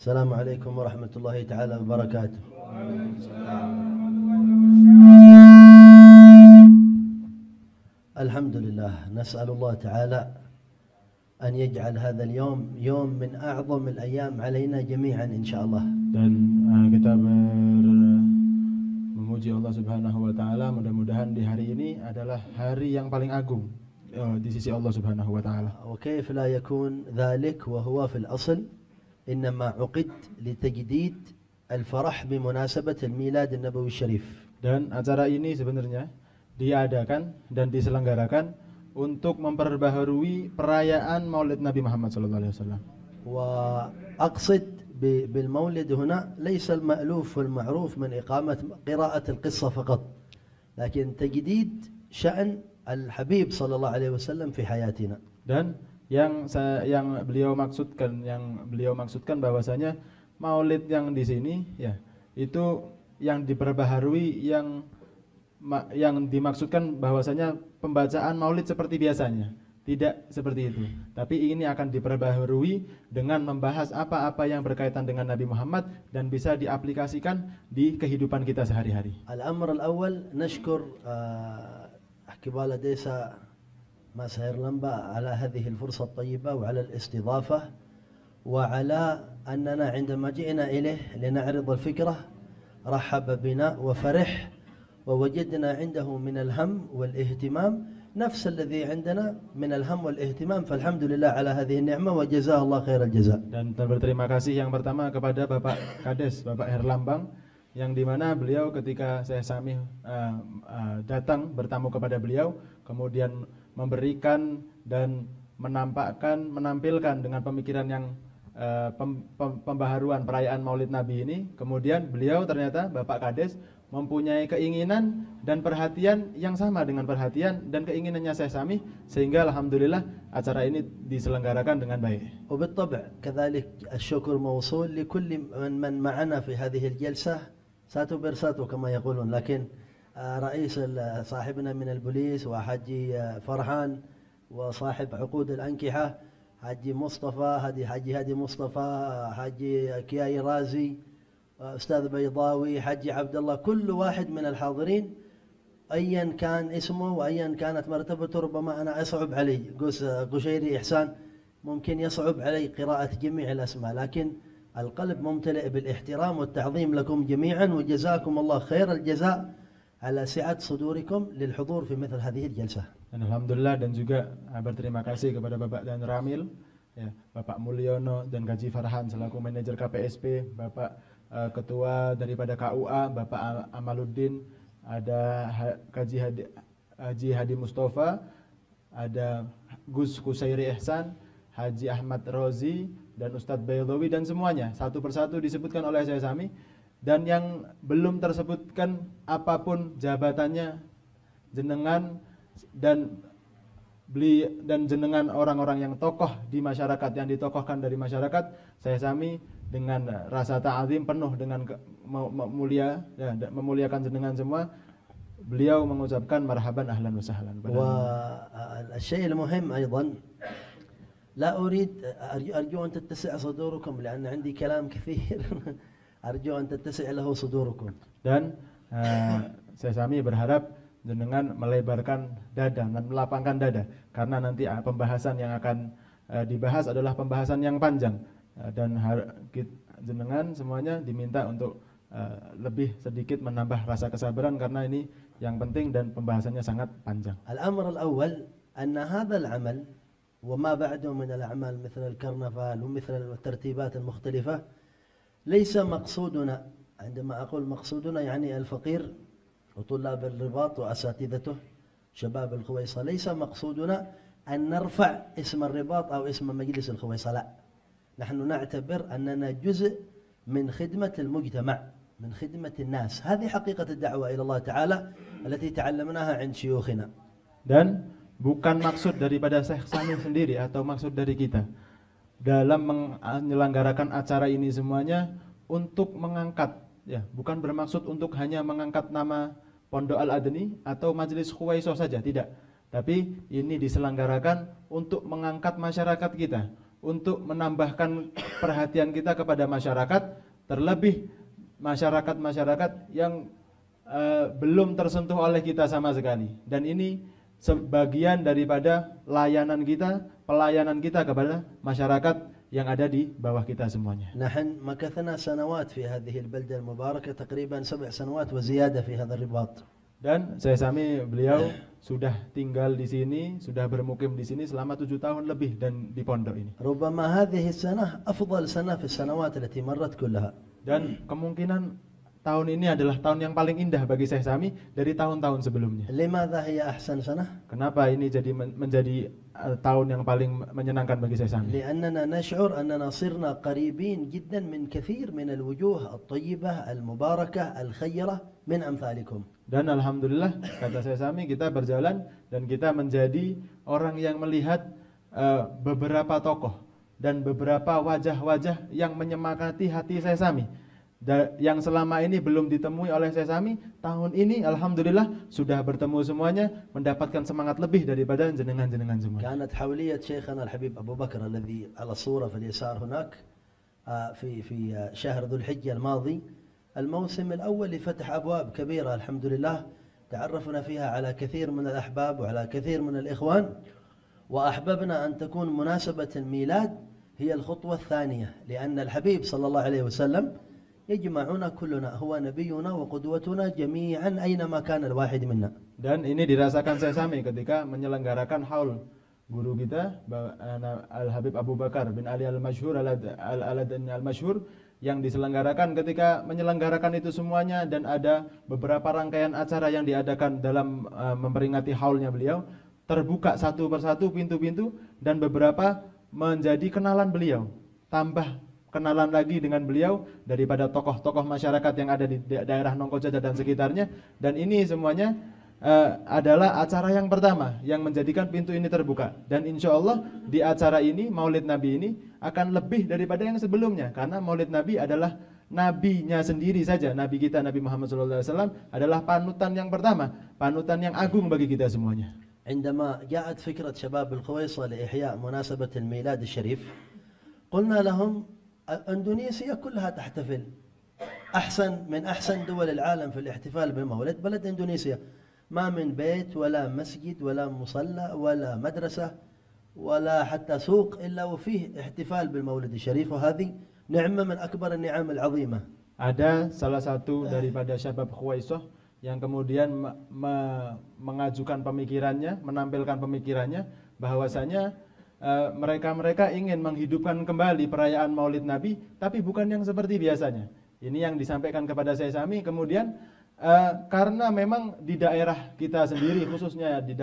Assalamualaikum warahmatullahi taala wabarakatuh. Alhamdulillah, nas'alullah taala an yaj'al hadzal yawm yawm min a'zamil ayyam 'alaina jami'an insyaallah. Dan kita memuji Allah Subhanahu wa taala, mudah-mudahan di hari ini adalah hari yang paling agung di sisi Allah Subhanahu wa taala. Wa kayfa la yakun dhalik wa huwa fil asl إنما عقد لتجديد الفرح بمناسبة الميلاد النبوي الشريف. Dan acara ini sebenarnya diadakan dan diselenggarakan untuk memperbaharui perayaan Maulid Nabi Muhammad SAW. وأقصد بالمولد هنا ليس المألوف والمعروف من إقامة قراءة القصة فقط، لكن تجديد شأن الحبيب صلى الله عليه وسلم في حياتنا. Dan yang beliau maksudkan bahwasanya Maulid yang di sini ya itu yang diperbaharui, yang dimaksudkan bahwasanya pembacaan Maulid seperti biasanya, tidak seperti itu, tapi ini akan diperbaharui dengan membahas apa-apa yang berkaitan dengan Nabi Muhammad dan bisa diaplikasikan di kehidupan kita sehari-hari. Al-amr al-awwal nashkur Kibala Desa Mas Herlamba على هذه الفرصة الطيبة وعلى الاستضافة وعلى أننا عندما جئنا إليه لنعرض الفكرة رحب بنا وفرح ووجدنا عنده من الهم والاهتمام نفس الذي عندنا من الهم والاهتمام فالحمد لله على هذه النعمة وجزاه الله خير الجزاء. Dan berterima kasih yang pertama kepada Bapak Kades, Bapak Herlambang, yang dimana beliau ketika saya Sami datang bertamu kepada beliau, kemudian memberikan dan menampilkan dengan pemikiran yang pembaharuan perayaan Maulid Nabi ini. Kemudian beliau ternyata Bapak Kades mempunyai keinginan dan perhatian yang sama dengan perhatian dan keinginannya saya Sami, sehingga alhamdulillah acara ini diselenggarakan dengan baik. وبالطبع كذلك الشكر موصول لكل من معنا في هذه الجلسة ساتو برساتو كما يقولون، لكن رئيس صاحبنا من البوليس وحجي فرحان وصاحب عقود الأنكحة حجي مصطفى حجي هادي مصطفى حجي كياي رازي أستاذ بيضاوي حجي عبد الله، كل واحد من الحاضرين أيا كان اسمه وأيا كانت مرتبته ربما أنا أصعب علي قشيري إحسان ممكن يصعب علي قراءة جميع الأسماء، لكن القلب ممتلئ بالاحترام والتعظيم لكم جميعا وجزاكم الله خير الجزاء على سعة صدوركم للحضور في مثل هذه الجلسة. Dan alhamdulillah, dan juga berterima kasih kepada Bapak Dan Ramil, ya, Bapak Mulyono dan Gaji Farhan selaku manajer KPSP, Bapak ketua daripada KUA, Bapak Amaluddin, ada Haji Hadi Mustafa, ada Gus Kusairi Ihsan, Haji Ahmad Rozi, dan Ustadz Baydawi, dan semuanya satu persatu disebutkan oleh saya Sami. Dan yang belum tersebutkan apapun jabatannya, jenengan dan jenengan orang-orang yang tokoh di masyarakat, yang ditokohkan dari masyarakat, saya Sami dengan rasa ta'zim penuh dengan memuliakan jenengan semua. Beliau mengucapkan marhaban ahlan wa sahlan. والشيء المهم أيضا لا أريد أرجو أن تتسع صدوركم لأن عندي كلام كثير أرجو أن تتسع له صدوركم. Dan saya Sami berharap jenengan melebarkan dada dan melapangkan dada, karena nanti pembahasan yang akan dibahas adalah pembahasan yang panjang, dan jenengan semuanya diminta untuk lebih sedikit menambah rasa kesabaran, karena ini yang penting dan pembahasannya sangat panjang. الأمر الأول أن هذا العمل وما بعده من الأعمال مثل الكرنفال ومثل الترتيبات المختلفة ليس مقصودنا، عندما أقول مقصودنا يعني الفقير وطلاب الرباط وأساتذته شباب الخويصة، ليس مقصودنا أن نرفع اسم الرباط أو اسم مجلس الخويصة، لا، نحن نعتبر أننا جزء من خدمة المجتمع، من خدمة الناس. هذه حقيقة الدعوة إلى الله تعالى التي تعلمناها عند شيوخنا. Dan bukan maksud daripada Syekh Sami sendiri atau maksud dari kita dalam menyelenggarakan acara ini semuanya untuk mengangkat, ya, bukan bermaksud untuk hanya mengangkat nama Pondok Al-Adni atau Majelis Khuwaiso saja, tidak. Tapi ini diselenggarakan untuk mengangkat masyarakat kita, untuk menambahkan perhatian kita kepada masyarakat, terlebih masyarakat-masyarakat yang belum tersentuh oleh kita sama sekali. Dan ini sebagian daripada pelayanan kita kepada masyarakat yang ada di bawah kita semuanya. نحن مكثنا سنوات في هذه البلدة المباركة تقريبا 7 سنوات وزيادة في هذا الرباط. Dan saya sami beliau sudah tinggal di sini, sudah bermukim di sini selama 7 tahun lebih dan di pondok ini. ربما هذه السنة أفضل سنة في السنوات التي مرت كلها. Dan kemungkinan tahun ini adalah tahun yang paling indah bagi Syekh Sami dari tahun-tahun sebelumnya. لماذا هي أحسن سنة؟ Kenapa ini menjadi tahun yang paling menyenangkan bagi Syekh Sami? لأننا نشعر أننا صرنا قريبين جدا من كثير من الوجوه الطيبة المباركة الخيرة من أمثالكم. Dan alhamdulillah, kata Syekh Sami, kita berjalan dan kita menjadi orang yang melihat beberapa tokoh dan beberapa wajah-wajah yang menyemangati hati Syekh Sami. Yang selama ini belum ditemui oleh Syekh Sami, tahun ini alhamdulillah sudah bertemu semuanya, mendapatkan semangat lebih daripada jenengan-jenengan semua. كانت حولية شيخنا الحبيب أبو بكر الذي على الصورة في اليسار هناك في شهر ذو الحجة الماضي، الموسم الأول لفتح أبواب كبيرة الحمد لله، تعرفنا فيها على كثير من الأحباب وعلى كثير من الإخوان، وأحببنا أن تكون مناسبة الميلاد هي الخطوة الثانية، لأن الحبيب صلى الله عليه وسلم يجمعنا كلنا، هو نبينا وقدوتنا جميعا أينما كان الواحد منا. Dan ini dirasakan Syekh Sami ketika menyelenggarakan haul guru kita Al-Habib Abu Bakar bin Ali Al-Masyhur Al-Adani Al-Masyhur, yang diselenggarakan ketika menyelenggarakan itu semuanya, dan ada beberapa rangkaian acara yang diadakan dalam memperingati haulnya beliau, terbuka satu persatu pintu-pintu dan beberapa menjadi kenalan beliau, tambah kenalan lagi dengan beliau daripada tokoh-tokoh masyarakat yang ada di daerah Nongkojaja dan sekitarnya. Dan ini semuanya adalah acara yang pertama yang menjadikan pintu ini terbuka. Dan insya Allah di acara ini, Maulid Nabi ini akan lebih daripada yang sebelumnya, karena Maulid Nabi adalah nabinya sendiri saja. Nabi kita Nabi Muhammad SAW adalah panutan yang pertama, panutan yang agung bagi kita semuanya. عندما جاءت فكرة شباب الخويصة لإحياء مناسبة الميلاد الشريف، قلنا لهم إندونيسيا كلها تحتفل، من أحسن دول العالم في الاحتفال بالمولد بلد إندونيسيا، ما من بيت ولا مسجد ولا مصلى ولا مدرسة ولا حتى سوق إلا وفيه احتفال بالمولد الشريف، وهذه نعمة من أكبر النعم العظيمة. Ada salah satu daripada Syabab Khuwaisah yang kemudian mengajukan pemikirannya, menampilkan pemikirannya bahwasanya mereka ingin menghidupkan kembali perayaan Maulid Nabi, tapi bukan yang seperti biasanya. Ini yang disampaikan kepada Syekh Sami. Kemudian karena memang di daerah kita sendiri, khususnya di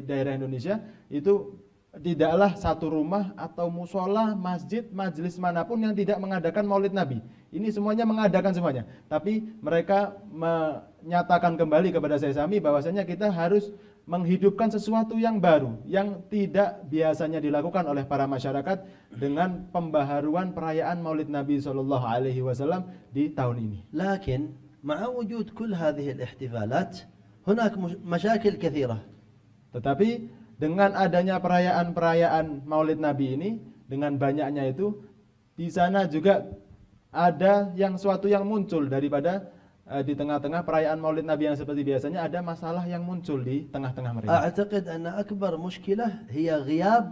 daerah Indonesia, itu tidaklah satu rumah atau musola, masjid, majelis manapun yang tidak mengadakan Maulid Nabi. Ini semuanya mengadakan semuanya. Tapi mereka menyatakan kembali kepada Syekh Sami bahwasanya kita harus menghidupkan sesuatu yang baru, yang tidak biasanya dilakukan oleh para masyarakat, dengan pembaharuan perayaan Maulid Nabi SAW di tahun ini. Lakin ma'a wujud kull hadhihi al-ihtifalat hunak masyakil katsira. Tetapi dengan adanya perayaan Maulid Nabi ini, dengan banyaknya itu, di sana juga ada suatu yang muncul daripada di tengah-tengah perayaan Maulid Nabi yang seperti biasanya, ada masalah yang muncul di tengah-tengah mereka. أعتقد أن أكبر مشكلة هي غياب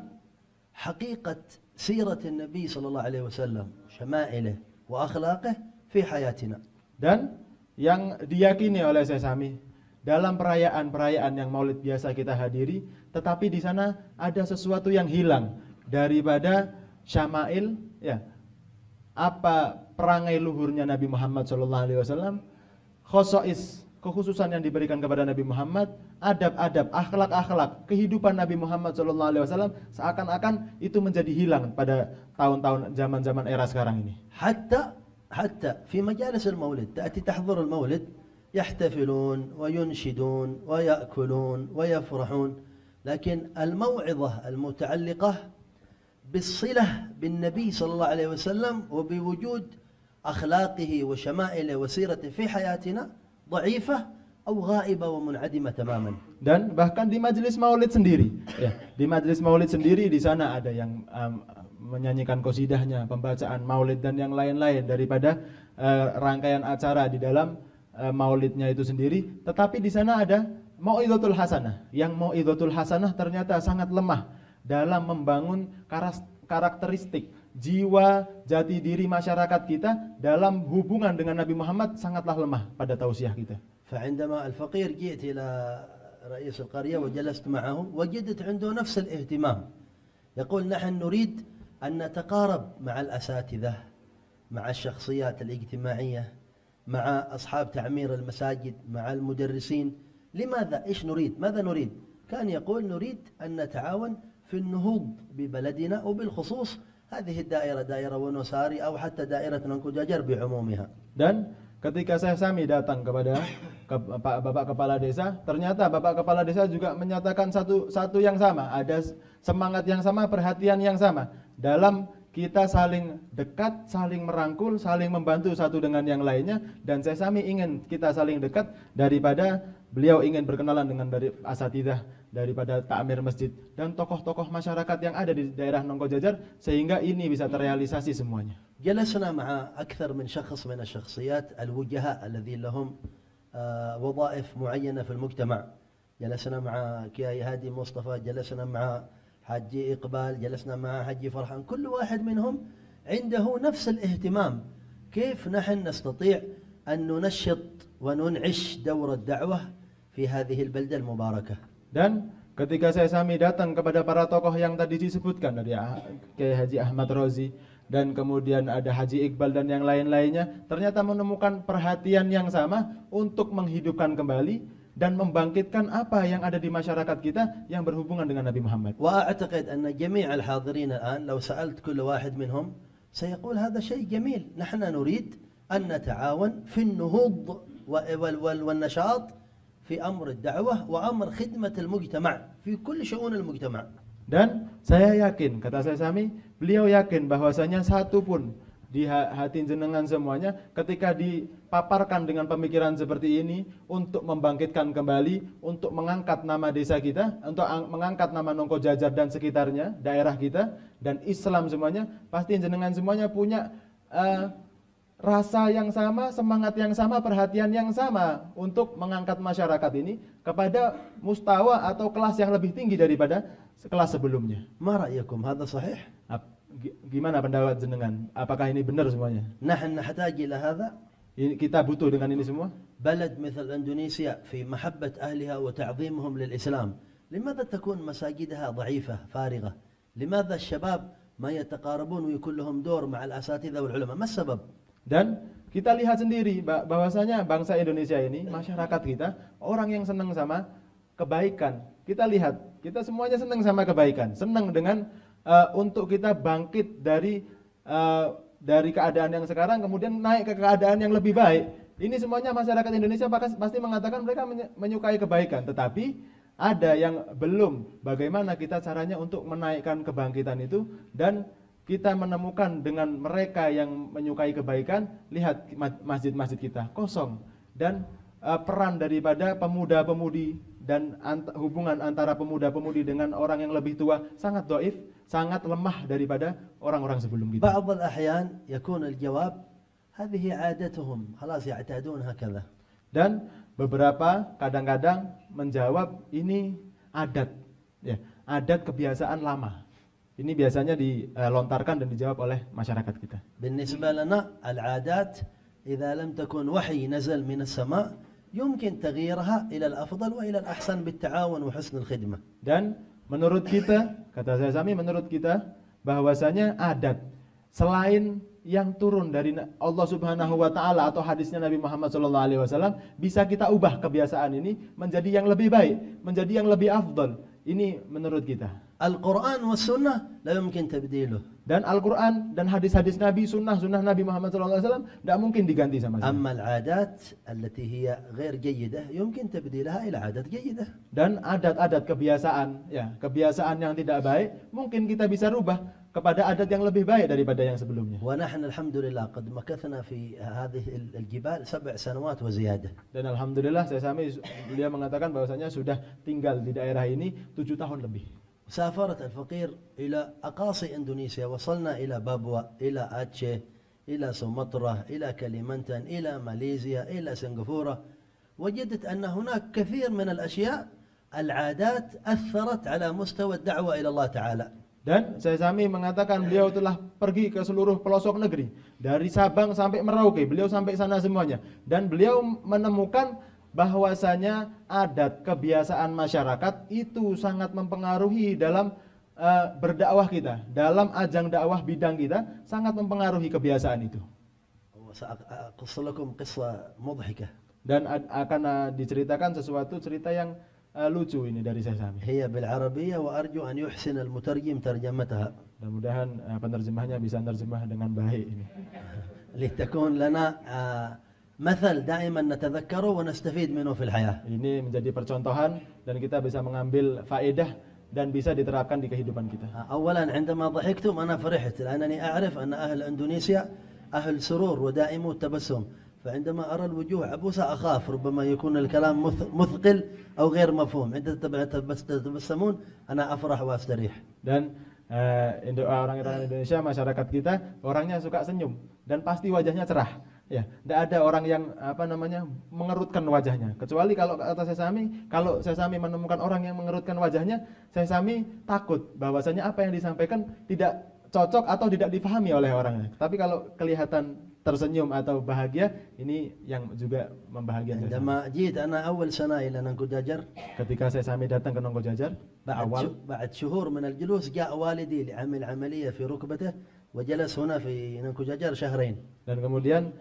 حقيقة سيرة النبي صلى الله عليه وسلم، شمائله وأخلاقه في حياتنا. Dan yang diyakini oleh Syekh Sami, dalam perayaan-perayaan yang Maulid biasa kita hadiri, tetapi di sana ada sesuatu yang hilang daripada syama'il, ya, apa perangai luhurnya Nabi Muhammad SAW, khosois, kekhususan yang diberikan kepada Nabi Muhammad, adab-adab, akhlak-akhlak, kehidupan Nabi Muhammad SAW, seakan-akan itu menjadi hilang pada tahun-tahun zaman-zaman era sekarang ini. حتى في مجالس المولد تأتي تحضر المولد يحتفلون وينشدون ويأكلون ويفرحون، لكن الموعظة المتعلقة بالصلة بالنبي صلى الله عليه وسلم وبوجود أخلاقه وشمائله وسيرته في حياتنا ضعيفة أو غائبة ومنعدمة تماما. Dan bahkan di majelis maulid sendiri, ya, di majelis maulid sendiri di sana ada yang menyanyikan qasidahnya, pembacaan maulid dan yang lain-lain daripada rangkaian acara di dalam maulidnya itu sendiri. Tetapi di sana ada mau'izatul hasanah. Yang mau'izatul hasanah ternyata sangat lemah dalam membangun karakteristik jiwa jati diri masyarakat kita dalam hubungan dengan Nabi Muhammad sangatlah lemah pada tausiah kita. فعندما الفقير جئت إلى رئيس القرية وجلست معه وجدت عنده نفس الاهتمام. يقول نحن نريد أن نتقارب مع الأساتذة، مع الشخصيات الاجتماعية، مع أصحاب تعمير المساجد، مع المدرسين. لماذا؟ إيش نريد؟ ماذا نريد؟ كان يقول نريد أن نتعاون في النهوض ببلدنا وبالخصوص هذه الدائرة دائرة ونوساري أو حتى دائرة نانكوجاجر بعمومها. Dan ketika saya Sami datang kepada Bapak Kepala Desa, ternyata Bapak Kepala Desa juga menyatakan satu yang sama, ada semangat yang sama, perhatian yang sama dalam kita saling dekat, saling merangkul, saling membantu satu dengan yang lainnya. Dan saya Sami ingin kita saling dekat daripada beliau ingin berkenalan dengan dari asatidzah, daripada takmir masjid dan tokoh-tokoh masyarakat yang ada di daerah Nongkojajar, sehingga ini bisa terrealisasi semuanya. جلسنا مع أكثر من شخص من الشخصيات الوجهاء الذين لهم وظائف معينة في المجتمع. جلسنا مع كياي هادي مصطفى، جلسنا مع حاجي إقبال، جلسنا مع حاجي فرحان. كل واحد منهم عنده نفس الاهتمام. كيف نحن نستطيع أن ننشط وننعش دور الدعوة في هذه البلدة المباركة. Dan ketika saya Sami datang kepada para tokoh yang tadi disebutkan dari Kiai Haji Ahmad Rozi dan kemudian ada Haji Iqbal dan yang lain-lainnya, ternyata menemukan perhatian yang sama untuk menghidupkan kembali dan membangkitkan apa yang ada di masyarakat kita yang berhubungan dengan Nabi Muhammad. وأعتقد أن جميع الحاضرين الآن لو سألت كل واحد منهم سيقول هذا شيء جميل. نحن نريد أن نتعاون في النهوض والنشاط في أمر الدعوة وأمر خدمة المجتمع في كل شؤون المجتمع. Dan saya yakin, kata saya Sami, beliau yakin bahwasanya satu pun di hati jenengan semuanya ketika dipaparkan dengan pemikiran seperti ini untuk membangkitkan kembali, untuk mengangkat nama desa kita, untuk mengangkat nama Nongkojajar dan sekitarnya, daerah kita dan Islam semuanya, pasti jenengan semuanya punya rasa yang sama, semangat yang sama, perhatian yang sama untuk mengangkat masyarakat ini kepada mustawa atau kelas yang lebih tinggi daripada kelas sebelumnya. ما رأيكم هذا صحيح؟ Gimana pendapat jenengan? Apakah ini benar semuanya? نحن نحتاج إلى هذا. Kita butuh dengan ini semua. بلد مثل إندونيسيا في محبة أهلها وتعظيمهم للإسلام، لماذا تكون مساجدها ضعيفة فارغة؟ لماذا الشباب ما يتقاربون ويكون لهم دور مع الأساتذة والعلماء؟ ما السبب؟ Dan kita lihat sendiri bahwasanya bangsa Indonesia ini, masyarakat kita, orang yang senang sama kebaikan. Kita lihat, kita semuanya senang sama kebaikan, senang dengan untuk kita bangkit dari keadaan yang sekarang kemudian naik ke keadaan yang lebih baik. Ini semuanya masyarakat Indonesia pasti mengatakan mereka menyukai kebaikan, tetapi ada yang belum. Bagaimana kita caranya untuk menaikkan kebangkitan itu, dan kita menemukan dengan mereka yang menyukai kebaikan. Lihat masjid-masjid kita kosong, dan peran daripada pemuda-pemudi dan hubungan antara pemuda-pemudi dengan orang yang lebih tua sangat dhaif, sangat lemah daripada orang-orang sebelum kita. بعض الأحيان يكون الجواب هذه عادتهم خلاص يعتادون هكذا. Dan beberapa kadang-kadang menjawab ini adat, ya, adat kebiasaan lama. Ini biasanya dilontarkan dan dijawab oleh masyarakat kita. بالنسبة لنا العادات إذا لم تكن وحي نزل من السماء يمكن تغييرها إلى الأفضل وإلى الأحسن بالتعاون وحسن الخدمة. Dan menurut kita, kata saya Sami, menurut kita bahwasanya adat selain yang turun dari Allah Subhanahu wa taala atau hadisnya Nabi Muhammad sallallahu alaihi wasallam, bisa kita ubah kebiasaan ini menjadi yang lebih baik, menjadi yang lebih afdal. Ini menurut kita. Al-Quran wa sunnah la yumkin tabdiluh. Dan Al-Quran dan hadis-hadis Nabi, sunnah Nabi Muhammad SAW tidak mungkin diganti sama sekali. Amma al-adat allati hiya ghair jayyidah yumkin tabdilaha ila adat jayyidah. Dan adat-adat kebiasaan, ya, kebiasaan yang tidak baik mungkin kita bisa rubah kepada adat yang lebih baik daripada yang sebelumnya. Wa nahnu alhamdulillah qad makathna fi hadhihi al-jibal 7 sanawat wa ziyadah. Dan alhamdulillah saya Sami beliau mengatakan bahwasanya sudah tinggal di daerah ini 7 tahun lebih. سافرت الفقير إلى أقاصي إندونيسيا، وصلنا إلى بابوا، إلى آتشه، إلى سومطرة، إلى كاليمنتان، إلى ماليزيا، إلى سنغافورة. وجدت أن هناك كثير من الأشياء العادات أثرت على مستوى الدعوة إلى الله تعالى. Dan Syekh Sami mengatakan beliau telah pergi ke seluruh pelosok negeri, dari Sabang sampai Merauke, beliau sampai sana semuanya. Dan beliau menemukan bahwasanya adat kebiasaan masyarakat itu sangat mempengaruhi dalam berdakwah kita, dalam ajang dakwah bidang kita sangat mempengaruhi kebiasaan itu. وسأقص لكم قصة مضحكة. Dan akan diceritakan sesuatu cerita yang lucu ini dari Syekh Sami. هي بالعربية وأرجو أن يحسن المترجم ترجمتها. Mudah-mudahan penerjemahnya bisa terjemah dengan baik ini. لتكون لنا مثل دائما نتذكره ونستفيد منه في الحياة. Ini menjadi percontohan dan kita bisa mengambil faedah dan bisa diterapkan di kehidupan kita. أولا عندما ضحكتم أنا فرحت لأنني أعرف أن أهل إندونيسيا أهل سرور ودائمو التبسم، فعندما أرى الوجوه عبوسة أخاف ربما يكون الكلام مثقل أو غير مفهوم. عندما تتبسمون أنا أفرح وأستريح. Dan orang Indonesia, masyarakat kita orangnya suka senyum dan pasti wajahnya cerah. Ya, tidak ada orang yang mengerutkan wajahnya. Kecuali kalau kata Syekh Sami, kalau Syekh Sami menemukan orang yang mengerutkan wajahnya, Syekh Sami takut bahwasanya apa yang disampaikan tidak cocok atau tidak dipahami oleh orangnya. Tapi kalau kelihatan tersenyum atau bahagia, ini yang juga membahagiakan. عندما جيت أنا أول سنة إلى نانكو جاجر، ketika Syekh Sami datang ke Nongko Jajar, بعد شهور من الجلوس جاء والدي لعمل عملية في ركبته وجلس هنا في نانكو جاجر شهرين. Dan kemudian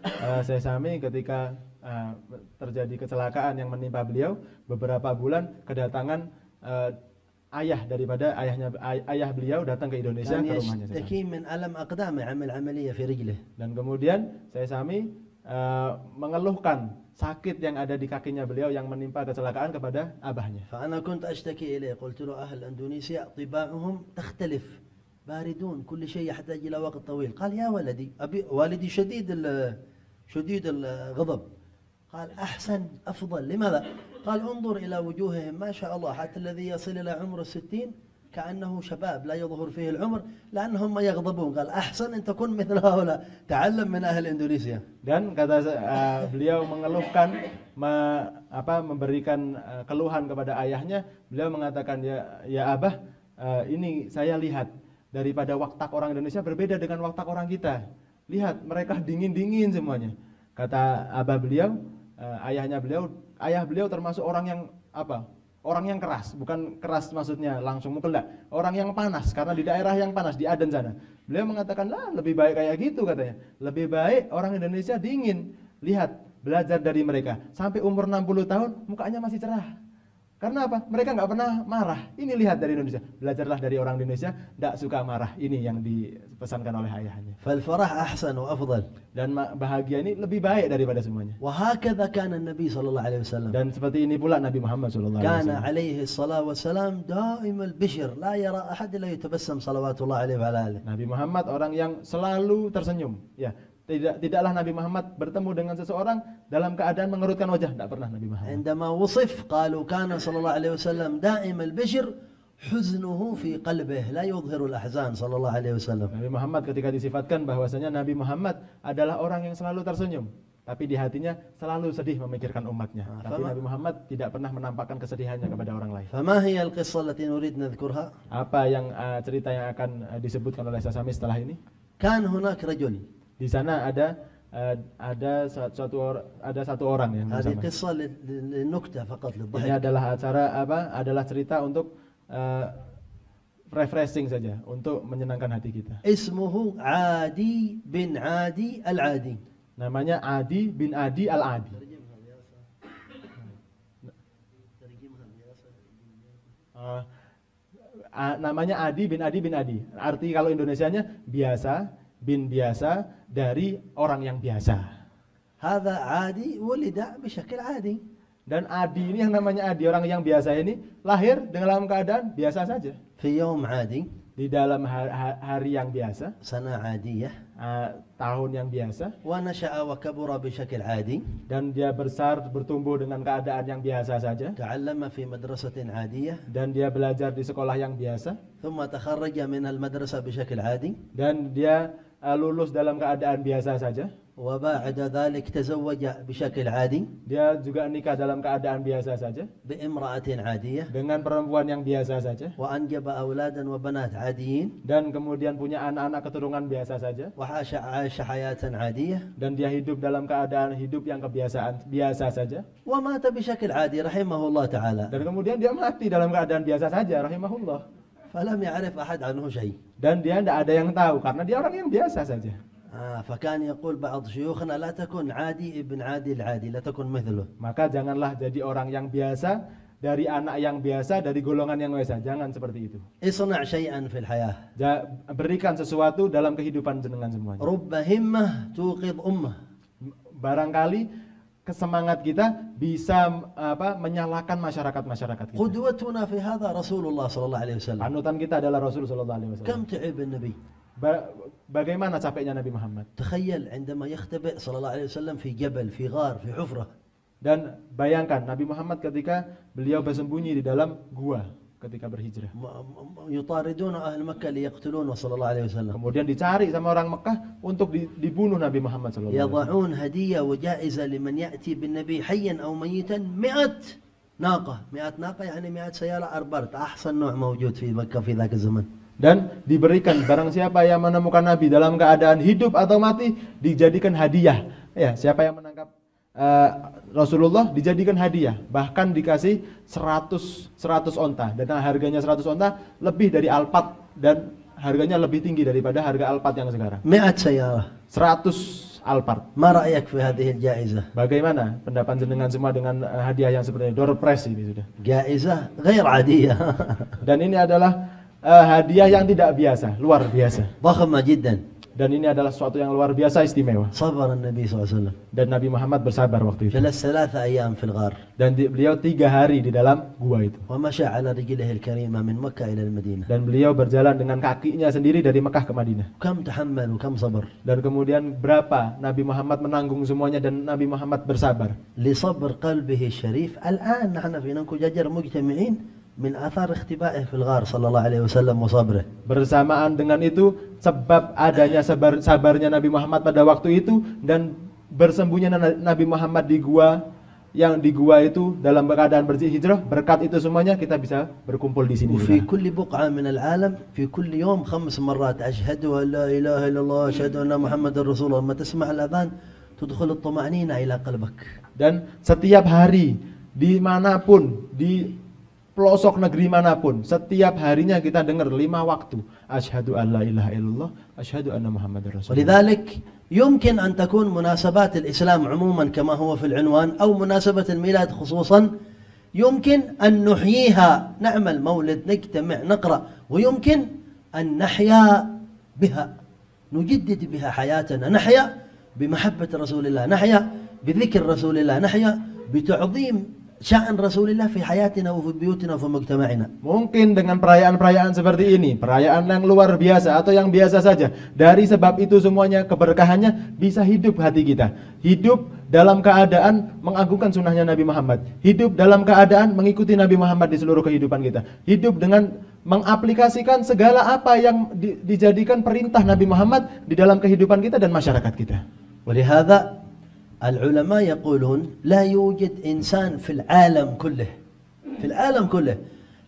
Syekh Sami ketika terjadi kecelakaan yang menimpa beliau, beberapa bulan kedatangan ayah daripada ayah beliau datang ke Indonesia ke rumahnya. يشتكي من ألم أقدامه، عمل عملية في رجله. Dan kemudian Syekh Sami mengeluhkan sakit yang ada di kakinya beliau yang menimpa kecelakaan kepada abahnya. فأنا كنت أشتكي إليه، قلت له أهل إندونيسيا طباعهم تختلف، باردون، كل شيء يحتاج إلى وقت طويل. قال يا ولدي والدي شديد الغضب. قال أحسن أفضل. لماذا؟ قال انظر إلى وجوههم ما شاء الله، حتى الذي يصل إلى عمر 60 كأنه شباب لا يظهر فيه العمر لأنهم ما يغضبون. قال أحسن أن تكون مثل هؤلاء، تعلم من أهل إندونيسيا. Dan kata beliau mengeluhkan, memberikan keluhan kepada ayahnya. Beliau mengatakan, ya abah, ini saya lihat daripada waktak orang Indonesia berbeda dengan waktak orang kita. Lihat mereka dingin-dingin semuanya. Kata abah beliau, ayah beliau termasuk orang yang orang yang keras, bukan keras maksudnya langsung mukul, orang yang panas, karena di daerah yang panas, di Aden sana. Beliau mengatakan, lebih baik kayak gitu katanya. Lebih baik orang Indonesia dingin. Lihat, belajar dari mereka. Sampai umur 60 tahun, mukanya masih cerah. Karena apa? Mereka nggak pernah marah. Ini lihat dari Indonesia. Belajarlah dari orang Indonesia, tidak suka marah. Ini yang dipesankan oleh ayahnya. فالفرح أحسن وأفضل. Dan bahagia ini lebih baik daripada semuanya. وهكذا كان النبي صلى الله عليه وسلم. Dan seperti ini pula Nabi Muhammad SAW. كان عليه الصلاة والسلام دائم البشر، لا يرى أحد إلا يتبسم صلوات الله عليه وعلى آله. Nabi Muhammad orang yang selalu tersenyum. Ya, tidaklah Nabi Muhammad bertemu dengan seseorang dalam keadaan mengerutkan wajah, tidak pernah Nabi Muhammad. عندما وصف قالوا كان صلى الله عليه وسلم دائم البشر حزنه في قلبه لا يظهر الأحزان صلى الله عليه وسلم. Nabi Muhammad ketika disifatkan bahwasanya Nabi Muhammad adalah orang yang selalu tersenyum, tapi di hatinya selalu sedih memikirkan umatnya. Tapi Nabi Muhammad tidak pernah menampakkan kesedihannya kepada orang lain. فما هي القصة التي نريد نذكرها؟ Apa yang cerita yang akan disebutkan oleh Syekh Sami setelah ini? كان هناك رجل. Di sana ada satu orang yang هذه bersama. قصة للنكتة فقط Ini للضحك. adalah adalah cerita untuk refreshing saja, untuk menyenangkan hati kita. اسمه عادي بن عادي العادي. Namanya Adi bin Adi al-Adi. Namanya Adi bin Adi bin Adi. Arti kalau Indonesianya biasa, bin biasa, dari orang yang biasa. هذا عادي ولد بشكل عادي. Dan Adi ini yang namanya Adi, orang yang biasa ini lahir dalam keadaan biasa saja. في يوم عادي. Di dalam hari yang biasa, سنة عادية. tahun yang biasa, ونشأ وكبر بشكل عادي، dan dia besar bertumbuh dengan keadaan yang biasa saja, تعلم في مدرسة عادية، dan dia belajar di sekolah yang biasa, ثم تخرج من المدرسة بشكل عادي، dan dia lulus dalam keadaan biasa saja, وبعد ذلك تزوج بشكل عادي dia juga nikah dalam keadaan biasa saja بامرأة عادية، dengan perempuan yang biasa saja, وأنجب أولادا وبنات عاديين، dan kemudian punya anak-anak keturunan biasa saja, عاش حياة عادية، dan dia hidup dalam keadaan hidup yang kebiasaan biasa saja, ومات بشكل عادي رحمه الله تعالى، dan kemudian dia mati dalam keadaan biasa saja, rahimahullah, فلم يعرف أحد عنه شيء. dan dia tidak ada yang tahu karena dia orang yang biasa saja. فكان يقول بعض شيوخنا لا تكن عادي ابن عادي العادي، لا تكن مثله. Maka janganlah jadi orang yang biasa dari anak yang biasa dari golongan yang biasa, jangan seperti itu. اصنع شيئا في الحياة. Berikan sesuatu dalam kehidupan jenengan semuanya. رب همة توقظ أمة. Barangkali kesemangat kita bisa menyalakan masyarakat kita. قدوتنا في هذا رسول الله صلى الله عليه وسلم. Panutan kita adalah Rasul sallallahu alaihi wasallam. كم تعب النبي. Bagaimana capeknya Nabi Muhammad? تخيل عندما يختبئ صلى الله عليه وسلم في جبل في غار في حفرة. Dan bayangkan Nabi Muhammad ketika beliau bersembunyi di dalam gua ketika berhijrah. يطاردون أهل مكة ليقتلونه صلى الله عليه وسلم. Kemudian dicari sama orang Mekah untuk dibunuh Nabi Muhammad sallallahu alaihi wasallam. يضعون هدية وجائزة لمن يأتي بالنبي حيا أو ميتا 100 ناقة. 100 ناقة يعني 100 سيارة أربرت، أحسن نوع موجود في مكة في ذاك الزمن. Dan diberikan barang siapa yang menemukan Nabi dalam keadaan hidup atau mati dijadikan hadiah. Ya, siapa yang menangkap Rasulullah dijadikan hadiah, bahkan dikasih 100 onta, dan harganya 100 onta lebih dari Alphard dan harganya lebih tinggi daripada harga Alphard yang sekarang. 100 سيارة. 100 Alphard. ما رأيك في هذه الجائزة؟ Bagaimana pendapat jenengan semua dengan hadiah yang seperti ini? Door prize ini sudah. جائزة غير عادية. Dan ini adalah hadiah yang tidak biasa, luar biasa. ضخمة جدا. Dan ini adalah sesuatu yang luar biasa istimewa. صبر النبي صلى الله عليه وسلم. Dan Nabi Muhammad bersabar waktu itu. جلس 3 أيام في الغار. Dan beliau 3 hari di dalam gua itu. ومشى على رجله الكريمة من مكة إلى المدينة. Dan beliau berjalan dengan kakinya sendiri dari Mekah ke Madinah. كم تحمل وكم صبر. Dan kemudian berapa Nabi Muhammad menanggung semuanya dan Nabi Muhammad bersabar. لصبر قلبه الشريف. الآن نحن في ننكو ججر مجتمعين من آثار اختبائه في الغار صلى الله عليه وسلم وصبره. Bersamaan dengan itu sebab adanya sabarnya Nabi Muhammad pada waktu itu dan bersembunyinya Nabi Muhammad di gua, yang di gua itu dalam keadaan berhijrah, berkat itu semuanya kita bisa berkumpul di sini. وفي كل بقعة من العالم في كل يوم 5 مرات أشهد أن لا إله إلا الله أشهد أن محمد رسول الله. لما تسمع الأذان تدخل الطمأنينة إلى قلبك. Dan setiap hari dimanapun, di pelosok negeri manapun, setiap harinya kita dengar 5 waktu asyhadu an la ilaha illallah asyhadu anna muhammadar rasulullah. ولذلك يمكن أن تكون مناسبات الإسلام عموما كما هو في العنوان أو مناسبة الميلاد خصوصا يمكن أن نحييها، نعمل مولد نجتمع نقرأ، ويمكن أن نحيا بها، نجدد بها حياتنا، نحيا بمحبة رسول الله، نحيا بذكر رسول الله، نحيا بتعظيم sya'an Rasulullah fi hayatina wa fi buyutina wa fi mujtama'ina. Mungkin dengan perayaan-perayaan seperti ini, perayaan yang luar biasa atau yang biasa saja, dari sebab itu semuanya keberkahannya bisa hidup hati kita. Hidup dalam keadaan mengagungkan sunnahnya Nabi Muhammad. Hidup dalam keadaan mengikuti Nabi Muhammad di seluruh kehidupan kita. Hidup dengan mengaplikasikan segala apa yang dijadikan perintah Nabi Muhammad di dalam kehidupan kita dan masyarakat kita. Walihada العلماء يقولون لا يوجد إنسان في العالم كله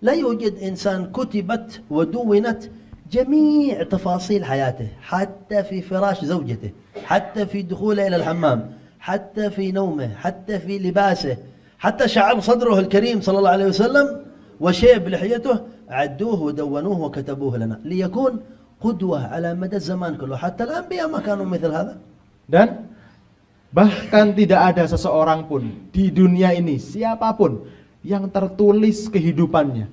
لا يوجد إنسان كتبت ودونت جميع تفاصيل حياته، حتى في فراش زوجته، حتى في دخوله إلى الحمام، حتى في نومه، حتى في لباسه، حتى شعر صدره الكريم صلى الله عليه وسلم وشيب لحيته، عدوه ودونوه وكتبوه لنا ليكون قدوة على مدى الزمان كله. حتى الأنبياء ما كانوا مثل هذا. Dan bahkan tidak ada seseorang pun di dunia ini, siapapun, yang tertulis kehidupannya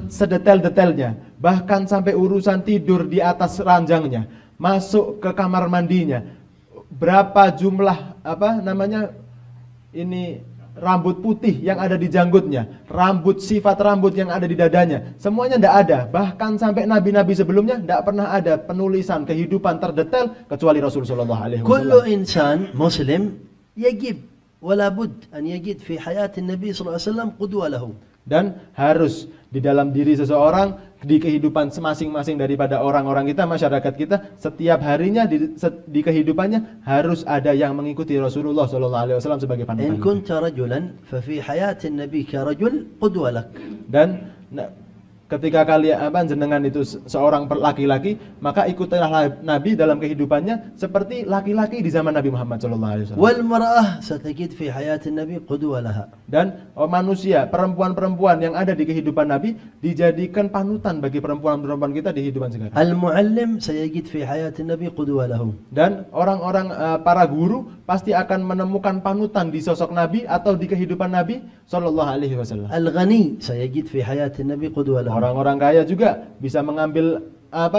sedetail-detailnya, bahkan sampai urusan tidur di atas ranjangnya, masuk ke kamar mandinya, berapa jumlah ini rambut putih yang ada di janggutnya, sifat rambut yang ada di dadanya, semuanya tidak ada. Bahkan sampai nabi-nabi sebelumnya tidak pernah ada penulisan kehidupan terdetail kecuali Rasulullah SAW. كل إنسان مسلم يجب ولا بد أن يجد في حياة النبي صلى الله عليه وسلم قدوة له. Dan harus di dalam diri seseorang, di kehidupan masing-masing daripada orang-orang kita, masyarakat kita, setiap harinya di kehidupannya harus ada yang mengikuti Rasulullah SAW sebagai إن panutan. كنت رجلا ففي حياة النبي كرجل قدوة لك. Dan ketika kalian jenengan itu seorang laki-laki, maka ikutilah Nabi dalam kehidupannya seperti laki-laki di zaman Nabi Muhammad SAW. والمرأة ستجد في حياة النبي قدوة لها. Dan manusia, perempuan-perempuan yang ada di kehidupan Nabi dijadikan panutan bagi perempuan-perempuan kita di kehidupan sekarang. المعلم سيجد في حياة النبي قدوة له. Dan orang-orang para guru pasti akan menemukan panutan di sosok Nabi atau di kehidupan Nabi Shallallahu Alaihi Wasallam. الغني سيجد في حياة النبي قدوة له. Orang-orang kaya juga bisa mengambil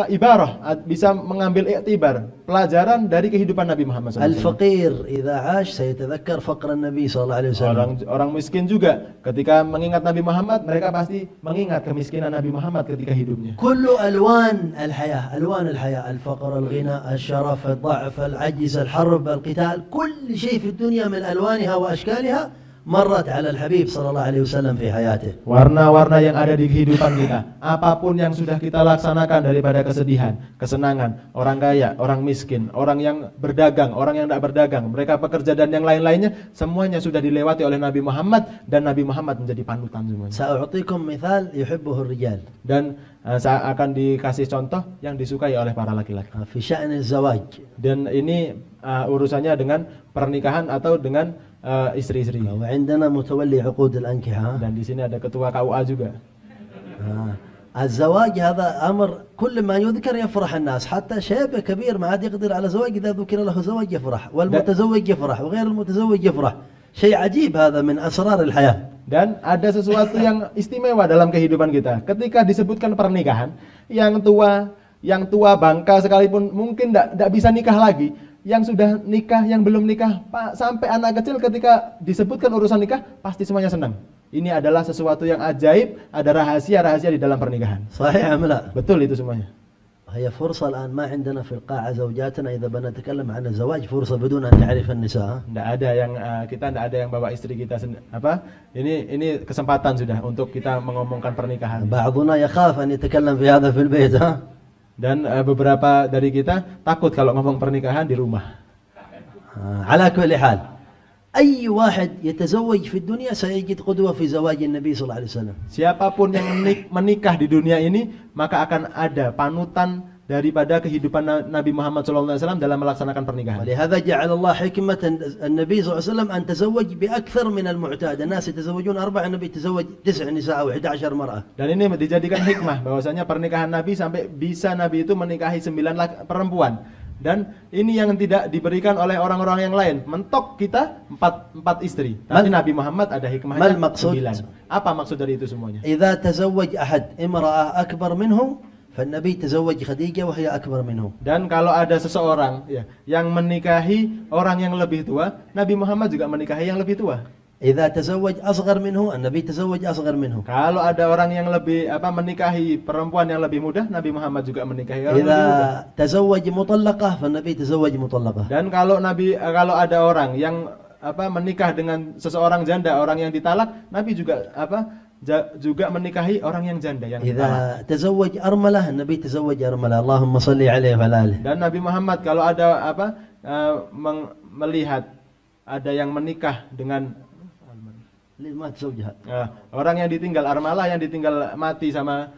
ibarah, bisa mengambil iktibar, pelajaran dari kehidupan Nabi Muhammad SAW. الفقير إذا عاش سيتذكر فقر النبي صلى الله عليه وسلم. Orang miskin juga ketika mengingat Nabi Muhammad, mereka pasti mengingat kemiskinan Nabi Muhammad ketika hidupnya. كل ألوان الحياة، ألوان الحياة، الفقر، الغنى، الشرف، الضعف، العجز، الحرب، القتال، كل شيء في الدنيا من ألوانها وأشكالها مرت على الحبيب صلى الله عليه وسلم في حياته. Warna-warna yang ada di kehidupan kita, apapun yang sudah kita laksanakan daripada kesedihan, kesenangan, orang kaya, orang miskin, orang yang berdagang, orang yang tidak berdagang, mereka pekerja dan yang lain-lainnya, semuanya sudah dilewati oleh Nabi Muhammad dan Nabi Muhammad menjadi panutan semuanya. سأعطيكم مثال يحبه الرجال. Dan saya akan dikasih contoh yang disukai oleh para laki-laki. في شأن الزواج. Dan ini urusannya dengan pernikahan atau dengan istri-istri. وعندنا متولي عقود الأنكحة. Dan di sini ada ketua KUA juga. الزواج هذا أمر كل ما يذكر يفرح الناس، حتى شاب كبير ما عاد يقدر على زواج، إذا ذكر له زواج يفرح، والمتزوج يفرح وغير المتزوج يفرح. شيء عجيب هذا من أسرار الحياة. Dan ada sesuatu yang istimewa dalam kehidupan kita. Ketika disebutkan pernikahan, yang tua bangka sekalipun mungkin tidak bisa nikah lagi. Yang sudah nikah, yang belum nikah, sampai anak kecil ketika disebutkan urusan nikah, pasti semuanya senang. Ini adalah sesuatu yang ajaib, ada rahasia-rahasia di dalam pernikahan. صحيح أم لا؟ Betul itu semuanya. هي فرصة الآن ما عندنا في القاعة زوجاتنا إذا بنتكلم عن الزواج فرصة بدون أن تعرف النساء. Tidak ada yang kita tidak ada yang bawa istri kita Ini kesempatan sudah untuk kita mengomongkan pernikahan. بعضنا يخاف أن يتكلم في هذا في البيت ها. Dan beberapa dari kita takut kalau ngomong pernikahan di rumah. على كل حال أي واحد يتزوج في الدنيا سيجد قدوة في زواج النبي صلى الله عليه وسلم. Siapapun yang menikah di dunia ini, maka akan ada panutan daripada kehidupan Nabi Muhammad SAW dalam melaksanakan pernikahan. ولهذا جعل الله حكمة النبي صلى الله عليه وسلم أن تزوج بأكثر من المعتاد. الناس يتزوجون 4، النبي تزوج 9 نساء أو 11 مرأة. Dan ini dijadikan hikmah bahwasanya pernikahan Nabi sampai bisa Nabi itu menikahi 9 perempuan. Dan ini yang tidak diberikan oleh orang-orang yang lain. Mentok kita 4 istri. Tapi Nabi Muhammad ada hikmahnya 9. Apa maksud dari itu semuanya? إذا تزوج أحد امرأة أكبر منه فالنبي تزوج خديجة وهي أكبر منه. Dan kalau ada seseorang yang menikahi orang yang lebih tua, Nabi Muhammad juga menikahi yang lebih tua. إذا تزوج أصغر منه النبي تزوج أصغر منه. Kalau ada orang yang lebih menikahi perempuan yang lebih muda, Nabi Muhammad juga menikahi orang yang lebih muda. إذا تزوج مطلقة فالنبي تزوج مطلقة. Dan kalau ada orang yang menikah dengan seseorang janda, orang yang ditalak, Nabi juga menikahi orang yang janda yang ditalak. إذا تزوج أرملة النبي تزوج أرملة. اللهم صل عليه وعلى آله. Dan Nabi Muhammad kalau ada melihat ada yang menikah dengan orang yang ditinggal armalah, yang ditinggal mati sama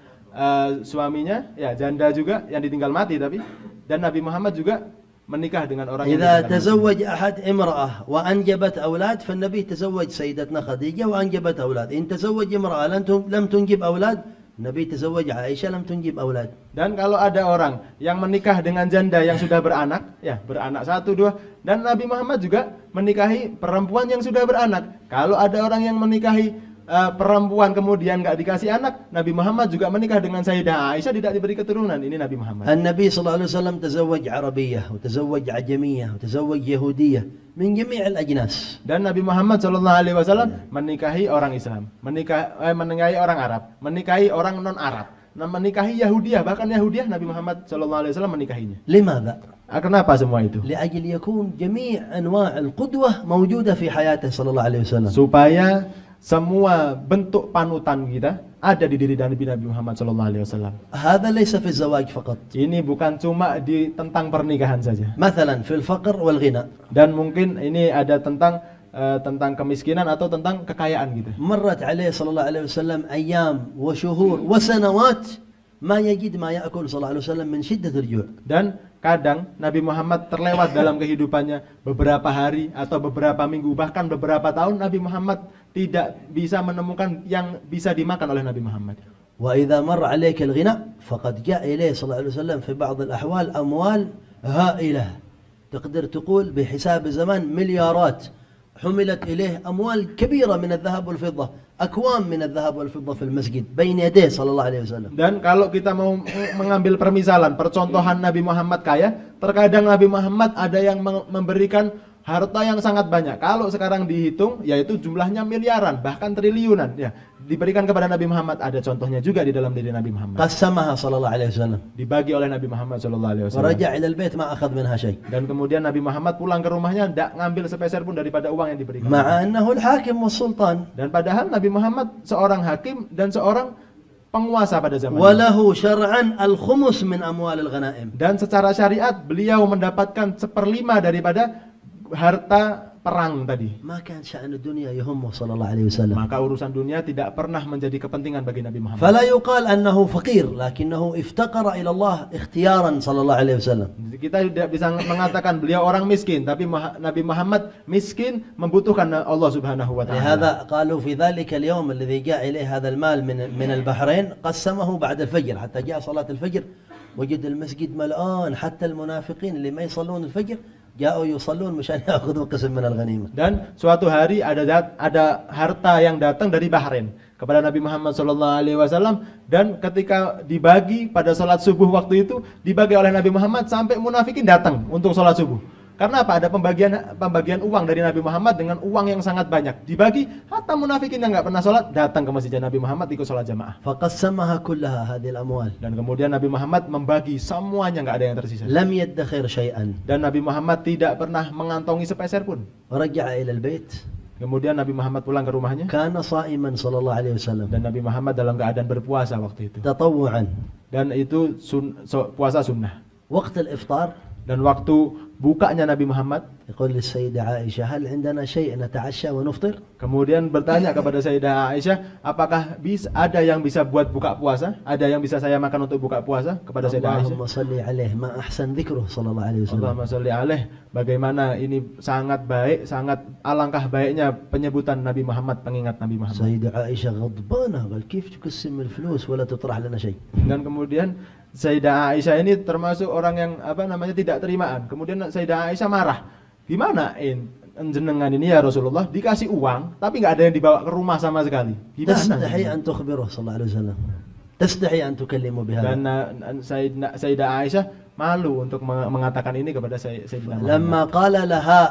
suaminya, janda juga yang ditinggal mati tapi, dan Nabi Muhammad juga menikah dengan orang yang إذا تزوج أحد امرأة وأنجبت أولاد فالنبي تزوج سيدتنا خديجة وأنجبت أولاد. إن تزوج امرأة لم تنجب أولاد Nabi tazawwaj Aisyah lam tunjib aulad. Dan kalau ada orang yang menikah dengan janda yang sudah beranak, beranak 1, 2, dan Nabi Muhammad juga menikahi perempuan yang sudah beranak. Kalau ada orang yang menikahi perempuan kemudian nggak dikasih anak, Nabi Muhammad juga menikah dengan Sayyidah Aisyah, tidak diberi keturunan. Ini Nabi Muhammad. النبي صلى الله عليه وسلم تزوج عربية وتزوج عجمية وتزوج يهودية من جميع الأجناس. Dan Nabi Muhammad Shallallahu Alaihi Wasallam menikahi orang Islam, menikahi orang Arab, menikahi orang non Arab, menikahi Yahudiyah, bahkan Yahudiyah Nabi Muhammad Shallallahu Alaihi Wasallam menikahinya. لماذا؟ Kenapa semua itu? لأجل يكون جميع أنواع القدوة موجودة في حياته صلى الله عليه وسلم. Supaya semua bentuk panutan kita ada di diri Nabi Muhammad Shallallahu Alaihi Wasallam. هذا ليس في الزواج فقط. Ini bukan cuma tentang pernikahan saja. مثلا في الفقر والغنى. Dan mungkin ini ada tentang kemiskinan atau tentang kekayaan gitu. مرت عليه صلى الله عليه وسلم أيام وشهور وسنوات ما يجد ما يأكل صلى الله عليه وسلم من شدة الجوع. Dan kadang Nabi Muhammad terlewat dalam kehidupannya beberapa hari atau beberapa minggu, bahkan beberapa tahun Nabi Muhammad tidak bisa menemukan yang bisa dimakan oleh Nabi Muhammad. وإذا مر عليك الغنى فقد جاء إليه صلى الله عليه وسلم في بعض الأحوال أموال هائلة تقدر تقول بحساب زمان مليارات حملت إليه أموال كبيرة من الذهب والفضة أكوام من الذهب والفضة في المسجد بين يديه صلى الله عليه وسلم. Dan kalau kita mau mengambil permisalan, percontohan Nabi Muhammad kaya, terkadang Nabi Muhammad ada yang memberikan harta yang sangat banyak. Kalau sekarang dihitung, yaitu jumlahnya miliaran, bahkan triliunan. Ya, diberikan kepada Nabi Muhammad. Ada contohnya juga di dalam diri Nabi Muhammad. قسمها صلى الله عليه وسلم. Dibagi oleh Nabi Muhammad Shallallahu Alaihi Wasallam. ورجع إلى البيت ما أخذ منها شيء. Dan kemudian Nabi Muhammad pulang ke rumahnya tidak ngambil sepeser pun daripada uang yang diberikan. مع أنه الحاكم والسلطان. Dan padahal Nabi Muhammad seorang hakim dan seorang penguasa pada zaman itu. وله شرعا الخمس من أموال الغنائم. Dan secara syariat beliau mendapatkan 1/5 daripada harta perang tadi. ما كان شأن الدنيا يهمه صلى الله عليه وسلم. Maka urusan dunia tidak pernah menjadi kepentingan bagi Nabi Muhammad. فلا يقال أنه فقير لكنه افتقر إلى الله اختيارا صلى الله عليه وسلم. Kita tidak bisa mengatakan beliau orang miskin, tapi Nabi Muhammad miskin membutuhkan Allah Subhanahu wa taala. لهذا قالوا في ذلك اليوم الذي جاء إليه هذا المال من البحرين قسمه بعد الفجر حتى جاء صلاة الفجر وجد المسجد ملآن حتى المنافقين اللي ما يصلون الفجر جاءوا يصلون مشان يأخذوا قسم من الغنيمة. Dan suatu hari ada harta yang datang dari Bahrain kepada Nabi Muhammad SAW, dan ketika dibagi pada sholat subuh waktu itu dibagi oleh Nabi Muhammad sampai munafikin datang untuk sholat subuh. Karena apa? Ada pembagian uang dari Nabi Muhammad dengan uang yang sangat banyak. Dibagi, hatta munafikin yang nggak pernah sholat datang ke masjid Nabi Muhammad ikut sholat jamaah. فقسمها كلها هذه الأموال. Dan kemudian Nabi Muhammad membagi semuanya, nggak ada yang tersisa. لم يدخر شيئا. Dan Nabi Muhammad tidak pernah mengantongi sepeser pun. ورجع إلى البيت. Kemudian Nabi Muhammad pulang ke rumahnya. كان صائما صلى الله عليه وسلم. Dan Nabi Muhammad dalam keadaan berpuasa waktu itu. تطوعا. Dan itu puasa sunnah. وقت الإفطار. Dan waktu bukanya Nabi Muhammad, يقول للسيدة عائشة هل عندنا شيء نتعشى ونفطر؟ kemudian bertanya kepada Sayyidah Aisyah, apakah ada yang bisa buat buka puasa? Ada yang bisa saya makan untuk buka puasa? Kepada Sayyidah Aisyah. اللهم صل عليه ما أحسن ذكره صلى الله عليه وسلم. Allahumma sholli alaih. Bagaimana ini sangat baik, sangat alangkah baiknya penyebutan Nabi Muhammad, pengingat Nabi Muhammad. سيدة عائشة غضبانة قال كيف تقسم الفلوس ولا تطرح لنا شيء. Dan kemudian Sayyidah Aisyah ini termasuk orang yang tidak terimaan. Kemudian Sayyidah Aisyah marah. Gimana jenengan ini ya Rasulullah dikasih uang tapi nggak ada yang dibawa ke rumah sama sekali. Gimana? تستحي أن تخبره صلى الله عليه وسلم. تستحي أن تكلمه بهذا. Dan Sayyidah Aisyah malu untuk mengatakan ini kepada Sayyidina Muhammad. لما قال لها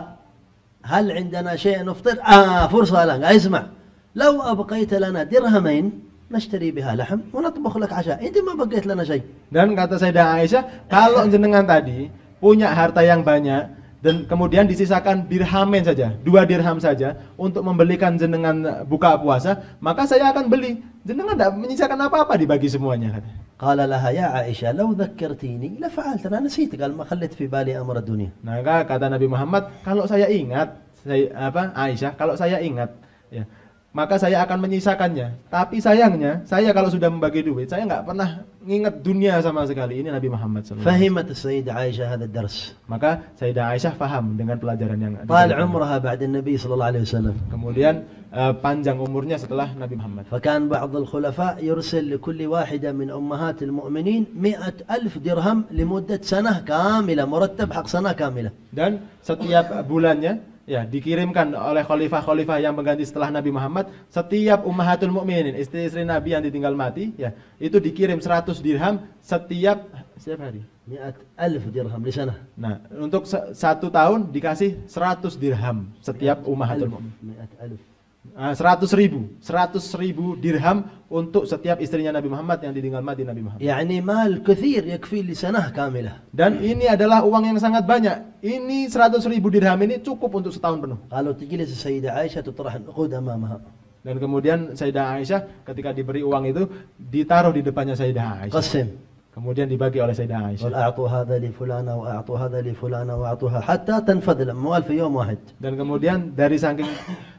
هل عندنا شيء نفطر؟ فرصة لك اسمع لو أبقيت لنا درهمين نشتري بها لحم ونطبخ لك عشاء أنت ما بقيت لنا شيء. Dan kata Sayyidah Aisyah, kalau jenengan tadi punya harta yang banyak dan kemudian disisakan dirhamin saja, 2 dirham saja untuk membelikan jenengan buka puasa, maka saya akan beli. Jenengan tidak menyisakan apa-apa, dibagi semuanya. قال لها يا عائشة لو ذكرتيني لفعلت أنا نسيت قال ما خليت في بالي أمر الدنيا. Nah, kata Nabi Muhammad, kalau saya ingat, Aisyah, kalau saya ingat, ya, maka saya akan menyisakannya. Tapi sayangnya, saya kalau sudah membagi duit, saya nggak pernah nginget dunia sama sekali. Ini Nabi Muhammad SAW. فهمت السيدة عائشة هذا الدرس. Maka Sayyidah Aisyah paham dengan pelajaran yang طال عمرها بعد النبي صلى الله عليه وسلم. Kemudian panjang umurnya setelah Nabi Muhammad. فكان بعض الخلفاء يرسل لكل واحدة من أمهات المؤمنين 100,000 درهم لمدة سنة كاملة مرتب حق سنة كاملة. Dan setiap bulannya ya dikirimkan oleh khalifah-khalifah yang mengganti setelah Nabi Muhammad, setiap ummahatul mukminin, istri-istri Nabi yang ditinggal mati, ya, itu dikirim 100 dirham setiap hari. 100,000 dirham di sana. Nah, untuk 1 tahun dikasih 100 dirham setiap ummahatul mukminin. 100.000 dirham untuk setiap istrinya Nabi Muhammad yang ditinggal mati Nabi Muhammad. يعني مال كثير يكفي لسنة كاملة. Dan ini adalah uang yang sangat banyak. Ini 100.000 dirham ini cukup untuk setahun penuh. قالوا تجلس السيدة عائشة تطرح النقود أمامها. Dan kemudian Sayyidah Aisyah ketika diberi uang itu ditaruh di depannya Sayyidah Aisyah. قسم. Kemudian dibagi oleh Sayyidah Aisyah. قال أعطوا هذا لفلانة وأعطوا هذا لفلانة وأعطوها حتى تنفذ الأموال في يوم واحد. Dan kemudian dari saking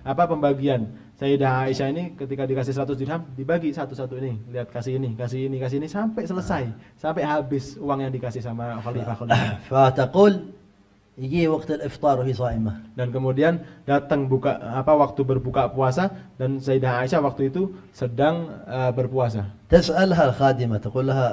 pembagian Sayyidah Aisyah ini ketika dikasih 100 dirham dibagi satu-satu ini, lihat kasih ini sampai selesai, sampai habis uang yang dikasih sama khalifah-khalifah. فتقول يجي وقت الإفطار وهي صائمة. Dan kemudian datang waktu berbuka puasa dan Sayyidah Aisyah waktu itu sedang berpuasa. تسألها الخادمة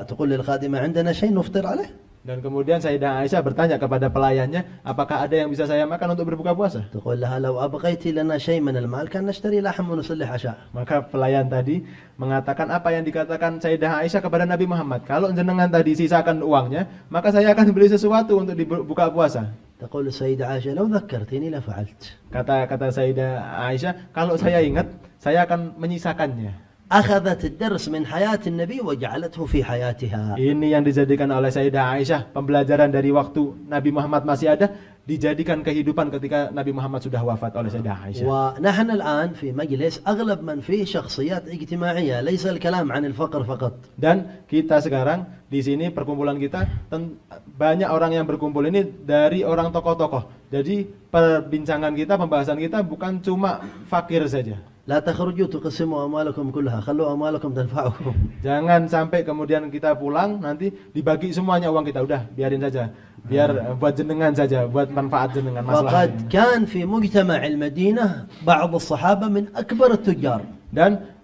تقول للخادمة عندنا شيء نفطر عليه. Dan kemudian Sayyidah Aisyah bertanya kepada pelayannya, apakah ada yang bisa saya makan untuk berbuka puasa? تقول لها لو أبقيتي لنا شيء من المال كان نشتري لحم ونصلي عشاء. Maka pelayan tadi mengatakan apa yang dikatakan Sayyidah Aisyah kepada Nabi Muhammad. Kalau jenengan tadi sisakan uangnya, maka saya akan beli sesuatu untuk dibuka puasa. تقول السيدة عائشة لو ذكرتني لفعلت. Kata Sayyidah Aisyah, kalau saya ingat, saya akan menyisakannya. أخذت الدرس من حياة النبي وجعلته في حياتها. Ini yang dijadikan oleh Sayyidah Aisyah, pembelajaran dari waktu Nabi Muhammad masih ada, dijadikan kehidupan ketika Nabi Muhammad sudah wafat oleh Sayyidah Aisyah. ونحن الآن في مجلس أغلب من فيه شخصيات اجتماعية ليس الكلام عن الفقر فقط. Dan kita sekarang di sini perkumpulan kita banyak orang yang berkumpul ini dari orang tokoh-tokoh. Jadi perbincangan kita, pembahasan kita bukan cuma fakir saja. لا تخرجوا تقسموا أموالكم كلها خلوا أموالكم تنفعكم. Jangan sampai kemudian kita pulang nanti dibagi semuanya uang kita, udah biarin saja, biar buat jenengan saja, buat manfaat jenengan. وقد كان في مجتمع المدينة بعض الصحابة من أكبر التجار. Dan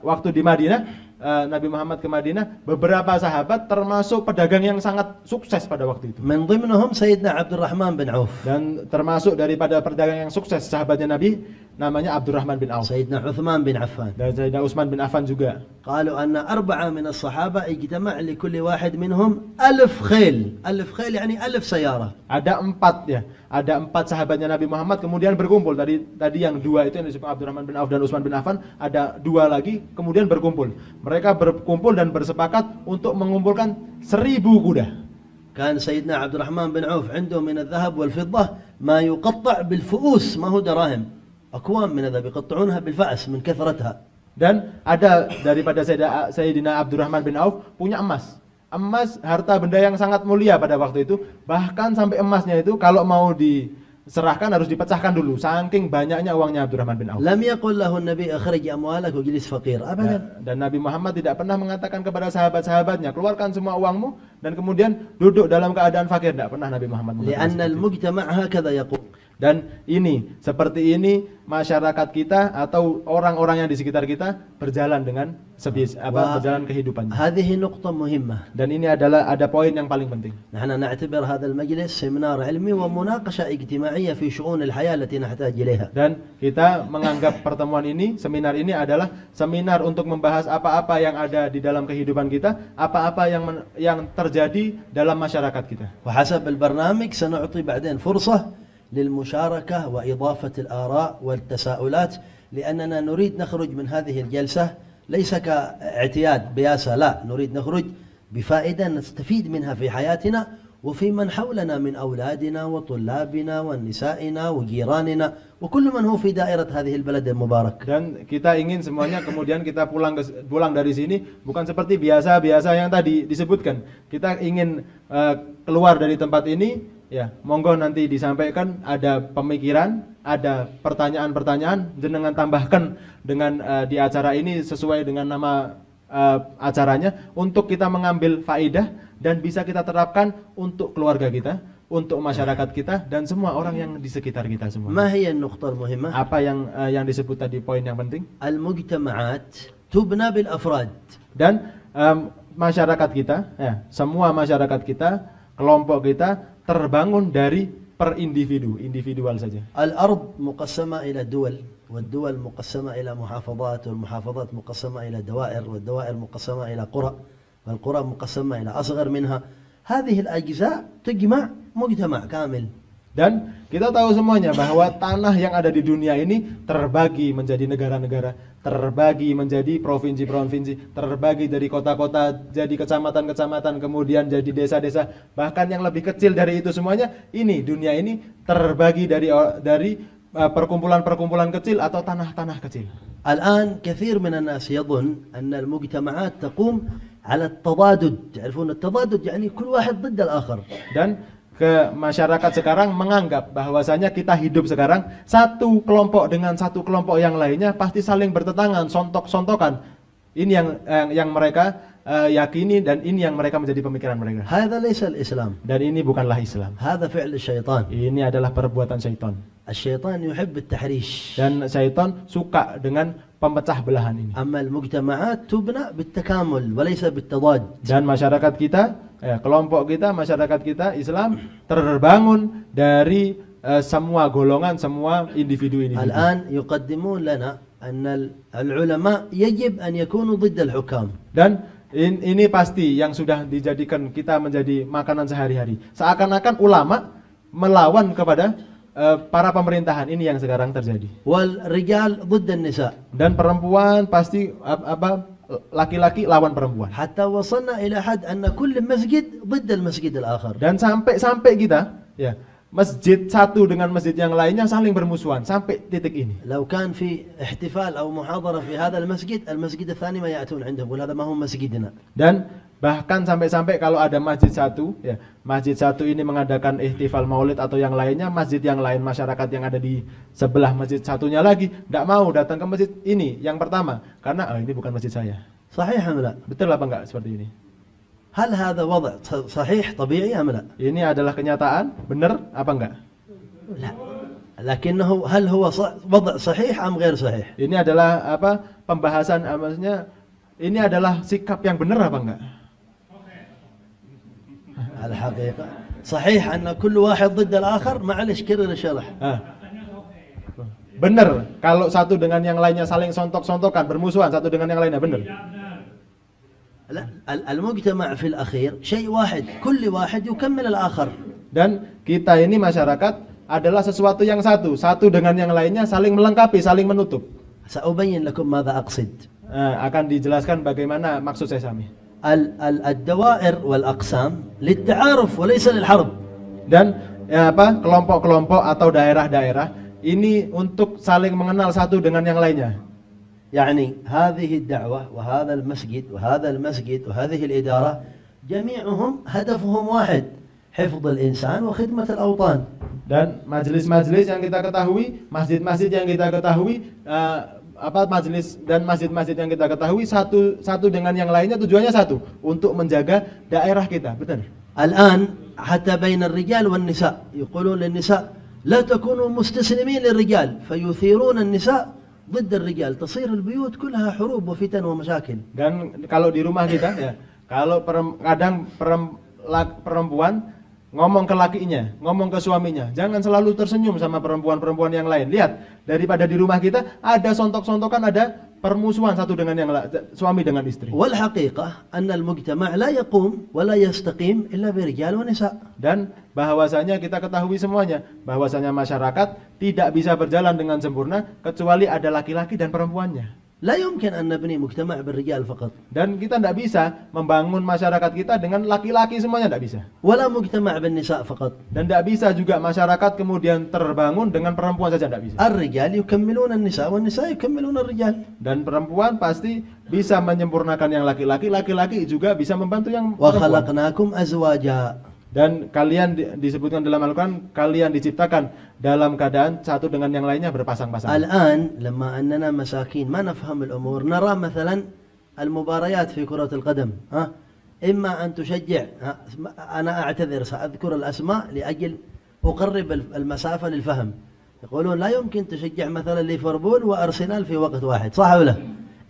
waktu di Madinah, Nabi Muhammad ke Madinah, beberapa sahabat termasuk pedagang yang sangat sukses pada waktu itu. من ضمنهم سيدنا عبد الرحمن بن عوف. Dan termasuk daripada pedagang yang sukses sahabatnya Nabi namanya Abdurrahman bin Auf. سيدنا عثمان بن عفان. Dan Sayyidina Utsman bin Affan juga. قالوا أن 4 من الصحابة اجتمع لكل واحد منهم 1000 خيل. 1000 خيل يعني 1000 سيارة. Ada 4 ya. Ada 4 sahabatnya Nabi Muhammad kemudian berkumpul. Tadi yang 2 itu yang disebut Abdurrahman bin Auf dan Utsman bin Affan, ada 2 lagi kemudian berkumpul. Mereka berkumpul dan bersepakat untuk mengumpulkan 1000 kuda. كان سيدنا عبد الرحمن بن عوف عنده من الذهب والفضة ما يقطع بالفؤوس ما هو دراهم. أكوام من الذهب يقطعونها بالفأس من كثرتها. Dan ada daripada Sayyidina Abdurrahman bin Auf punya emas. Emas harta benda yang sangat mulia pada waktu itu, bahkan sampai emasnya itu kalau mau diserahkan harus dipecahkan dulu, saking banyaknya uangnya Abdurrahman bin Auf. لم يقل له النبي أخرج أموالك وجلس فقير أبدا. Dan Nabi Muhammad tidak pernah mengatakan kepada sahabat-sahabatnya, keluarkan semua uangmu dan kemudian duduk dalam keadaan fakir. Tidak pernah Nabi Muhammad mengatakan. لأن المجتمع هكذا يقول. Dan seperti ini masyarakat kita atau orang-orang yang di sekitar kita berjalan dengan berjalan kehidupannya. هذه نقطة مهمة. Dan ini ada poin yang paling penting. نحن نعتبر هذا المجلس سيمينار علمي ومناقشة اجتماعية في شؤون الحياة التي نحتاج إليها. Dan kita menganggap pertemuan ini, seminar ini adalah seminar untuk membahas apa-apa yang ada di dalam kehidupan kita, apa-apa yang terjadi dalam masyarakat kita. وحسب البرنامج سنعطي بعدين فرصة للمشاركة وإضافة الآراء والتساؤلات لأننا نريد نخرج من هذه الجلسة ليس كاعتياد بياسة، لا، نريد نخرج بفائدة نستفيد منها في حياتنا وفي من حولنا من أولادنا وطلابنا ونسائنا وجيراننا وكل من هو في دائرة هذه البلد المبارك. Dan kita ingin semuanya kemudian kita pulang dari sini bukan seperti biasa-biasa yang tadi disebutkan. Kita ingin keluar dari tempat ini. Ya, monggo nanti disampaikan ada pemikiran, ada pertanyaan-pertanyaan, jenengan tambahkan dengan di acara ini sesuai dengan nama acaranya untuk kita mengambil faidah dan bisa kita terapkan untuk keluarga kita, untuk masyarakat kita dan semua orang yang di sekitar kita semua. ما هي النقطة المهمة؟ Apa yang disebut tadi poin yang penting? المجتمعات تبنى بالأفراد. Dan masyarakat kita, semua masyarakat kita, kelompok kita terbangun dari per individu, individual saja. الأرض مقسمة إلى دول، والدول مقسمة إلى محافظات، والمحافظات مقسمة إلى دوائر، والدوائر مقسمة إلى قرى، والقرى مقسمة إلى أصغر منها. هذه الأجزاء تجمع مجتمع كامل. Dan kita tahu semuanya bahwa tanah yang ada di dunia ini terbagi menjadi negara-negara, terbagi menjadi provinsi-provinsi, terbagi dari kota-kota jadi kecamatan-kecamatan, kemudian jadi desa-desa, bahkan yang lebih kecil dari itu semuanya, ini dunia ini terbagi dari perkumpulan-perkumpulan kecil atau tanah-tanah kecil. الآن كثير من الناس يظن أن المجتمعات تقوم على التضادد. تعرفون التضادد يعني كل واحد ضد الآخر. Dan ke masyarakat sekarang menganggap bahwasanya kita hidup sekarang satu kelompok dengan satu kelompok yang lainnya pasti saling bertentangan, sontok-sontokan. Ini yang mereka yakini dan ini yang mereka menjadi pemikiran mereka. هذا ليس الإسلام. Dan ini bukanlah Islam. هذا فعل الشيطان. Ini adalah perbuatan syaitan. الشيطان يحب التحريش. Dan syaitan suka dengan pemecah belahan ini. أما المجتمعات تبنى بالتكامل وليس بالتضاد. Dan masyarakat kita, kelompok kita, masyarakat kita Islam terbangun dari semua golongan, semua individu-individu. الآن يقدمون لنا أن العلماء يجب أن يكونوا ضد الحكام. Dan ini pasti yang sudah dijadikan kita menjadi makanan sehari-hari. Seakan-akan ulama melawan kepada para pemerintahan. Ini yang sekarang terjadi. والرجال ضد النساء. Dan perempuan pasti laki-laki lawan perempuan. حتى وصلنا إلى حد أن كل مسجد ضد المسجد الآخر. Dan sampai kita, ya, masjid satu dengan masjid yang lainnya saling bermusuhan sampai titik ini. لو كان في احتفال أو محاضرة في هذا المسجد، المسجد الثاني ما يأتون عندهم يقول هذا ما هو مسجدنا. Dan bahkan sampai kalau ada masjid satu, ya, masjid satu ini mengadakan ihtifal maulid atau yang lainnya, masjid yang lain, masyarakat yang ada di sebelah masjid satunya lagi tidak mau datang ke masjid ini yang pertama karena ini bukan masjid saya. صحيح أم لا؟ Betul apa enggak seperti ini? هل هذا وضع صحيح طبيعي أم لا؟ Ini adalah kenyataan, benar apa enggak? لا. لكنه هل هو وضع صحيح أم غير صحيح؟ Ini adalah pembahasan, maksudnya ini adalah sikap yang benar apa enggak? الحقيقة صحيح أن كل واحد ضد الآخر. معلش كرر الشرح. Benar kalau satu dengan yang lainnya saling sontok-sontokan, bermusuhan satu dengan yang lainnya, benar. لا المجتمع في الأخير شيء واحد، كل واحد يكمل الآخر. Dan kita ini masyarakat adalah sesuatu yang satu dengan yang lainnya saling melengkapi, saling menutup. سأبين لكم ماذا أقصد. Akan dijelaskan bagaimana maksud saya Sami. الدوائر والأقسام للتعارف وليس للحرب. Dan kelompok-kelompok atau daerah-daerah ini untuk saling mengenal satu dengan yang lainnya. يعني هذه الدعوة وهذا المسجد وهذا المسجد وهذه الإدارة جميعهم هدفهم واحد، حفظ الإنسان وخدمة الأوطان. Dan majelis-majelis yang kita ketahui, masjid-masjid yang kita ketahui, majelis dan masjid-masjid yang kita ketahui satu dengan yang lainnya tujuannya satu, untuk menjaga daerah kita, betul. الآن حتى بين الرجال والنساء يقولون للنساء لا تكونوا مستسلمين للرجال فيثيرون النساء ضد الرجال، تصير البيوت كلها حروب وفتن ومشاكل. Dan kalau di rumah kita, ya, kalau kadang perempuan ngomong ke lakinya, ngomong ke suaminya, jangan selalu tersenyum sama perempuan-perempuan yang lain. Lihat, daripada di rumah kita ada sontok-sontokan, ada permusuhan satu dengan yang suami dengan istri. والحقيقة أن المجتمع لا يقوم ولا يستقيم إلا برجال ونساء. Dan bahwasanya kita ketahui semuanya, bahwasanya masyarakat tidak bisa berjalan dengan sempurna kecuali ada laki-laki dan perempuannya. لا يمكن أن نبني مجتمع بالرجال فقط. Dan kita tidak bisa membangun masyarakat kita dengan laki-laki semuanya, tidak bisa. ولا مجتمع بالنساء فقط. Dan tidak bisa juga masyarakat kemudian terbangun dengan perempuan saja, tidak bisa. الرجال يكملون النساء والنساء يكملون الرجال. Dan perempuan pasti bisa menyempurnakan yang laki-laki, laki-laki juga bisa membantu yang perempuan. وخلقناكم أزواجا. Dan kalian disebutkan dalam Al-Quran, kalian diciptakan dalam keadaan satu dengan yang lainnya berpasang-pasang. الآن لما أننا مساكين ما نفهم الأمور نرى مثلا المباريات في كرة القدم، إما أن تشجع، أنا أعتذر سأذكر الأسماء لأجل أقرب المسافة للفهم. يقولون لا يمكن تشجع مثلا ليفربول وأرسنال في وقت واحد، صح ولا لا؟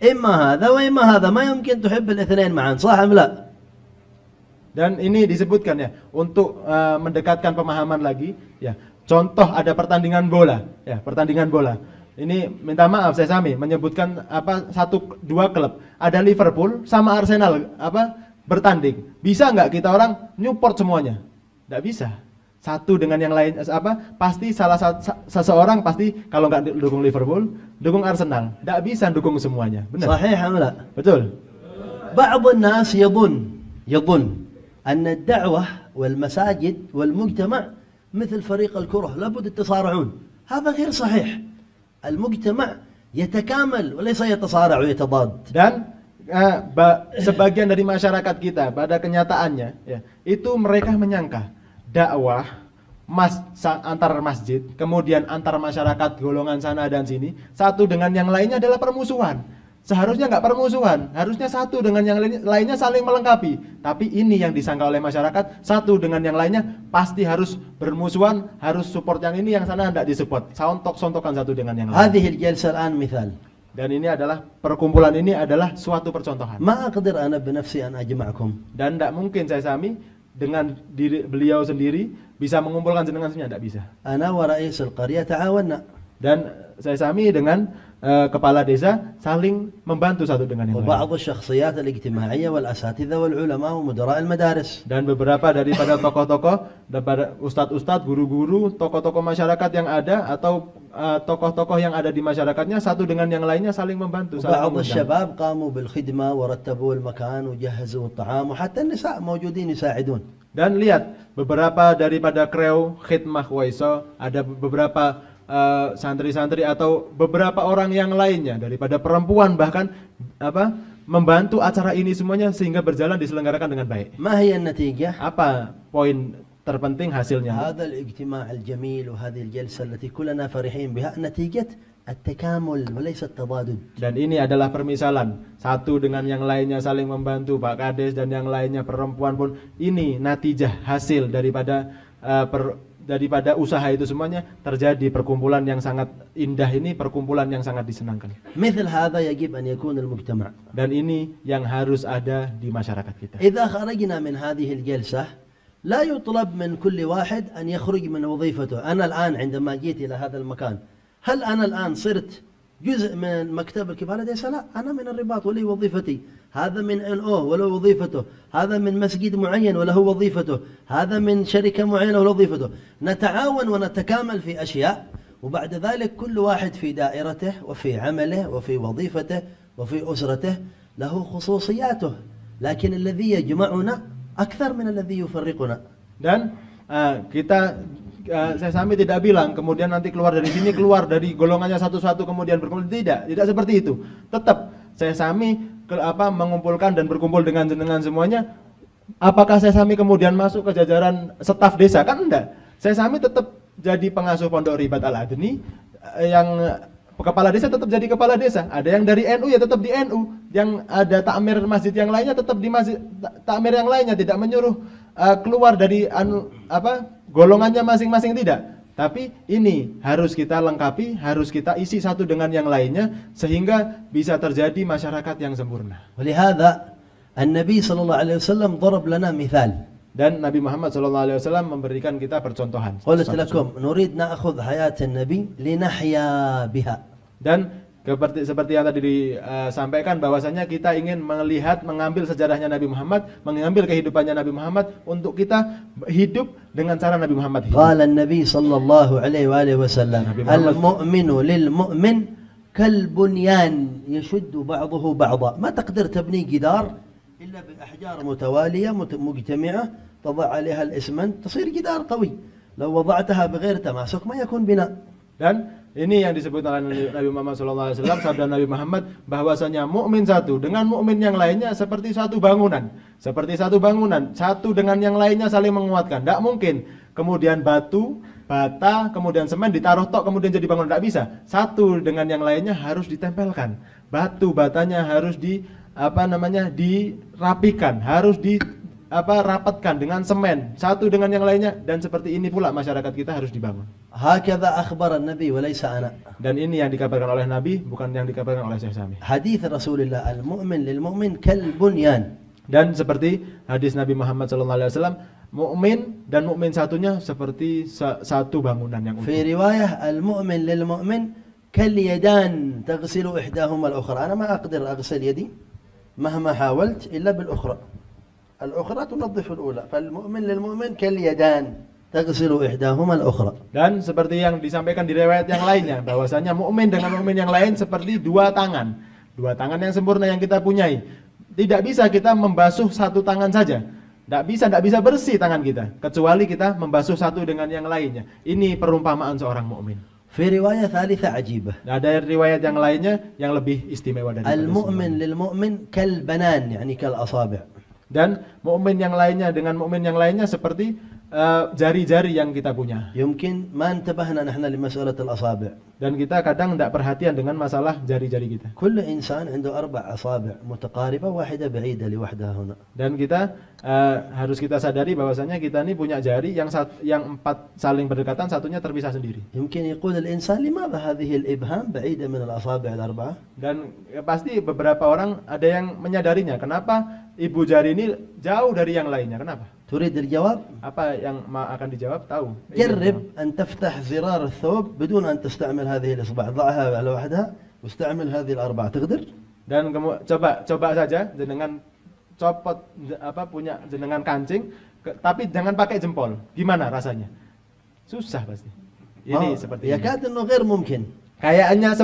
إما هذا وإما هذا، ما يمكن تحب الاثنين معا، صح أم لا؟ Dan ini disebutkan ya untuk mendekatkan pemahaman lagi ya. Contoh ada pertandingan bola ya, pertandingan bola. Ini minta maaf saya Sami menyebutkan dua klub. Ada Liverpool sama Arsenal bertanding. Bisa nggak kita orang nyupport semuanya? Nggak bisa. Satu dengan yang lain pasti seseorang pasti kalau nggak dukung Liverpool, dukung Arsenal. Nggak bisa dukung semuanya. Benar? Sahih am la? Betul. بعض الناس يظن أن الدعوة والمساجد والمجتمع مثل فريق الكرة لابد التصارعون. هذا غير صحيح. المجتمع يتكامل وليس يتصارع ويتضاد. Dan sebagian dari masyarakat kita pada kenyataannya ya, itu mereka menyangka dakwah antar masjid, kemudian antar masyarakat golongan sana dan sini, satu dengan yang lainnya adalah permusuhan. Seharusnya nggak permusuhan, harusnya satu dengan yang lainnya saling melengkapi. Tapi ini yang disangka oleh masyarakat, satu dengan yang lainnya pasti harus bermusuhan, harus support yang ini, yang sana tidak disupport. Sontok-sontokan satu dengan yang lain. هذه الجلسة الآن مثال. Dan ini adalah perkumpulan ini adalah suatu percontohan. ما أقدر أنا بنفسي أن أجمعكم. Dan tidak mungkin saya Sami dengan diri beliau sendiri bisa mengumpulkan jenengan semuanya, tidak bisa. أنا ورئيس القرية تعاوننا. Dan saya Sami dengan kepala desa saling membantu satu dengan yang lain. وبعض الشخصيات الاجتماعية والأساتذة والعلماء ومدراء المدارس. Dan beberapa daripada tokoh-tokoh, daripada ustadz-ustadz, guru-guru, tokoh-tokoh masyarakat yang ada atau tokoh-tokoh yang ada di masyarakatnya satu dengan yang lainnya saling membantu. بعض الشباب قاموا بالخدمة ورتبوا المكان وجهزوا الطعام وحتى النساء موجودين يساعدون. Dan lihat beberapa daripada kreu khidmah Waiso, ada beberapa santri-santri atau beberapa orang yang lainnya daripada perempuan bahkan membantu acara ini semuanya sehingga berjalan diselenggarakan dengan baik. ما هي النتيجة؟ Apa poin terpenting hasilnya? هذا الاجتماع الجميل وهذه الجلسة التي كلنا فرحين بها نتيجة التكامل وليس التضادد. Dan ini adalah permisalan satu dengan yang lainnya saling membantu, Pak Kades dan yang lainnya perempuan pun ini natijah hasil daripada usaha itu semuanya terjadi perkumpulan yang sangat indah ini, perkumpulan yang sangat disenangkan. مثل هذا يجب أن يكون المجتمع. Dan ini yang harus ada di masyarakat kita. إذا خرجنا من هذه الجلسة لا يطلب من كل واحد أن يخرج من وظيفته. أنا الآن عندما جيت إلى هذا المكان هل أنا الآن صرت جزء من مكتب الكفالة؟ ليس، لا، أنا من الرباط ولي وظيفتي، هذا من NO وله وظيفته، هذا من مسجد معين وله وظيفته، هذا من شركة معينة وله وظيفته. نتعاون ونتكامل في أشياء، وبعد ذلك كل واحد في دائرته وفي عمله وفي وظيفته وفي أسرته له خصوصياته، لكن الذي يجمعنا أكثر من الذي يفرقنا. Dan saya Sami tidak bilang kemudian nanti keluar dari sini, keluar dari golongannya satu-satu kemudian berkumpul, tidak seperti itu. Tetap saya Sami mengumpulkan dan berkumpul dengan jenengan semuanya. Apakah saya Sami kemudian masuk ke jajaran staf desa? Kan enggak. Saya Sami tetap jadi pengasuh Pondok Ribat Al-Adni, yang kepala desa tetap jadi kepala desa. Ada yang dari NU ya tetap di NU, yang ada takmir masjid yang lainnya tetap di masjid takmir yang lainnya, tidak menyuruh keluar dari golongannya masing-masing, tidak. Tapi ini harus kita lengkapi, harus kita isi satu dengan yang lainnya sehingga bisa terjadi masyarakat yang sempurna. ولهذا النبي صلى الله عليه وسلم ضرب لنا مثال. Dan Nabi Muhammad SAW memberikan kita percontohan. قلت لكم نريد نأخذ حياة النبي لنحيا بها. Dan seperti yang tadi disampaikan bahwasanya kita ingin mengambil sejarahnya Nabi Muhammad, mengambil kehidupannya Nabi Muhammad untuk kita hidup dengan cara Nabi Muhammad hidup. قال النبي صلى الله عليه وآله وسلم المؤمن للمؤمن كالبنيان يشد بعضه بعضا. ما تقدر تبني جدار إلا بأحجار متوالية مجتمعة تضع عليها الإسمنت تصير جدار قوي. لو وضعتها بغير تماسك ما يكون بناء. Dan ini yang disebut oleh Nabi Muhammad SAW, sabda Nabi Muhammad bahwasanya mukmin satu dengan mukmin yang lainnya seperti satu bangunan, satu dengan yang lainnya saling menguatkan. Tidak mungkin kemudian batu, bata, kemudian semen ditaruh tok kemudian jadi bangunan, tidak bisa. Satu dengan yang lainnya harus ditempelkan. Batu batanya harus dirapikan, harus rapatkan dengan semen satu dengan yang lainnya, dan seperti ini pula masyarakat kita harus dibangun. هكذا أخبر النبي وليس أنا. Dan ini yang dikabarkan oleh Nabi, bukan yang dikabarkan oleh Syekh Sami. حديث رسول الله المؤمن للمؤمن كالبنيان. Dan seperti hadis Nabi Muhammad SAW, mukmin dan mukmin satunya seperti satu bangunan yang utuh. في رواية المؤمن للمؤمن كاليدان تغسل إحداهما الأخرى. أنا ما أقدر أغسل يدي مهما حاولت إلا بالأخرى، الأخرى تنظف الأولى، فالمؤمن للمؤمن كاليدان تغسل إحداهما الأخرى. Dan seperti yang disampaikan di riwayat yang lainnya, bahwasanya mukmin dengan mukmin yang lain seperti dua tangan yang sempurna yang kita punyai. Tidak bisa kita membasuh satu tangan saja. Tidak bisa bersih tangan kita kecuali kita membasuh satu dengan yang lainnya. Ini perumpamaan seorang mukmin. في رواية ثالثة عجيبة. Ada riwayat yang lainnya yang lebih istimewa dari المؤمن للمؤمن كالبنان يعني كالأصابع. Dan mukmin yang lainnya dengan mukmin yang lainnya seperti jari-jari yang kita punya. يمكن ما انتبهنا نحن لمسألة الأصابع. Dan kita kadang tidak perhatian dengan masalah jari-jari kita. كل إنسان عنده 4 أصابع متقاربة، واحدة بعيدة لوحدها هنا. Dan kita harus kita sadari bahwasanya kita ini punya jari yang 4 saling berdekatan, satunya terpisah sendiri. يمكن يقول الإنسان لماذا هذه الإبهام بعيدة من الأصابع ال4؟ Dan pasti beberapa orang ada yang menyadarinya, kenapa ibu jari ini jauh dari yang lainnya, kenapa? تريد الجواب؟ Apa yang akan dijawab? Tahu. جرب أن تفتح زرار الثوب بدون أن تستعمل هذه الإصبع، ضعها على وحدها واستعمل هذه ال4. تقدر؟ Dan coba saja jenengan copot punya jenengan kancing, tapi jangan pakai jempol. Gimana rasanya? Susah pasti. Ini seperti ini. يكاد إنه غير ممكن. Kayaknya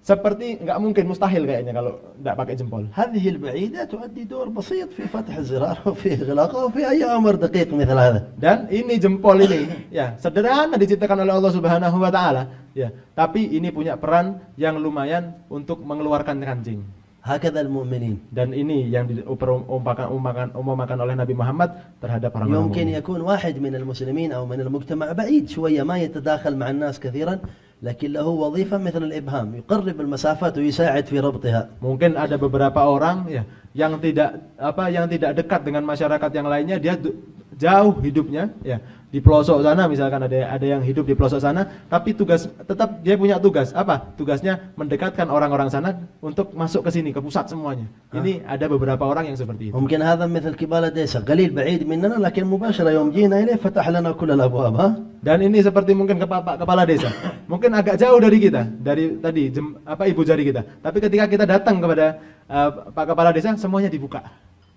seperti nggak mungkin, mustahil kayaknya kalau nggak pakai jempol. هذه البعيدة تؤدي دور بسيط في فتح الزرار وفي إغلاقه وفي أي أمر دقيق مثل هذا. Dan ini jempol ini ya sederhana diciptakan oleh Allah Subhanahu wa taala ya, tapi ini punya peran yang lumayan untuk mengeluarkan kancing. هكذا المؤمنين. Dan ini yang diumpamakan oleh Nabi Muhammad terhadap orang-orang يمكن يكون واحد من المسلمين أو من المجتمع بعيد شوية ما يتداخل مع الناس كثيرا، لكن له وظيفة مثل الإبهام يقرب المسافات ويساعد في ربطها. Mungkin ada beberapa orang ya yang tidak dekat dengan masyarakat yang lainnya, dia jauh hidupnya ya di pelosok sana, misalkan ada yang hidup di pelosok sana, tapi tetap dia punya tugas apa? Tugasnya mendekatkan orang-orang sana untuk masuk ke sini, ke pusat semuanya. Ini ada beberapa orang yang seperti itu. ممكن هذا مثل كبار ديسة قليل بعيد مننا لكن مباشرة يوم جينا إليه فتح لنا كل الأبواب. Dan ini seperti mungkin kepala desa. Mungkin agak jauh dari kita, dari tadi ibu jari kita. Tapi ketika kita datang kepada Pak Kepala Desa, semuanya dibuka.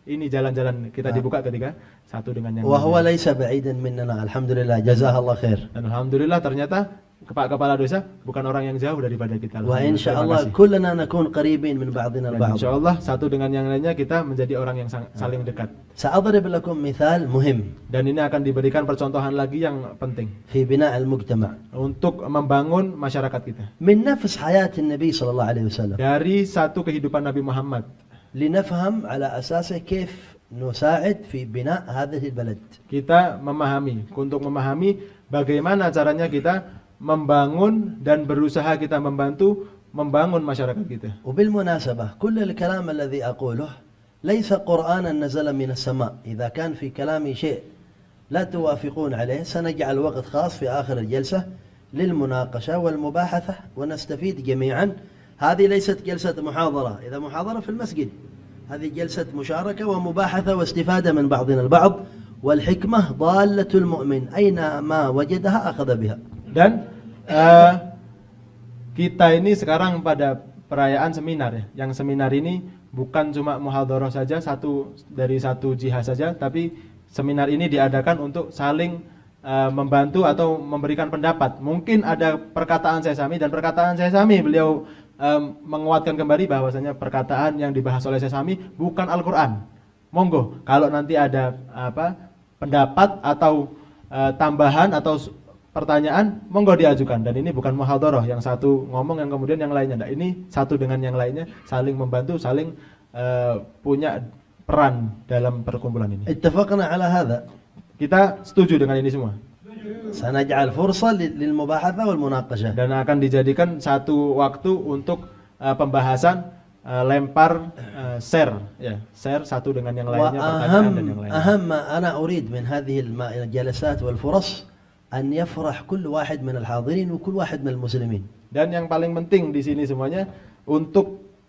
Ini jalan-jalan kita dibuka ketika satu dengan yang lain. وهو ليس بعيدا مننا الحمد لله جزاه الله خير. Dan alhamdulillah ternyata Pak Kepala Desa bukan orang yang jauh daripada kita. وإن شاء الله كلنا نكون قريبين من بعضنا البعض. Insyaallah satu dengan yang lainnya kita menjadi orang yang saling dekat. سأضرب لكم مثال مهم. Dan ini akan diberikan percontohan lagi yang penting في بناء المجتمع. untuk membangun masyarakat kita. من نفس حياة النبي صلى الله عليه وسلم. Dari satu kehidupan Nabi Muhammad. لنفهم على أساسه كيف نساعد في بناء هذه البلد. Kita untuk memahami bagaimana caranya kita membangun dan berusaha kita membangun masyarakat kita. وبالمناسبة كل الكلام الذي أقوله ليس قرآنا نزل من السماء. إذا كان في كلامي شيء لا توافقون عليه سنجعل وقت خاص في آخر الجلسة للمناقشة والمباحثة ونستفيد جميعا. هذه ليست جلسة محاضرة، إذا محاضرة في المسجد، هذه جلسة مشاركة ومباحثة واستفادة من بعضنا البعض، والحكمة ضالة المؤمن أينما وجدها أخذ بها. Dan kita ini sekarang pada perayaan seminar ya. Yang seminar ini bukan cuma muhadharah saja, dari satu jihad saja, tapi seminar ini diadakan untuk saling membantu atau memberikan pendapat. Mungkin ada perkataan saya Sami, dan perkataan saya Sami beliau menguatkan kembali bahwasanya perkataan yang dibahas oleh saya Sami bukan Al-Qur'an. Monggo kalau nanti ada pendapat atau tambahan atau pertanyaan, monggo diajukan. Dan ini bukan muhadharah yang satu ngomong yang kemudian yang lainnya enggak. Ini satu dengan yang lainnya saling membantu, saling punya peran dalam perkumpulan ini. اتفقنا على هذا. Kita setuju dengan ini semua. سنجعل فرصة للمباحثة والمناقشة. Dan akan dijadikan satu waktu untuk pembahasan, lempar, share satu dengan yang lainnya, pertanyaan dan yang lainnya. أهم ما أنا أريد من هذه الجلسات والفرص أن يفرح كل واحد من الحاضرين وكل واحد من المسلمين. Dan yang paling penting di sini semuanya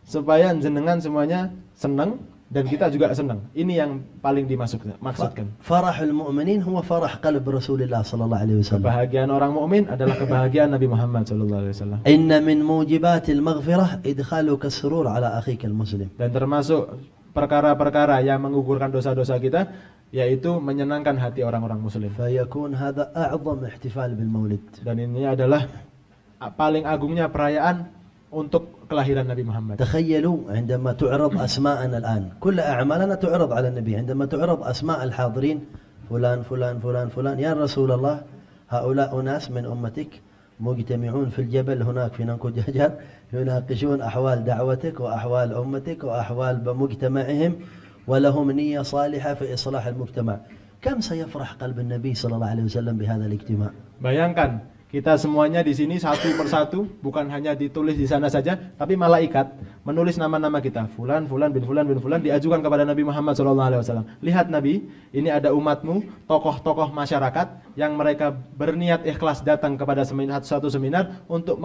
supaya jenengan semuanya senang dan kita juga senang. Ini yang paling maksudkan. فرح المؤمنين هو فرح قلب رسول الله صلى الله عليه وسلم. Kebahagiaan orang mukmin adalah kebahagiaan Nabi Muhammad sallallahu alaihi wasallam. إن من موجبات المغفرة إدخالك السرور على أخيك المسلم. Dan termasuk perkara-perkara yang menggugurkan dosa-dosa kita, yaitu menyenangkan hati orang-orang muslim. فيكون هذا أعظم احتفال بالمولد. Dan ini adalah paling agungnya perayaan untuk kelahiran Nabi Muhammad. تخيلوا عندما تعرض أسماءنا الآن، كل أعمالنا تعرض على النبي، عندما تعرض أسماء الحاضرين فلان فلان فلان فلان، يا رسول الله هؤلاء أناس من أمتك مجتمعون في الجبل هناك في ننكجاجر يناقشون أحوال دعوتك وأحوال أمتك وأحوال مجتمعهم ولهم نية صالحة في إصلاح المجتمع. كم سيفرح قلب النبي صلى الله عليه وسلم بهذا الاجتماع؟ Bayangkan, kita semuanya di sini satu persatu, bukan hanya ditulis di sana saja, tapi malaikat menulis nama-nama kita. Fulan, fulan, bin fulan, bin fulan diajukan kepada Nabi Muhammad SAW. Lihat Nabi, ini ada umatmu, tokoh-tokoh masyarakat yang mereka berniat ikhlas datang kepada satu seminar untuk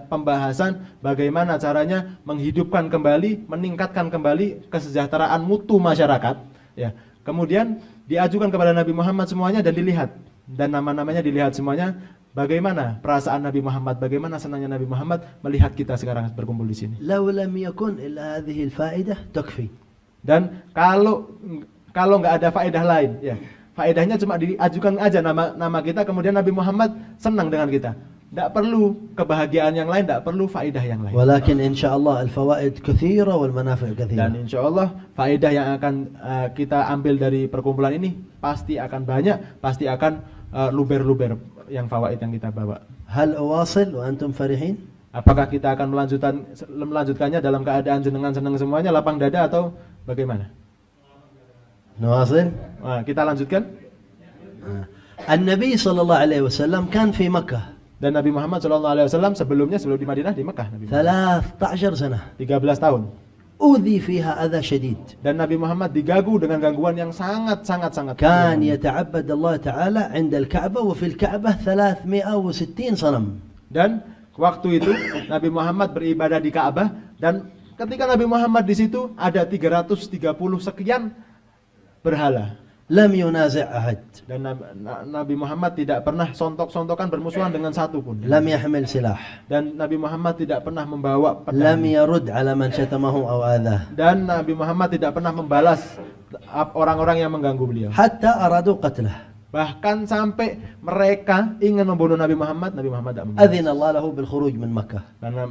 pembahasan bagaimana caranya menghidupkan kembali, meningkatkan kembali kesejahteraan mutu masyarakat. Ya. Kemudian diajukan kepada Nabi Muhammad semuanya dan dilihat, dan nama-namanya dilihat semuanya. Bagaimana perasaan Nabi Muhammad, bagaimana senangnya Nabi Muhammad melihat kita sekarang berkumpul di sini. لو لم يكن إلا هذه الفائدة تكفي. Dan kalau nggak ada faedah lain, ya faedahnya cuma diajukan aja nama kita, kemudian Nabi Muhammad senang dengan kita. Tidak perlu kebahagiaan yang lain, tidak perlu faedah yang lain. ولكن إن شاء الله الفوائد كثيرة والمنافع Dan كثيرة. insya Allah faedah yang akan kita ambil dari perkumpulan ini pasti akan banyak, pasti akan luber-luber yang fawaid yang kita bawa. هل أواصل وأنتم فرحين؟ Apakah kita akan melanjutkannya dalam keadaan jenengan senang semuanya, lapang dada, atau bagaimana? نواصل. Nah, kita lanjutkan. النبي صلى الله عليه وسلم كان في مكة. Dan Nabi Muhammad SAW sebelum di Madinah, di Mekah. Nabi Muhammad. 13 سنة. 13 tahun. أوذي فيها أذى شديد. Dan Nabi Muhammad digagu dengan gangguan yang sangat. كان يتعبد الله تعالى عند الكعبة وفي الكعبة 360 صنم. Dan waktu itu Nabi Muhammad beribadah di Ka'bah, dan ketika Nabi Muhammad di situ ada 330 sekian berhala. لم ينازع أحد. Dan Nabi Muhammad tidak pernah sontok-sontokan bermusuhan dengan satu pun. لم يحمل سلاح. Dan Nabi Muhammad tidak pernah membawa لم pedang. يرد على من شتمه أو آذاه. Dan Nabi Muhammad tidak pernah membalas orang-orang yang mengganggu beliau. حتى أرادوا قتله. Bahkan sampai mereka ingin membunuh Nabi Muhammad tidak membunuh. أذن الله له بالخروج من مكة. Karena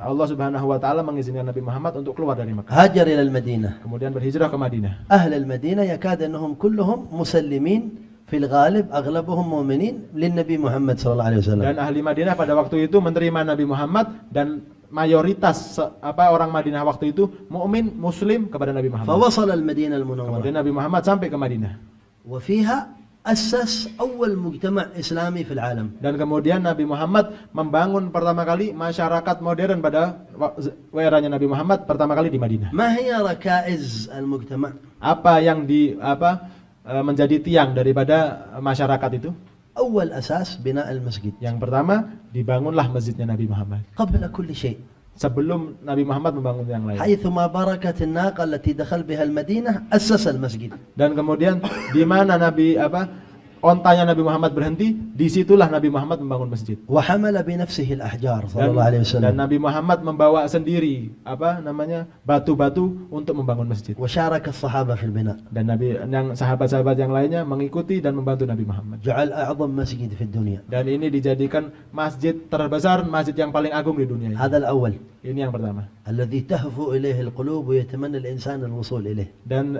Allah Subhanahu wa taala mengizinkan Nabi Muhammad untuk keluar dari Makkah. هاجر إلى المدينة. Kemudian berhijrah ke Madinah. أهل المدينة يكاد أنهم كلهم مسلمين في الغالب أغلبهم مؤمنين للنبي محمد صلى الله عليه وسلم. Dan ahli Madinah pada waktu itu menerima Nabi Muhammad, dan mayoritas orang Madinah waktu itu mukmin muslim kepada Nabi Muhammad. فوصل المدينة المنورة. Kemudian Nabi Muhammad sampai ke Madinah. وفيها أسس أول مجتمع إسلامي في العالم. Dan kemudian Nabi Muhammad membangun pertama kali masyarakat modern pada eranya Nabi Muhammad pertama kali di Madinah. ما هي ركائز المجتمع؟ Apa yang menjadi tiang daripada masyarakat itu? أول أساس بناء المسجد. Yang pertama, dibangunlah masjidnya Nabi Muhammad. قبل كل شيء. Sebelum Nabi Muhammad membangun yang lain. حيثما بركت الناقة التي دخل بها المدينة أسس المسجد. Dan kemudian di mana ontanya Nabi Muhammad berhenti, disitulah Nabi Muhammad membangun masjid. وحمل بنفسه الأحجار صلى الله عليه Dan وسلم. Nabi Muhammad membawa sendiri batu-batu untuk membangun masjid. وشارك الصحابة في البناء. Dan sahabat-sahabat yang lainnya mengikuti dan membantu Nabi Muhammad. جعل أعظم مسجد في الدنيا. Dan ini dijadikan masjid terbesar, masjid yang paling agung di dunia ini. هذا الأول. Ini yang pertama. الذي تهفو إليه القلوب ويتمنى الإنسان الوصول إليه. Dan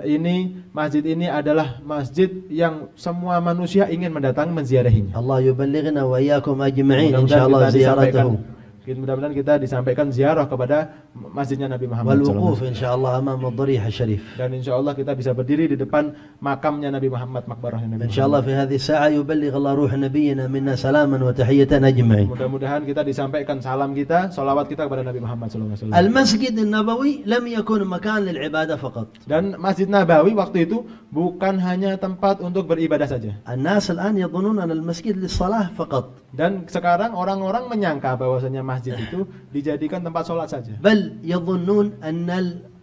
masjid ini adalah masjid yang semua manusia ingin menziarahinya. الله يبلغنا وإياكم أجمعين إن شاء الله زيارته. Mudah-mudahan kita disampaikan ziarah kepada masjidnya Nabi Muhammad والوقوف إن شاء الله أمام الضريح الشريف. Dan insya Allah kita bisa berdiri di depan makamnya Nabi Muhammad, makbarahnya Nabi إن شاء الله Muhammad. في هذه الساعة يبلغ الله روح نبينا منا سلاما وتحية أجمعين. Mudah-mudahan kita disampaikan salam kita, salawat kita kepada Nabi Muhammad SAW. المسجد النبوي لم يكن مكان للعبادة فقط. Dan Masjid Nabawi waktu itu bukan hanya tempat untuk beribadah saja. الناس الآن يظنون أن المسجد للصلاة فقط. Dan sekarang orang-orang menyangka bahwasanya masjid itu dijadikan tempat sholat saja. بل يظنون أن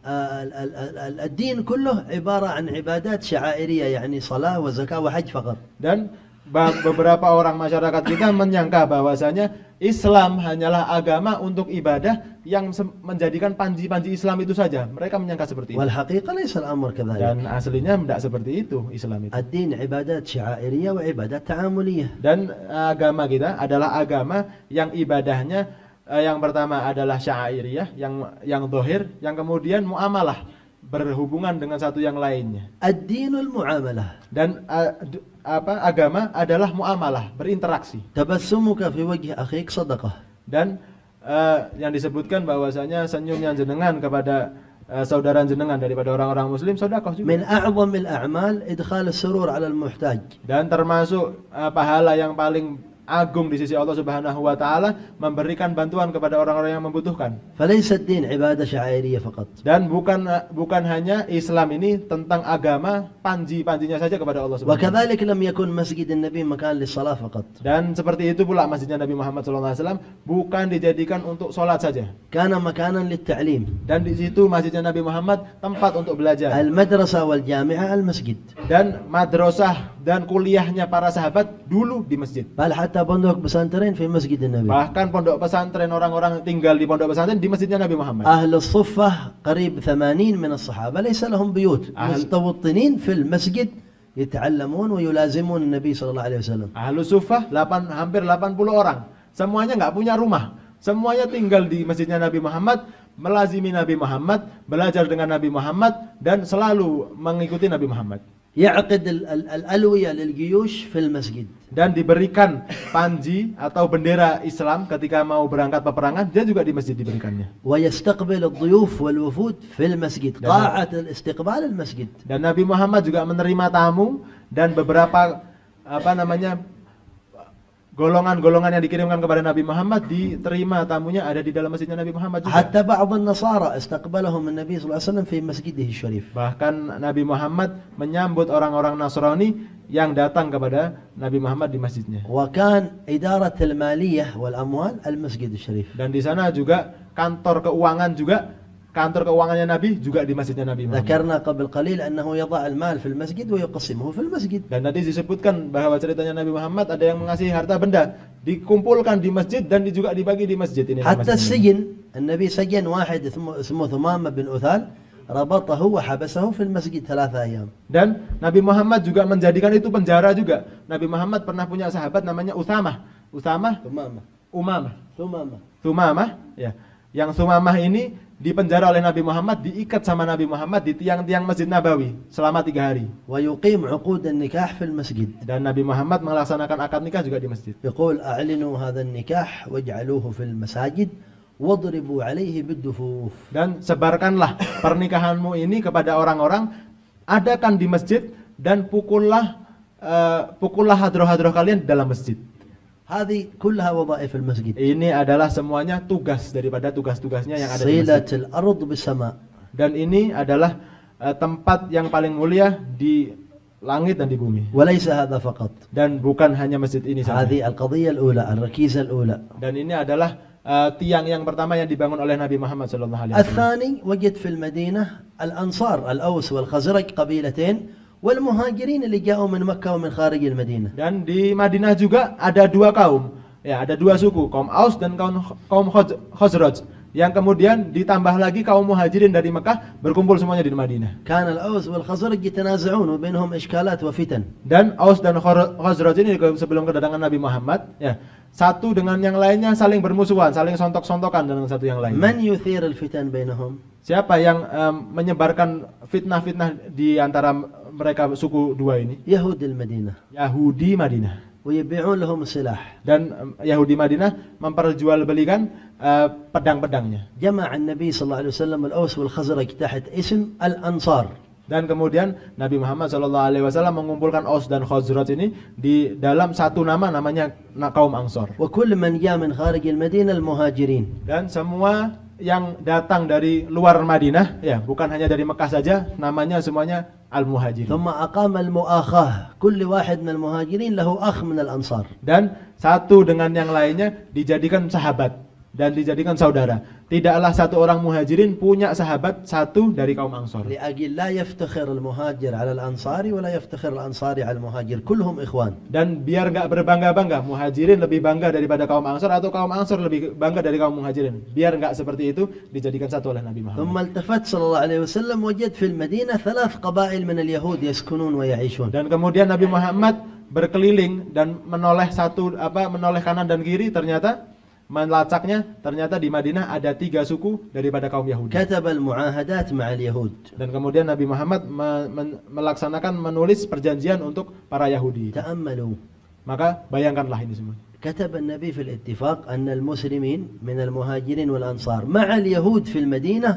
الدين كله عبارة عن عبادات شعائرية يعني صلاة وزكاة وحج فقط. Dan beberapa orang masyarakat kita menyangka bahwasanya Islam hanyalah agama untuk ibadah yang menjadikan panji-panji Islam itu saja. Mereka menyangka seperti itu. والحقيقة ليس الأمر كذلك. Dan aslinya tidak seperti itu Islam itu. الدين عبادات شعائرية وعبادات تعاملية. Dan agama kita adalah agama yang ibadahnya yang pertama adalah syairiyah, yang zahir, yang kemudian muamalah, berhubungan dengan satu yang lainnya. الدين المعاملة. Dan agama adalah muamalah, berinteraksi. تبسمك في وجه أخيك صدقة. Dan yang disebutkan bahwasanya senyumnya jenengan kepada saudara jenengan daripada orang-orang muslim sedekah juga. من أعظم الأعمال إدخال السرور على المحتاج. Dan termasuk pahala yang paling agung di sisi Allah Subhanahu wa taala memberikan bantuan kepada orang-orang yang membutuhkan. فليس الدين عبادة شعائرية فقط. Dan bukan hanya Islam ini tentang agama panji-panjinya saja kepada Allah Subhanahu wa taala. وكذلك لم يكن مسجد النبي مكان للصلاة فقط. Dan seperti itu pula masjidnya Nabi Muhammad SAW bukan dijadikan untuk sholat saja. كان مكانا للتعليم. Dan di situ masjidnya Nabi Muhammad tempat untuk belajar. المدرسة والجامعة المسجد. Dan madrasah dan kuliahnya para sahabat dulu di masjid. بل حتى pondok pesantren في مسجد النبي. Bahkan pondok pesantren orang-orang tinggal di pondok pesantren di masjidnya Nabi Muhammad. أهل الصفة قريب 80 من الصحابة ليس لهم بيوت مستوطنين في المسجد يتعلمون ويلازمون النبي صلى الله عليه وسلم. Ahlu Suffah hampir 80 orang. Semuanya nggak punya rumah. Semuanya tinggal di masjidnya Nabi Muhammad, melazimi Nabi Muhammad, belajar dengan Nabi Muhammad dan selalu mengikuti Nabi Muhammad. يعقد الألوية للجيوش في المسجد. Dan diberikan panji atau bendera Islam ketika mau berangkat peperangan, dia juga di masjid diberikannya. ويستقبل الضيوف والوفود في المسجد. قاعة الاستقبال المسجد. Dan Nabi Muhammad juga menerima tamu dan beberapa golongan-golongan yang dikirimkan kepada Nabi Muhammad diterima tamunya ada di dalam masjidnya Nabi Muhammad juga. حتى بعض النصارى استقبلهم النبي صلى الله عليه وسلم في مسجده الشريف. Bahkan Nabi Muhammad menyambut orang-orang Nasrani yang datang kepada Nabi Muhammad di masjidnya. وكان إدارة المالية والأموال المسجد الشريف. Dan di sana juga kantor keuangannya Nabi juga di masjidnya Nabi Muhammad. ذكرنا قبل قليل أنه يضع المال في المسجد ويقسمه في المسجid. Dan tadi disebutkan bahwa ceritanya Nabi Muhammad ada yang mengasihi harta benda dikumpulkan di masjid dan juga dibagi di masjid ini. حتى السجن النبي سجن واحد اسمه ثمامة بن أثال ربطه وحبسه في المسجد 3 أيام. Dan Nabi Muhammad juga menjadikan itu penjara juga. Nabi Muhammad pernah punya sahabat namanya Umamah, ya. Yang Thumamah ini dipenjara oleh Nabi Muhammad, diikat sama Nabi Muhammad di tiang-tiang Masjid Nabawi selama 3 hari. ويقيم عقود النكاح في المسجد. Dan Nabi Muhammad melaksanakan akad nikah juga di masjid. يقول أعلنوا هذا النكاح واجعلوه في المساجد واضربوا عليه بالدفوف. Dan sebarkanlah pernikahanmu ini kepada orang-orang, adakan di masjid dan pukullah hadroh-hadroh kalian di dalam masjid. هذه كلها وظائف المسجد. Ini adalah semuanya tugas daripada tugas-tugasnya yang ada di masjid. صلة الأرض بالسماء. Dan ini adalah tempat yang paling mulia di langit dan di bumi. وليس هذا فقط. Dan bukan hanya masjid ini saja. هذه القضية الأولى الركيزة الأولى. Dan ini adalah tiang yang pertama yang dibangun oleh Nabi Muhammad SAW. الثاني وجد في المدينة الأنصار الأوس والخزرج قبيلتين والمهاجرين اللي جاءوا من مكة ومن خارج المدينة. Dan di Madinah juga ada 2 kaum. Ya, ada 2 suku, kaum Aus dan kaum Khazraj. Yang kemudian ditambah lagi kaum muhajirin dari Mekah berkumpul semuanya di Madinah. كان الأوس والخزرج يتنازعون وبينهم إشكالات وفتن. Dan Aus dan Khazraj ini sebelum kedatangan Nabi Muhammad, ya, satu dengan yang lainnya saling bermusuhan, saling sontok-sontokan dengan satu yang lain. من يثير الفتن بينهم؟ Siapa yang menyebarkan fitnah-fitnah di antara mereka suku 2 ini? يهود المدينة. Yahudi Madinah. ويبيعون لهم السلاح. Dan Yahudi Madinah memperjualbelikan pedang-pedangnya. جمع النبي صلى الله عليه وسلم الأوس والخزرج تحت اسم الأنصار. Dan kemudian Nabi Muhammad SAW mengumpulkan Aus dan Khazraj ini di dalam satu nama, namanya kaum Ansor. وكل من جاء من خارج المدينة المهاجرين. Dan semua yang datang dari luar Madinah, ya, bukan hanya dari Mekah saja, namanya semuanya Al-Muhajirin. ثم أقام المؤاخاة كل واحد من المهاجرين له أخ من الأنصار. Dan satu dengan yang lainnya dijadikan sahabat. dan dijadikan saudara. Tidaklah satu orang muhajirin punya sahabat satu dari kaum Ansor. لأجل لا يفتخر المهاجر على الأنصار ولا يفتخر الأنصاري على المهاجر كلهم إخوان. Dan biar nggak berbangga-bangga, muhajirin lebih bangga daripada kaum Ansor atau kaum Ansor lebih bangga dari kaum muhajirin. Biar nggak seperti itu, dijadikan satu oleh Nabi Muhammad. ثم التفت صلى الله عليه وسلم وجد في المدينة 3 قبائل من اليهود يسكنون ويعيشون. Dan kemudian Nabi Muhammad berkeliling dan menoleh menoleh kanan dan kiri, ternyata melacaknya ternyata di Madinah ada 3 suku daripada kaum Yahudi. كتب المعاهدات مع اليهود. Dan kemudian Nabi Muhammad menulis perjanjian untuk para Yahudi. تأملوا. Maka bayangkanlah ini semua. كتب النبي في الاتفاق أن المسلمين من المهاجرين والأنصار مع اليهود في المدينة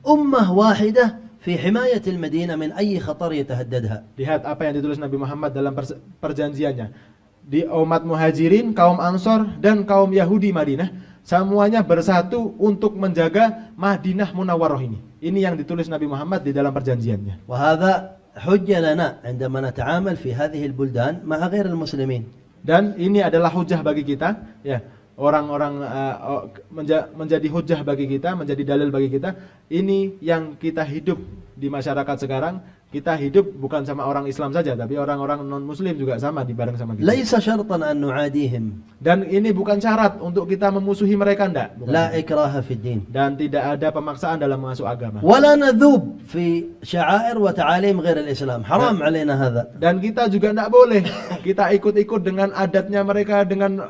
أمة واحدة في حماية المدينة من أي خطر يتهددها. Lihat apa yang ditulis Nabi Muhammad dalam perjanjiannya. Di umat muhajirin, kaum Ansor, dan kaum Yahudi Madinah, semuanya bersatu untuk menjaga Madinah Munawwarah ini. Ini yang ditulis Nabi Muhammad di dalam perjanjiannya. وهذا حجة لنا عندما نتعامل في هذه البلدان مع غير المسلمين. Dan ini adalah hujah bagi kita, ya. Orang-orang menjadi hujah bagi kita, menjadi dalil bagi kita. Ini yang kita hidup di masyarakat sekarang. Kita hidup bukan sama orang Islam saja, tapi orang-orang non-Muslim juga sama di bareng sama kita. ليس شرطا أن نعاديهم. Dan ini bukan syarat untuk kita memusuhi mereka, enggak. لا إكراه في الدين. Dan tidak ada pemaksaan dalam masuk agama. ولا نذوب في شعائر وتعاليم غير الإسلام. حرام علينا هذا. Dan kita juga enggak boleh kita ikut-ikut dengan adatnya mereka, dengan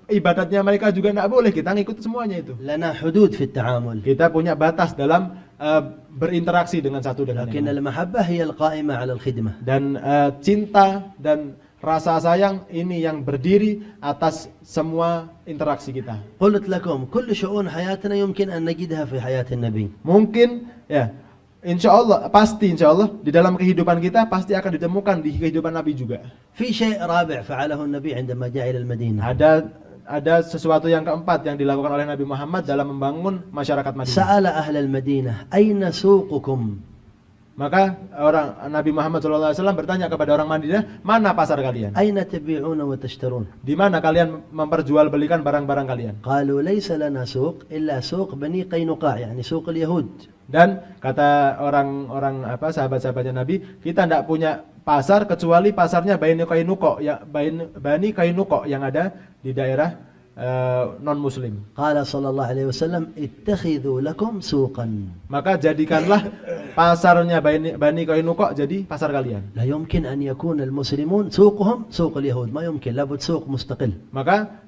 ibadatnya mereka juga enggak boleh. Kita ngikut semuanya itu. لنا حدود في التعامل. Kita punya batas dalam berinteraksi dengan satu dengan لكن yang lain. المحبة هي القائمة على الخدمة. Dan cinta dan rasa sayang ini yang berdiri atas semua interaksi kita. قلت لكم كل شؤون حياتنا يمكن أن نجدها في حياة النبي. Mungkin ya, insya Allah, pasti insya Allah di dalam kehidupan kita pasti akan ditemukan di kehidupan Nabi juga. في شيء رابع فعله النبي عندما جاء إلى المدينة. Ada sesuatu yang keempat yang dilakukan oleh Nabi Muhammad dalam membangun masyarakat Madinah. سأل أهل المدينة أين سوقكم؟ Maka Nabi Muhammad SAW bertanya kepada orang Madinah, mana pasar kalian? أين تبيعون وتشترون؟ Di mana kalian memperjualbelikan barang-barang kalian? قالوا ليس لنا سوق إلا سوق بني قينقاع يعني سوق اليهود. Dan kata orang-orang sahabat-sahabatnya Nabi, kita tidak punya pasar kecuali pasarnya Bani Qainuqa, ya Bani Qainuqa yang ada di daerah non-muslim. قال صلى الله عليه وسلم اتخذوا لكم سوقا. Maka jadikanlah pasarnya Bani Qainuqa jadi pasar kalian. لا يمكن أن يكون المسلمون سوقهم سوق اليهود، ما يمكن، لابد سوق مستقل. Maka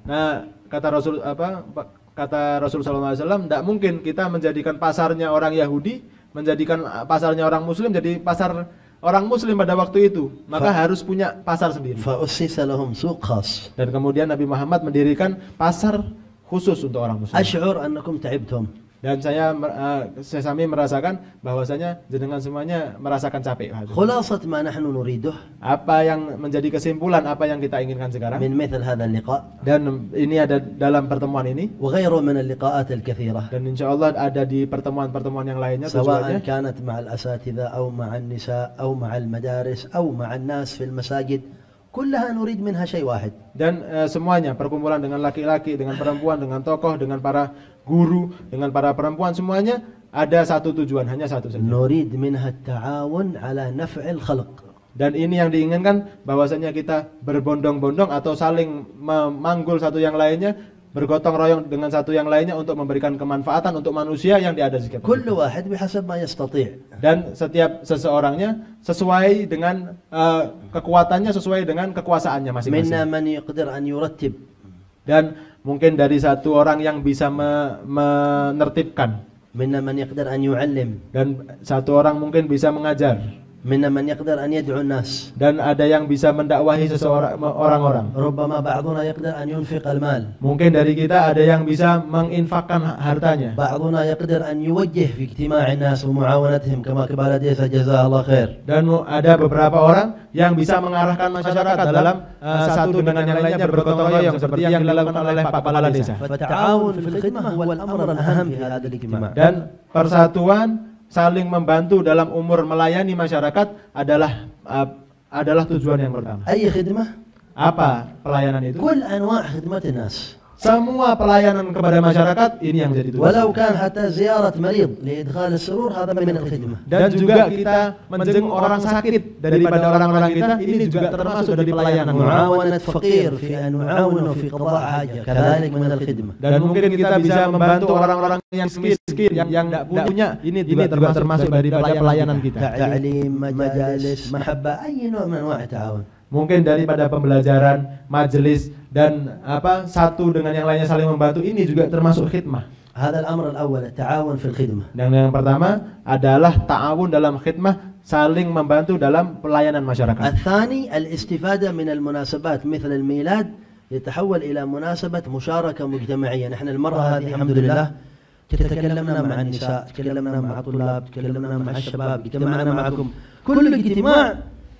kata Rasul SAW, tidak mungkin kita menjadikan pasarnya orang Yahudi, menjadikan pasarnya orang Muslim jadi pasar orang Muslim pada waktu itu. Maka harus punya pasar sendiri. فأسس لهم سوق خاص. Dan kemudian Nabi Muhammad mendirikan pasar khusus untuk orang Muslim. أشعر أنكم تعبتم. Dan saya sami merasakan bahwasanya jenengan semuanya merasakan capek. خلاصة ما نحن نريده. Apa yang menjadi kesimpulan apa yang kita inginkan sekarang? من مثل هذا اللقاء. Dan ini ada dalam pertemuan ini. وغيره من اللقاءات الكثيرة. Dan insya Allah ada di pertemuan-pertemuan yang lainnya. سواء كانت مع الأساتذة أو مع النساء أو مع المدارس أو مع الناس في المساجد. كلها نريد منها شيء واحد. Dan semuanya, perkumpulan dengan laki-laki, dengan perempuan, dengan tokoh, dengan para guru, dengan para perempuan, semuanya ada satu tujuan, hanya satu saja. نريد منها التعاون على نفع الخلق. Dan ini yang diinginkan, bahwasanya kita berbondong-bondong atau saling memanggul satu yang lainnya, bergotong royong dengan satu yang lainnya untuk memberikan kemanfaatan untuk manusia yang ada di sekitar. كل واحد بحسب ما يستطيع. Dan setiap seseorangnya sesuai dengan kekuatannya, sesuai dengan kekuasaannya masing-masing. منا من يقدر أن يرتب. Dan mungkin dari satu orang yang bisa menertibkan. منا من يقدر أن يعلم. Dan satu orang mungkin bisa mengajar. منا من يقدر أن يدعو الناس. Dan ada yang bisa mendakwahi orang-orang. ربما بعضنا يقدر أن ينفق المال. Mungkin dari kita ada yang bisa menginfakkan hartanya. بعضنا يقدر أن يوجه في اجتماع الناس ومعاونتهم كما قال ديسا جزاه الله خير. Dan ada beberapa orang yang bisa mengarahkan masyarakat dalam satu dengan yang lainnya bergotong royong seperti yang dilakukan oleh Pak Kepala Desa. فالتعاون في الخدمة هو الأمر الأهم في هذا الاجتماع. Dan persatuan, saling membantu dalam umur melayani masyarakat adalah tujuan yang pertama. أي خدمة؟ Apa pelayanan itu? كل أنواع خدمة الناس. semua pelayanan kepada masyarakat ini yang jadi tugas. ولو كان حتى زيارة مريض لإدخال السرور هذا من الخدمة. Dan juga kita menjenguk orang sakit daripada orang-orang kita, ini juga termasuk dari pelayanan. معاونة فقير في أن نعاونه في قضاء حاجة كذلك من الخدمة. Dan mungkin kita bisa membantu orang-orang yang miskin, yang tidak punya, ini juga termasuk dari pelayanan kita. تعليم مجالس محبة أي نوع من أنواع التعاون. Mungkin daripada pembelajaran, majelis, dan satu dengan yang lainnya saling membantu, ini juga termasuk khidmah. هذا الأمر الأول التعاون في الخدمة. Dan yang pertama adalah ta'awun dalam khidmah, saling membantu dalam pelayanan masyarakat. الثاني الاستفادة من المناسبات مثل الميلاد يتحول إلى مناسبة مشاركة مجتمعية. نحن المرة هذه الحمد لله تكلمنا مع النساء، تكلمنا مع الطلاب، تكلمنا مع الشباب، اجتمعنا معكم. كل اجتماع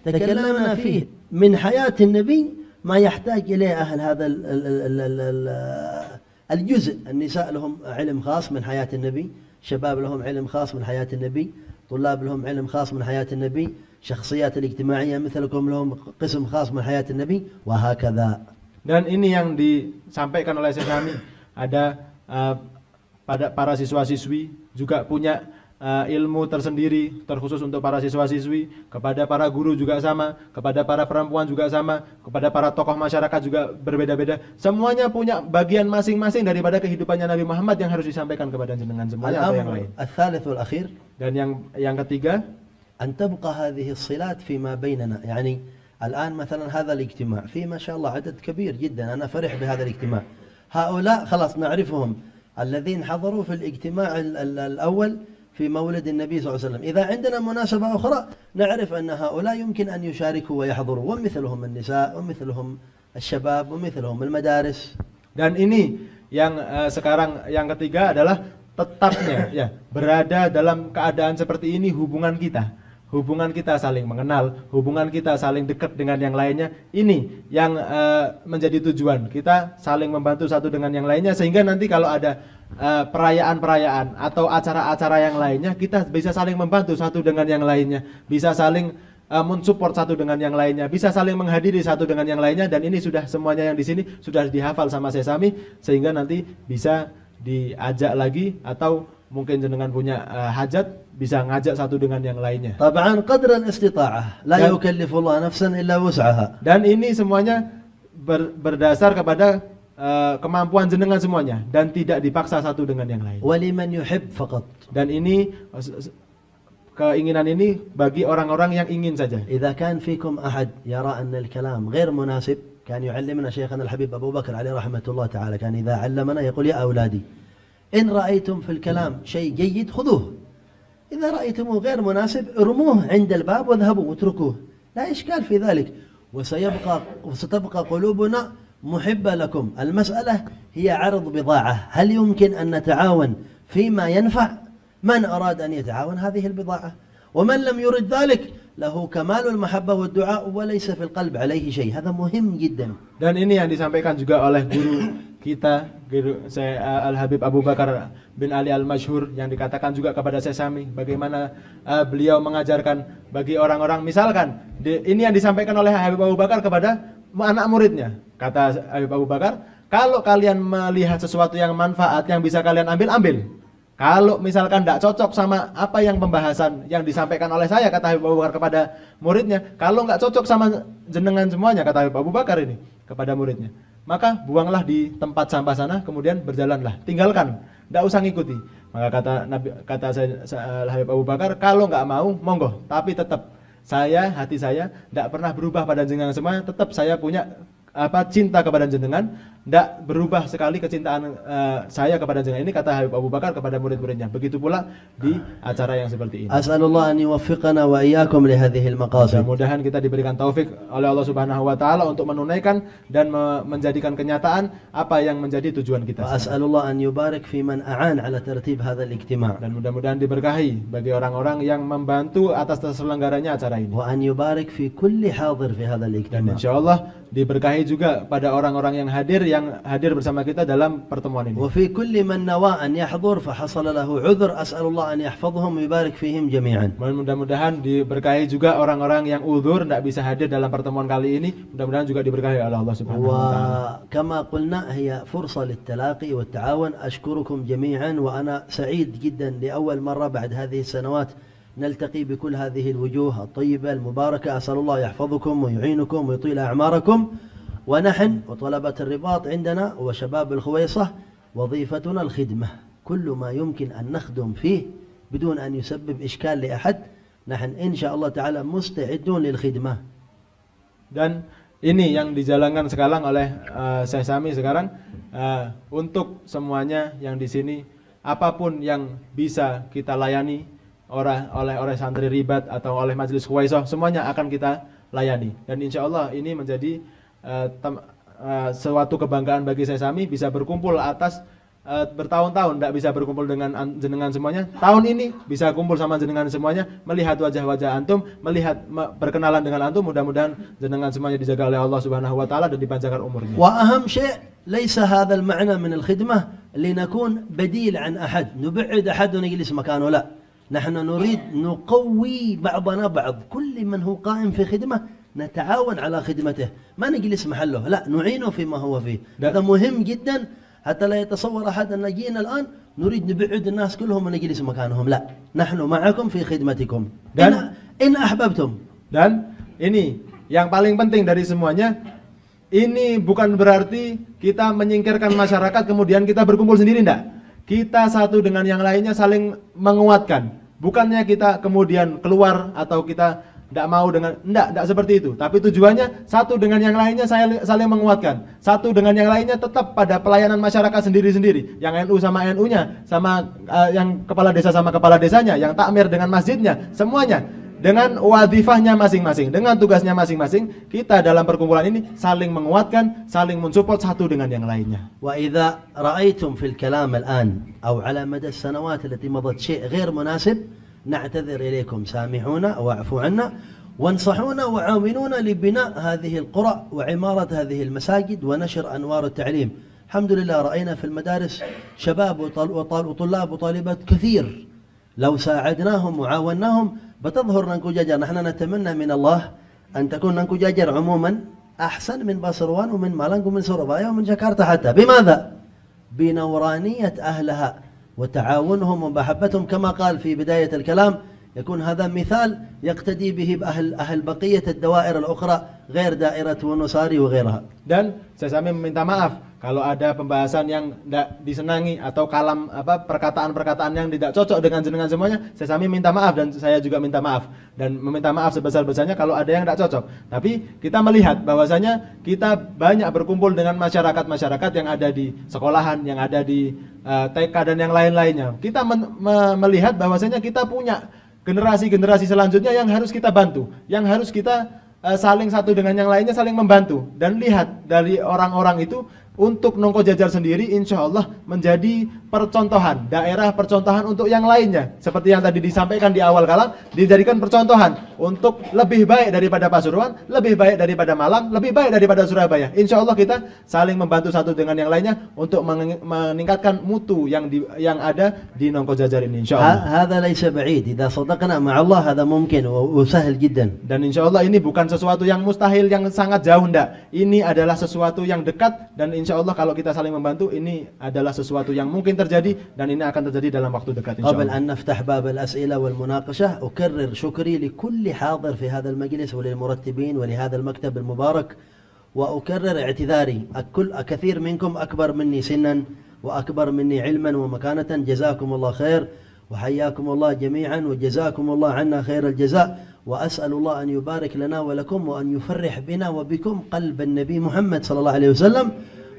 تكلمنا فيه من حياة النبي ما يحتاج إليه أهل هذا الجزء. النساء لهم علم خاص من حياة النبي، شباب لهم علم خاص من حياة النبي، طلاب لهم علم خاص من حياة النبي، شخصيات الاجتماعية مثلكم لهم قسم خاص من حياة النبي، وهكذا. Dan ini yang disampaikan oleh Syekh Sami, ada pada para siswa-siswi juga punya ilmu tersendiri terkhusus untuk para siswa-siswi, kepada para guru juga sama, kepada para perempuan juga sama, kepada para tokoh masyarakat juga berbeda-beda. Semuanya punya bagian masing-masing daripada kehidupannya Nabi Muhammad yang harus disampaikan kepada jenengan semuanya atau yang lain. الثالث والأخير. Dan yang ketiga, أن تبقى هذه الصلات فيما بيننا. يعني الآن مثلا هذا الاجتماع فيه ما شاء الله عدد كبير جدا، أنا فرح بهذا الاجتماع. هؤلاء خلاص نعرفهم، الذين حضروا في الاجتماع الأول في مولد النبي صلى الله عليه وسلم. إذا عندنا مناسبة أخرى نعرف أن هؤلاء يمكن أن يشاركوا ويحضروا، ومثلهم النساء ومثلهم الشباب ومثلهم المدارس. Dan ini yang sekarang yang ketiga adalah tetapnya ya berada dalam keadaan seperti ini hubungan kita saling mengenal, hubungan kita saling dekat dengan yang lainnya. Ini yang menjadi tujuan kita saling membantu satu dengan yang lainnya, sehingga nanti kalau ada perayaan-perayaan atau acara-acara yang lainnya, kita bisa saling membantu satu dengan yang lainnya, bisa saling mensupport satu dengan yang lainnya, bisa saling menghadiri satu dengan yang lainnya. Dan ini sudah semuanya yang di sini sudah dihafal sama Syekh Sami, sehingga nanti bisa diajak lagi, atau mungkin jenengan punya hajat bisa ngajak satu dengan yang lainnya. طبعا قدر الاستطاعة لا يكلف الله نفسا إلا وسعها. Dan ini semuanya berdasar kepada kemampuan jenengan semuanya, dan tidak dipaksa satu dengan yang lain. ولمن يحب فقط. Dan ini keinginan ini bagi orang-orang yang ingin saja. إذا كان فيكم أحد يرى أن الكلام غير مناسب، كان يعلمنا شيخنا الحبيب أبو بكر عليه رحمة الله تعالى، كان إذا علمنا يقول يا أولادي إن رأيتم في الكلام شيء جيد خذوه، إذا رأيتموه غير مناسب ارموه عند الباب واذهبوا واتركوه، لا إشكال في ذلك، وستبقى قلوبنا محبة لكم. المسألة هي عرض بضاعة، هل يمكن أن نتعاون فيما ينفع؟ من أراد أن يتعاون هذه البضاعة، ومن لم يرد ذلك له كمال المحبة والدعاء وليس في القلب عليه شيء. هذا مهم جدا. Dan ini yang disampaikan juga oleh guru kita, guru saya Al-Habib Abu Bakar bin Ali Al-Masyhur, yang dikatakan juga kepada Syekh Sami bagaimana beliau mengajarkan bagi orang-orang. Misalkan ini yang disampaikan oleh Habib Abu Bakar kepada anak muridnya. Kata Habib Abu Bakar, kalau kalian melihat sesuatu yang manfaat yang bisa kalian ambil. Kalau misalkan tidak cocok sama apa yang pembahasan yang disampaikan oleh saya, kata Habib Abu Bakar kepada muridnya, kalau nggak cocok sama jenengan semuanya, kata Habib Abu Bakar ini kepada muridnya, maka buanglah di tempat sampah sana, kemudian berjalanlah, tinggalkan, tidak usah ngikuti. Maka kata Habib Abu Bakar, kalau nggak mau, monggo, tapi tetap hati saya tidak pernah berubah pada jenengan semuanya, tetap saya punya cinta kepada jenengan, tidak berubah sekali kecintaan saya kepada jenengan. Ini kata Habib Abu Bakar kepada murid-muridnya. Begitu pula di acara yang seperti ini. As'alullah an yuwaffiqana wa iyyakum li hadhihi al-maqasid. Mudah-mudahan kita diberikan taufik oleh Allah Subhanahu wa taala untuk menunaikan dan menjadikan kenyataan apa yang menjadi tujuan kita. As'alullah an yubarik fi man a'an ala tertib hadzal ijtima'. Dan mudah-mudahan diberkahi bagi orang-orang yang membantu atas terselenggaranya acara ini. Wa an yubarik fi kulli hadir fi hadzal ijtima'. Dan insyaallah diberkahi juga pada orang-orang yang hadir yang hadir bersama kita dalam pertemuan ini. وفي كل من نوى أن يحضر فحصل له عذر أسأل الله أن يحفظهم ويبارك فيهم جميعا. Mudah-mudahan diberkahi juga orang-orang yang uzur tidak bisa hadir dalam pertemuan kali ini. Mudah-mudahan juga diberkahi oleh Allah Subhanahu wa taala. وكما قلنا هي فرصة للتلاقي والتعاون. أشكركم جميعا وأنا سعيد جدا لأول مرة بعد هذه السنوات نلتقي بكل هذه الوجوه الطيبة المباركة. أسأل الله يحفظكم ويعينكم ويطيل أعماركم. ونحن وطلبة الرباط عندنا وشباب الخويصة وظيفتنا الخدمة، كل ما يمكن أن نخدم فيه بدون أن يسبب إشكال لأحد نحن إن شاء الله تعالى مستعدون للخدمة. Dan ini yang dijalankan sekarang oleh Syekh Sami sekarang untuk semuanya yang di sini, apapun yang bisa kita layani oleh santri ribat atau oleh majelis Khuwaisah, semuanya akan kita layani. Dan insya Allah ini menjadi suatu kebanggaan bagi saya Sami bisa berkumpul atas bertahun-tahun tidak bisa berkumpul dengan jenengan semuanya. Tahun ini bisa kumpul sama jenengan semuanya, melihat wajah-wajah antum, melihat berkenalan dengan antum. Mudah-mudahan jenengan semuanya dijaga oleh Allah Subhanahu wa taala dan dipanjangkan umurnya. وأهم شيء ليس هذا المعنى من الخدمة لنكون بديل عن أحد، نبعد أحد ونجلس مكانه، لا، نحن نريد نقوي بعضنا بعض، كل من هو قائم في خدمة نتعاون على خدمته، ما نجلس محله، لا، نعينه فيما هو فيه. هذا مهم جدا حتى لا يتصور أحد أن جينا الآن نريد نبعد الناس كلهم ونجلس مكانهم، لا، نحن معكم في خدمتكم إن أحببتم. Dan ini yang paling penting dari semuanya, ini bukan berarti kita menyingkirkan masyarakat kemudian kita berkumpul sendiri, enggak. Kita satu dengan yang lainnya saling menguatkan. Bukannya kita kemudian keluar atau kita tidak mau dengan, tidak seperti itu. Tapi tujuannya satu dengan yang lainnya saling menguatkan. Satu dengan yang lainnya tetap pada pelayanan masyarakat sendiri-sendiri. Yang NU sama NU-nya, sama yang kepala desa sama kepala desanya, yang takmir dengan masjidnya, semuanya dengan wadifahnya masing-masing, dengan tugasnya masing-masing. Kita dalam perkumpulan ini saling menguatkan, saling mensupport satu dengan yang lainnya. وإذا رأيتم في الكلام الآن أو على مدى السنوات التي مضت شيء غير مناسب نعتذر إليكم، سامحونا واعفوا عنا وانصحونا وعاونونا لبناء هذه القرى وعمارة هذه المساجد ونشر أنوار التعليم. الحمد لله رأينا في المدارس شباب وطلاب وطالبات كثير، لو ساعدناهم وعاوناهم بتظهر ننكو جاجر. نحن نتمنى من الله أن تكون ننكو جاجر عموما أحسن من باسروان ومن مالنج ومن سوربايا ومن جاكرتا حتى. بماذا؟ بنورانية أهلها وتعاونهم ومحبتهم، كما قال في بداية الكلام يكون هذا مثال يقتدي به أهل بقية الدوائر الأخرى غير دائرة ونصاري وغيرها. Dan saya Sami meminta maaf kalau ada pembahasan yang tidak disenangi atau perkataan-perkataan yang tidak cocok dengan jenengan semuanya. Saya Sami minta maaf dan saya juga minta maaf dan meminta maaf sebesar-besarnya kalau ada yang tidak cocok. Tapi kita melihat bahwasanya kita banyak berkumpul dengan masyarakat-masyarakat yang ada di sekolahan, yang ada di TK dan yang lain-lainnya. Kita melihat bahwasanya kita punya generasi-generasi selanjutnya yang harus kita bantu, yang harus kita saling satu dengan yang lainnya saling membantu. Dan lihat dari orang-orang itu untuk Nongko Jajar sendiri insya Allah menjadi percontohan, daerah percontohan untuk yang lainnya. Seperti yang tadi disampaikan di awal kalam, dijadikan percontohan untuk lebih baik daripada Pasuruan, lebih baik daripada Malang, lebih baik daripada Surabaya. Insya Allah kita saling membantu satu dengan yang lainnya untuk meningkatkan mutu yang ada di Nongko Jajar ini insya Allah. هذا ليس بعيد، إذا صدقنا مع الله هذا ممكن وسهل جدا. Dan insya Allah ini bukan sesuatu yang mustahil, yang sangat jauh, enggak. Ini adalah sesuatu yang dekat dan insya Allah kalau kita saling membantu ini adalah sesuatu yang mungkin terjadi dan ini akan terjadi dalam waktu dekat insya Allah. قبل أن نفتح باب الأسئلة والمناقشة أكرر شكري لكل حاضر في هذا المجلس وللمرتبين ولهذا المكتب المبارك، وأكرر اعتذاري، كثير منكم أكبر مني سنا وأكبر مني علما ومكانة، جزاكم الله خير وحياكم الله جميعا وجزاكم الله عنا خير الجزاء، وأسأل الله أن يبارك لنا ولكم وأن يفرح بنا وبكم قلب النبي محمد صلى الله عليه وسلم،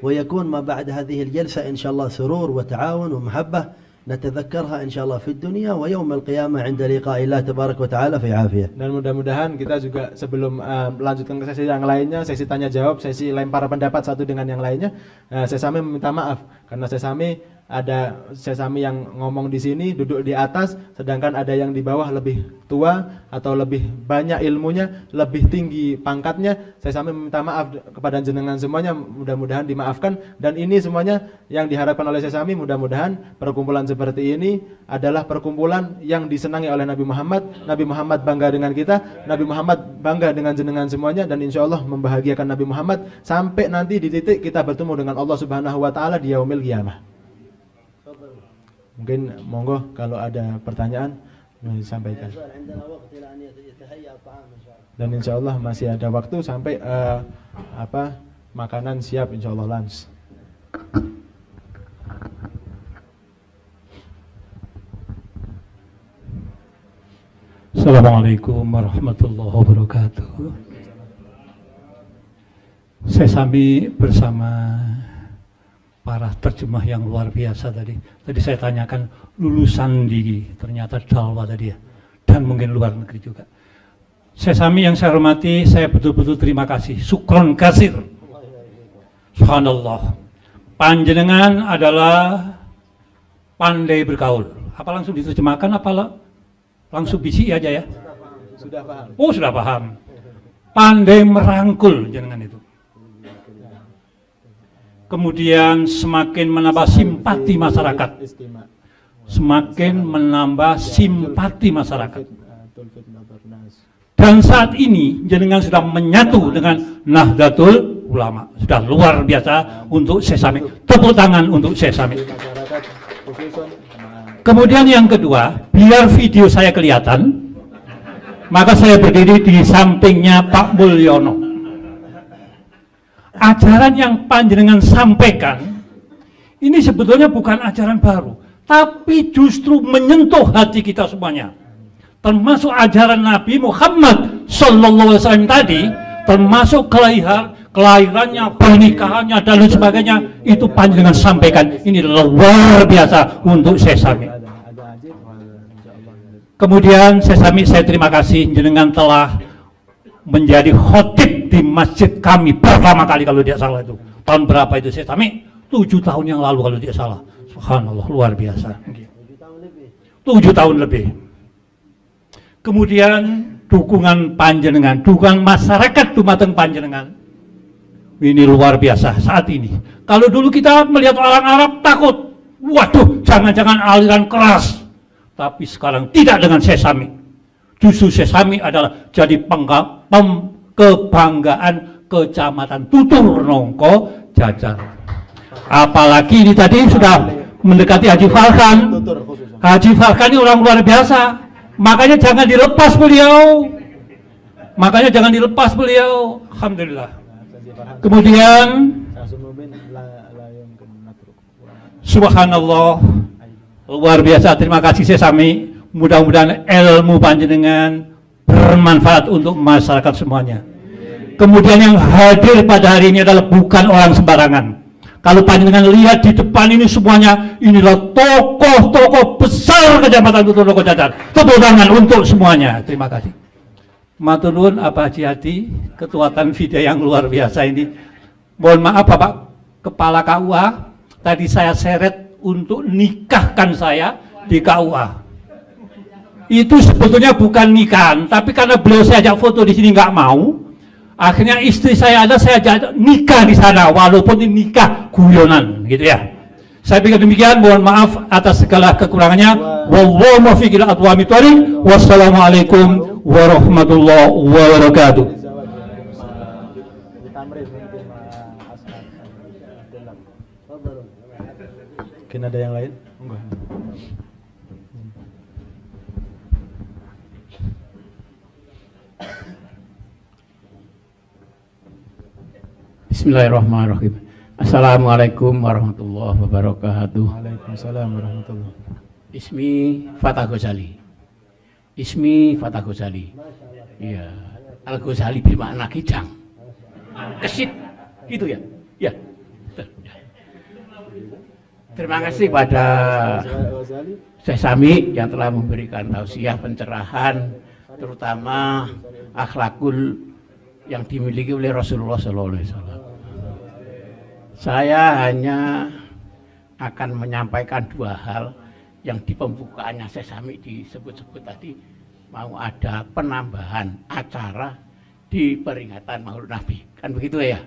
ويكون ما بعد هذه الجلسة إن شاء الله سرور وتعاون ومحبة نتذكرها إن شاء الله في الدنيا ويوم القيامة عند لقاء الله تبارك وتعالى في عافية. Dan mudah-mudahan kita juga sebelum melanjutkan ke sesi yang lainnya, sesi tanya jawab, sesi lempar pendapat satu dengan yang lainnya, saya Sami meminta maaf karena saya Sami ada Sesami yang ngomong di sini, duduk di atas, sedangkan ada yang di bawah lebih tua atau lebih banyak ilmunya, lebih tinggi pangkatnya. Sesami meminta maaf kepada jenengan semuanya, mudah-mudahan dimaafkan. Dan ini semuanya yang diharapkan oleh Sesami, mudah-mudahan perkumpulan seperti ini adalah perkumpulan yang disenangi oleh Nabi Muhammad. Nabi Muhammad bangga dengan kita, Nabi Muhammad bangga dengan jenengan semuanya, dan insya Allah membahagiakan Nabi Muhammad sampai nanti di titik kita bertemu dengan Allah Subhanahu Wa Taala di yaumil qiyamah. Mungkin monggo kalau ada pertanyaan disampaikan. Dan insya Allah masih ada waktu sampai makanan siap insya Allah lunch. Assalamualaikum warahmatullahi wabarakatuh. Sesami bersama para terjemah yang luar biasa tadi. Tadi saya tanyakan lulusan di ternyata Dalwa tadi ya, dan mungkin luar negeri juga. Sesami yang saya hormati, saya betul-betul terima kasih. Syukron kasir. Subhanallah. Panjenengan adalah pandai bergaul. Apa langsung diterjemahkan? Apa langsung bisi aja ya? Sudah paham. Oh sudah paham. Pandai merangkul jenengan itu. Kemudian semakin menambah simpati masyarakat, semakin menambah simpati masyarakat. Dan saat ini jenengan sudah menyatu dengan Nahdlatul Ulama, sudah luar biasa untuk Sesami. Tepuk tangan untuk Sesami. Kemudian yang kedua, biar video saya kelihatan, maka saya berdiri di sampingnya Pak Mulyono. Ajaran yang panjenengan sampaikan ini sebetulnya bukan ajaran baru, tapi justru menyentuh hati kita semuanya. Termasuk ajaran Nabi Muhammad SAW tadi, termasuk kelahirannya, pernikahannya dan lain sebagainya, itu panjenengan sampaikan. Ini luar biasa untuk Sesami. Kemudian Sesami, saya terima kasih jenengan telah menjadi khotib di masjid kami pertama kali kalau tidak salah itu. Tahun berapa itu Sesami? 7 tahun yang lalu kalau tidak salah. Subhanallah, luar biasa. 7 tahun lebih. Kemudian dukungan panjenengan, dukungan masyarakat dumateng panjenengan. Ini luar biasa saat ini. Kalau dulu kita melihat orang Arab takut, waduh, jangan-jangan aliran keras. Tapi sekarang tidak dengan Sesami. Justru Sesami adalah jadi kebanggaan Kecamatan Tutur Nongko Jajar. Apalagi ini tadi sudah mendekati Haji Farhan. Haji Farhan ini orang luar biasa. Makanya jangan dilepas beliau. Alhamdulillah. Kemudian subhanallah, luar biasa. Terima kasih Sesami. Mudah-mudahan ilmu panjenengan bermanfaat untuk masyarakat semuanya. Kemudian yang hadir pada hari ini adalah bukan orang sembarangan. Kalau panjenengan lihat di depan ini semuanya, inilah tokoh-tokoh besar Kecamatan Tutur Nongko Jajar. Tepuk tangan untuk semuanya. Terima kasih. Matur nuwun Abah Haji Hadi, ketua Tanfida yang luar biasa ini. Mohon maaf Bapak Kepala KUA, tadi saya seret untuk nikahkan saya di KUA. Itu sebetulnya bukan nikahan, tapi karena beliau saya ajak foto di sini nggak mau, akhirnya istri saya ada, saya ajak nikah di sana, walaupun ini nikah guyonan, gitu ya. Saya pikir demikian, mohon maaf atas segala kekurangannya. Wallahu muwaffiq ila aqwamit thoriq. Wassalamualaikum warahmatullahi wabarakatuh. Mungkin ada yang lain? Enggak. Bismillahirrahmanirrahim. Assalamualaikum warahmatullahi wabarakatuh. Waalaikumsalam warahmatullahi. Ismi Fatah Ghazali. Ismi Fatah Ghazali. Iya. Al Ghazali bermakna kijang. Kesit. Gitu ya. Ya. Terima kasih pada Sesami yang telah memberikan tausiah pencerahan, terutama akhlakul yang dimiliki oleh Rasulullah SAW. Saya hanya akan menyampaikan dua hal yang di pembukaannya Sesami disebut-sebut tadi, mau ada penambahan acara di peringatan Maulid Nabi, kan begitu ya?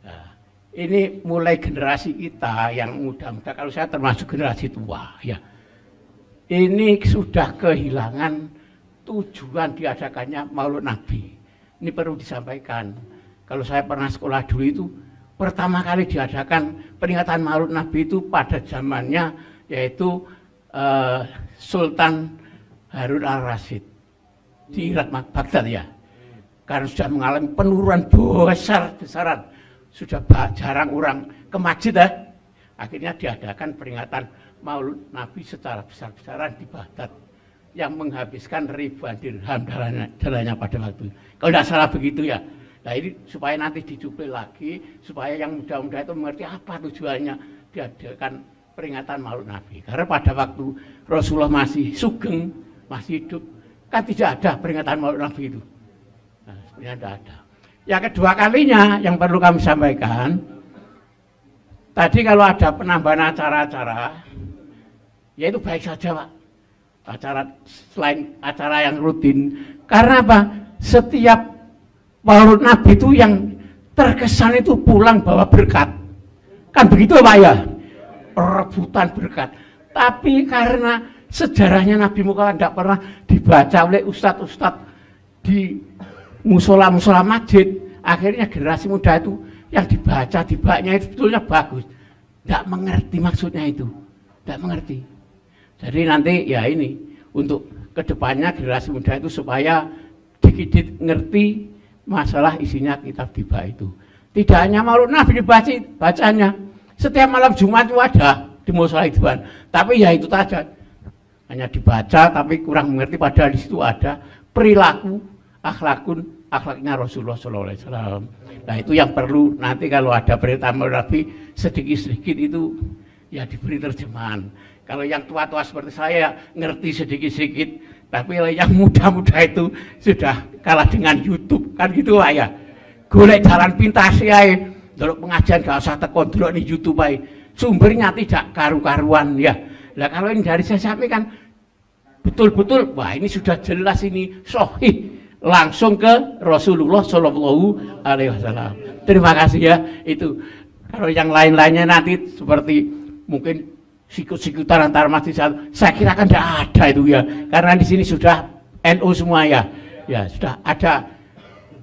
Nah, ini mulai generasi kita yang muda-muda, kalau saya termasuk generasi tua ya, ini sudah kehilangan tujuan diadakannya Maulid Nabi. Ini perlu disampaikan. Kalau saya pernah sekolah dulu itu, pertama kali diadakan peringatan Maulid Nabi itu pada zamannya yaitu Sultan Harun al-Rasyid di Irak Baghdad ya. Karena sudah mengalami penurunan besar-besaran, sudah jarang orang ke masjid ya. Akhirnya diadakan peringatan Maulid Nabi secara besar-besaran di Baghdad yang menghabiskan ribuan dirham darahnya pada waktu itu. Kalau tidak salah begitu ya. Nah ini supaya nanti dicuplik lagi, supaya yang muda-muda itu mengerti apa tujuannya diadakan peringatan Maulid Nabi. Karena pada waktu Rasulullah masih sugeng, masih hidup, kan tidak ada peringatan Maulid Nabi itu. Nah, sebenarnya tidak ada. Yang kedua kalinya yang perlu kami sampaikan, tadi kalau ada penambahan acara-acara, ya itu baik saja Pak. Acara selain acara yang rutin. Karena apa? Setiap Maulid Nabi itu yang terkesan itu pulang bawa berkat. Kan begitu Pak ya? Rebutan berkat. Tapi karena sejarahnya Nabi Muhammad tidak pernah dibaca oleh ustadz-ustadz di musola-musola masjid, akhirnya generasi muda itu yang dibacanya itu sebetulnya bagus. Tidak mengerti maksudnya itu. Tidak mengerti. Jadi nanti ya ini untuk kedepannya generasi muda itu supaya dikit ngerti masalah isinya kitab Diba itu. Tidak hanya Maulid Nabi bacanya, setiap malam Jumat itu ada di musola Ridwan. Tapi ya itu saja, hanya dibaca tapi kurang mengerti. Padahal di situ ada perilaku akhlaknya Rasulullah SAW. Nah itu yang perlu nanti kalau ada berita Maulid Nabi sedikit-sedikit itu ya diberi terjemahan. Kalau yang tua-tua seperti saya ngerti sedikit-sedikit, tapi yang muda-muda itu sudah kalah dengan YouTube, kan gitu Pak ya. Golek jalan pintas ya, delok pengajian gak usah tekon delok di YouTube aja. Sumbernya tidak karu-karuan ya. Lah kalau ini dari saya sampaikan betul-betul, wah ini sudah jelas ini sahih langsung ke Rasulullah Shallallahu Alaihi Wasallam. Terima kasih ya itu. Kalau yang lain-lainnya nanti seperti mungkin sikut-sikutan antar masjid, saya kira kan tidak ada itu ya, karena di sini sudah NU semua ya, ya sudah ada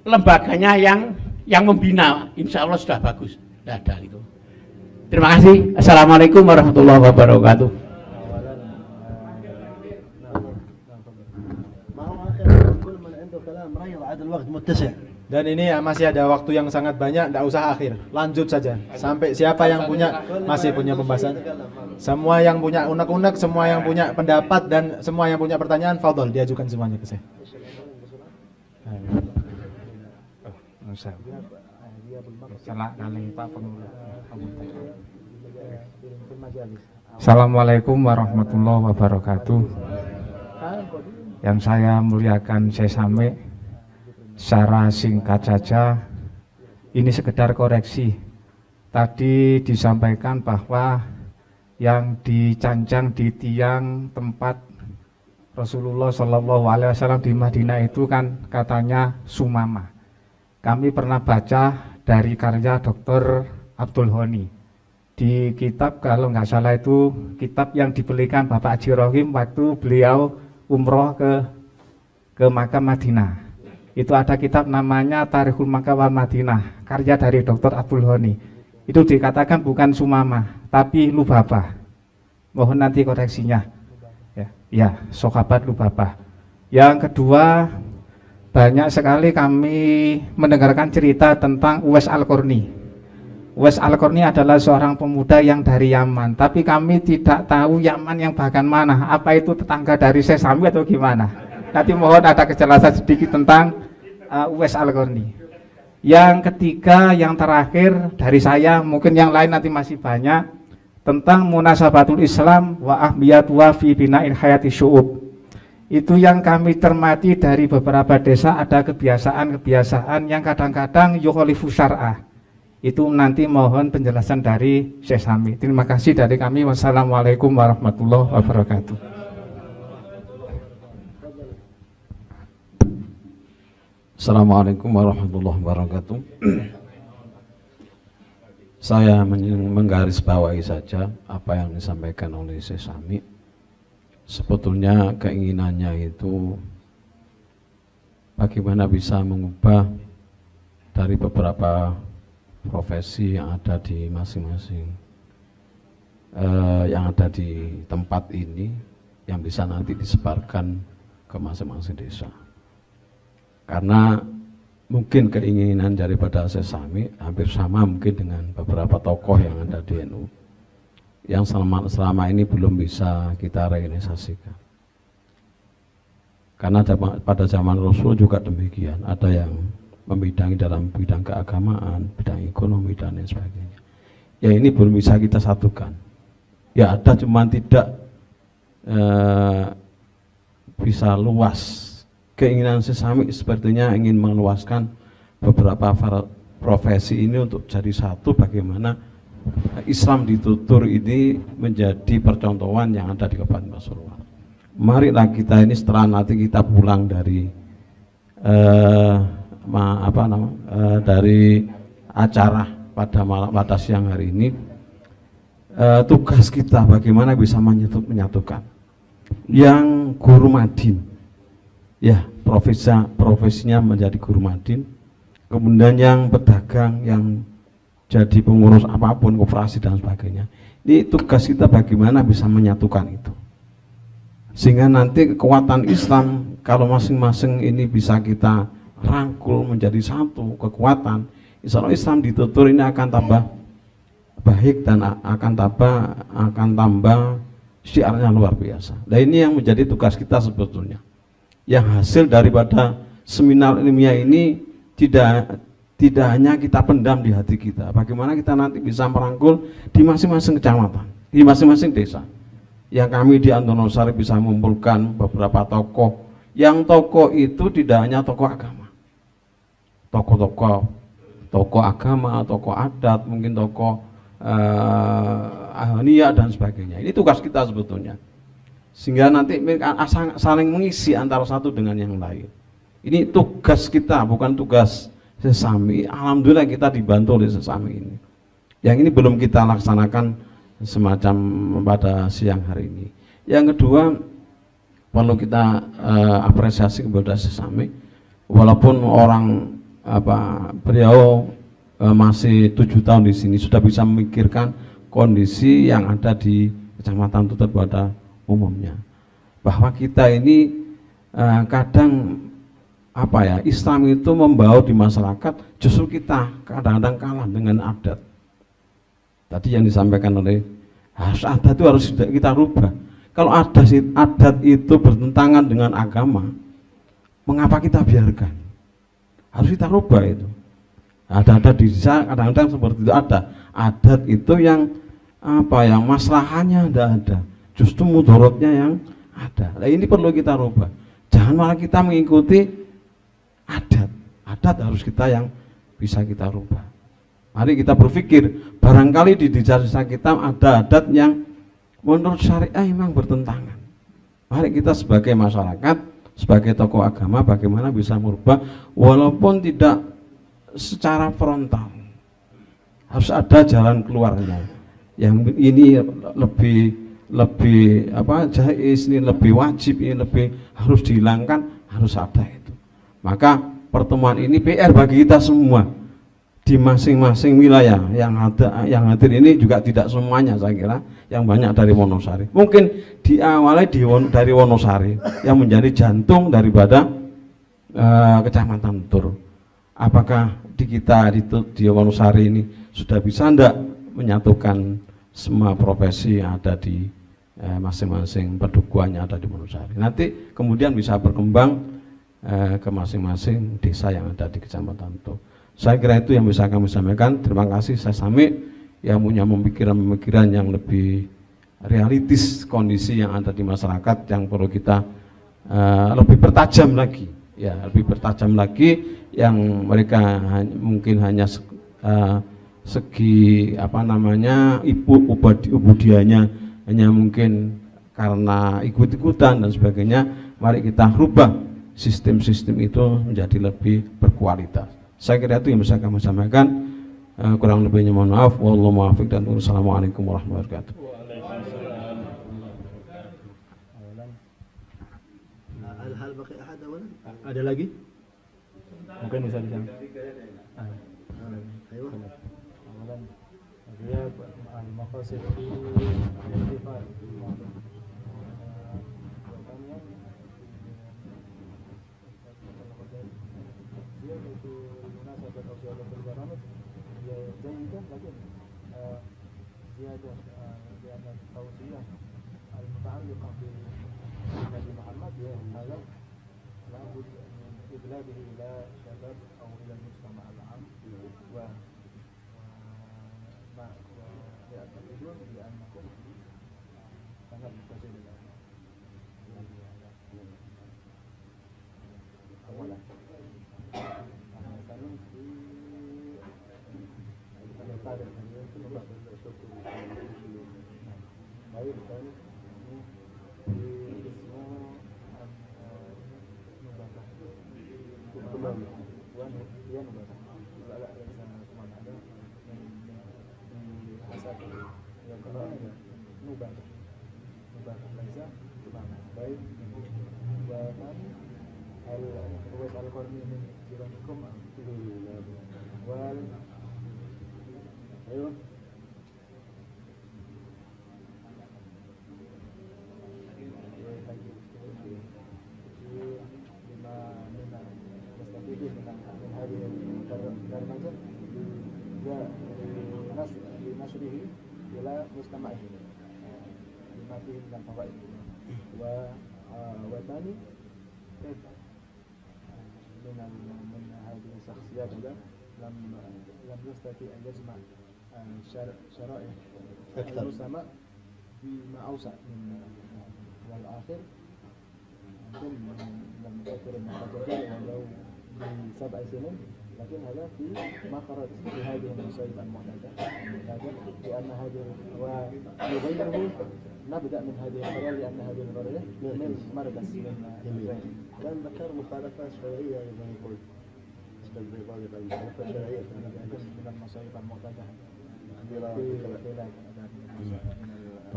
lembaganya yang membina, insya Allah sudah bagus, tidak ada itu. Terima kasih. Assalamualaikum warahmatullahi wabarakatuh. Dan ini masih ada waktu yang sangat banyak, tidak usah akhir, lanjut saja sampai siapa yang masih punya pembahasan. Semua yang punya unek-unek, semua yang punya pendapat dan semua yang punya pertanyaan, fadhol diajukan semuanya ke saya. Assalamualaikum warahmatullahi wabarakatuh. Yang saya muliakan Sesame, secara singkat saja, ini sekedar koreksi. Tadi disampaikan bahwa yang dicancang di tiang tempat Rasulullah Shallallahu Alaihi Wasallam di Madinah itu kan katanya Sumama. Kami pernah baca dari karya Dr. Abdul Honi di kitab, kalau nggak salah itu kitab yang dibelikan Bapak Haji Rohim waktu beliau umroh ke Makkah Madinah. Itu ada kitab namanya Tarikhul Makkah wal Madinah, karya dari Dr. Abdul Honi. Itu dikatakan bukan Sumama, tapi Lubabah. Mohon nanti koreksinya. Ya, Sokabat Lubabah. Yang kedua, banyak sekali kami mendengarkan cerita tentang Uwais Al-Qarni. Uwais Al-Qarni adalah seorang pemuda yang dari Yaman, tapi kami tidak tahu Yaman yang bagian mana. Apa itu tetangga dari Sesami atau gimana? Nanti mohon ada kejelasan sedikit tentang Uwais Al-Qarni. Yang ketiga, yang terakhir dari saya, mungkin yang lain nanti masih banyak, tentang munasabatul Islam wa ahmiyatuha fi bina'il hayati syu'ub. Itu yang kami cermati dari beberapa desa, ada kebiasaan-kebiasaan yang kadang-kadang yukhalifu syar'ah, Itu nanti mohon penjelasan dari Syekh Sami. Terima kasih dari kami. Wassalamualaikum warahmatullahi wabarakatuh. Assalamualaikum warahmatullahi wabarakatuh. Saya menggarisbawahi saja apa yang disampaikan oleh Syekh Sami. Sebetulnya keinginannya itu bagaimana bisa mengubah dari beberapa profesi yang ada di masing-masing yang ada di tempat ini, yang bisa nanti disebarkan ke masing-masing desa. Karena mungkin keinginan daripada Syekh Sami hampir sama mungkin dengan beberapa tokoh yang ada di NU yang selama ini belum bisa kita realisasikan. Karena pada zaman Rasul juga demikian, ada yang membidangi dalam bidang keagamaan, bidang ekonomi dan lain sebagainya. Ya ini belum bisa kita satukan. Ya ada, cuman tidak bisa luas. Keinginan Syekh Sami sepertinya ingin meluaskan beberapa profesi ini untuk jadi satu, bagaimana Islam ditutur ini menjadi percontohan yang ada di Kabupaten Pasuruan. Marilah kita ini setelah nanti kita pulang dari dari acara pada siang hari ini, tugas kita bagaimana bisa menyatukan yang guru madin, ya profesinya menjadi guru madin, kemudian yang pedagang, yang jadi pengurus apapun, koperasi dan sebagainya. Ini tugas kita bagaimana bisa menyatukan itu, sehingga nanti kekuatan Islam kalau masing-masing ini bisa kita rangkul menjadi satu kekuatan, insya Allah Islam ditutur ini akan tambah baik dan akan tambah syiarnya luar biasa. Nah ini yang menjadi tugas kita sebetulnya. Yang hasil daripada seminar ilmiah ini tidak hanya kita pendam di hati kita, bagaimana kita nanti bisa merangkul di masing-masing kecamatan, di masing-masing desa. Yang kami di Antonosari bisa mengumpulkan beberapa tokoh, yang tokoh itu tidak hanya tokoh agama, tokoh agama, tokoh adat, mungkin tokoh ahliya dan sebagainya. Ini tugas kita sebetulnya, sehingga nanti saling mengisi antara satu dengan yang lain. Ini tugas kita, bukan tugas Syekh Sami. Alhamdulillah kita dibantu oleh Syekh Sami ini. Yang ini belum kita laksanakan semacam pada siang hari ini. Yang kedua, perlu kita apresiasi kepada Syekh Sami, walaupun beliau masih 7 tahun di sini sudah bisa memikirkan kondisi yang ada di Kecamatan Tuter pada umumnya, bahwa kita ini kadang Islam itu membaur di masyarakat, justru kita kadang-kadang kalah dengan adat. Tadi yang disampaikan oleh adat itu harus kita rubah. Kalau adat itu bertentangan dengan agama, mengapa kita biarkan? Harus kita rubah itu. Ada di desa kadang-kadang seperti itu, ada adat itu yang maslahannya tidak ada, justru mudorotnya yang ada. Nah ini perlu kita rubah. Jangan malah kita mengikuti adat harus kita yang bisa kita rubah. Mari kita berpikir, barangkali di desa kita ada adat yang menurut syariah memang bertentangan. Mari kita sebagai masyarakat, sebagai tokoh agama, bagaimana bisa merubah, walaupun tidak secara frontal. Harus ada jalan keluarnya. Yang ini lebih jaiz, ini lebih wajib, ini lebih harus dihilangkan, harus ada itu. Maka pertemuan ini PR bagi kita semua di masing-masing wilayah yang hadir ini, juga tidak semuanya saya kira, yang banyak dari Wonosari. Mungkin diawali dari Wonosari yang menjadi jantung daripada Kecamatan Tur. Apakah di Wonosari ini sudah bisa enggak menyatukan semua profesi yang ada di masing-masing pedukuhan yang ada di Wonosari? Nanti kemudian bisa berkembang ke masing-masing desa yang ada di Kecamatan Tur. Saya kira itu yang bisa kami sampaikan. Terima kasih Syekh Sami yang punya pemikiran-pemikiran yang lebih realistis kondisi yang ada di masyarakat, yang perlu kita lebih bertajam lagi, ya lebih bertajam lagi, yang mereka mungkin hanya segi apa namanya ubudianya hanya mungkin karena ikut-ikutan dan sebagainya, mari kita rubah sistem-sistem itu menjadi lebih berkualitas. Saya kira itu yang bisa kami sampaikan. Kurang lebihnya mohon maaf. Wallahu muwaffiq dan wassalamualaikum warahmatullahi wabarakatuh. Ada lagi? Mungkin bisa disampaikan. المقاصد في الاحتفال بمناسبة أو زيادة البرامج جيدة، لكن زيادة لأن التوصية المتعلقة بالنبي محمد هذا لابد من إبلاغه إلى الشباب أو إلى المجتمع العام يعتقدون بأنكم sangat berhasil أولا saling di pada itu membantu suatu baik sekali ini di semua membaca wan dia membaca ala yang sama ada yang kalau ada nubah baca baik dan al-ruwais al-qarni min jiranikum wal ayo lima mina mustafidin min hadhihi al-barnamij لنشره إلى مجتمعه لما فيه من الفوائد وثاني كيف من هذه الشخصيات لم يستطيع أن يجمع شرائح الرسماء بما أوسع من والآخر ممكن لم يذكر المحاجة ولو ب7 سنين، لكن هذا في ما خرج في هذه المصايب المعتادة لأن هذه ويغيره نبدأ من هذه القرية لأن هذه القرية من مركز من كان ذكر مخالفات شرعية أيضا يقول أستاذ بيضاوي قال مخالفات شرعية من المصايب المعتادة.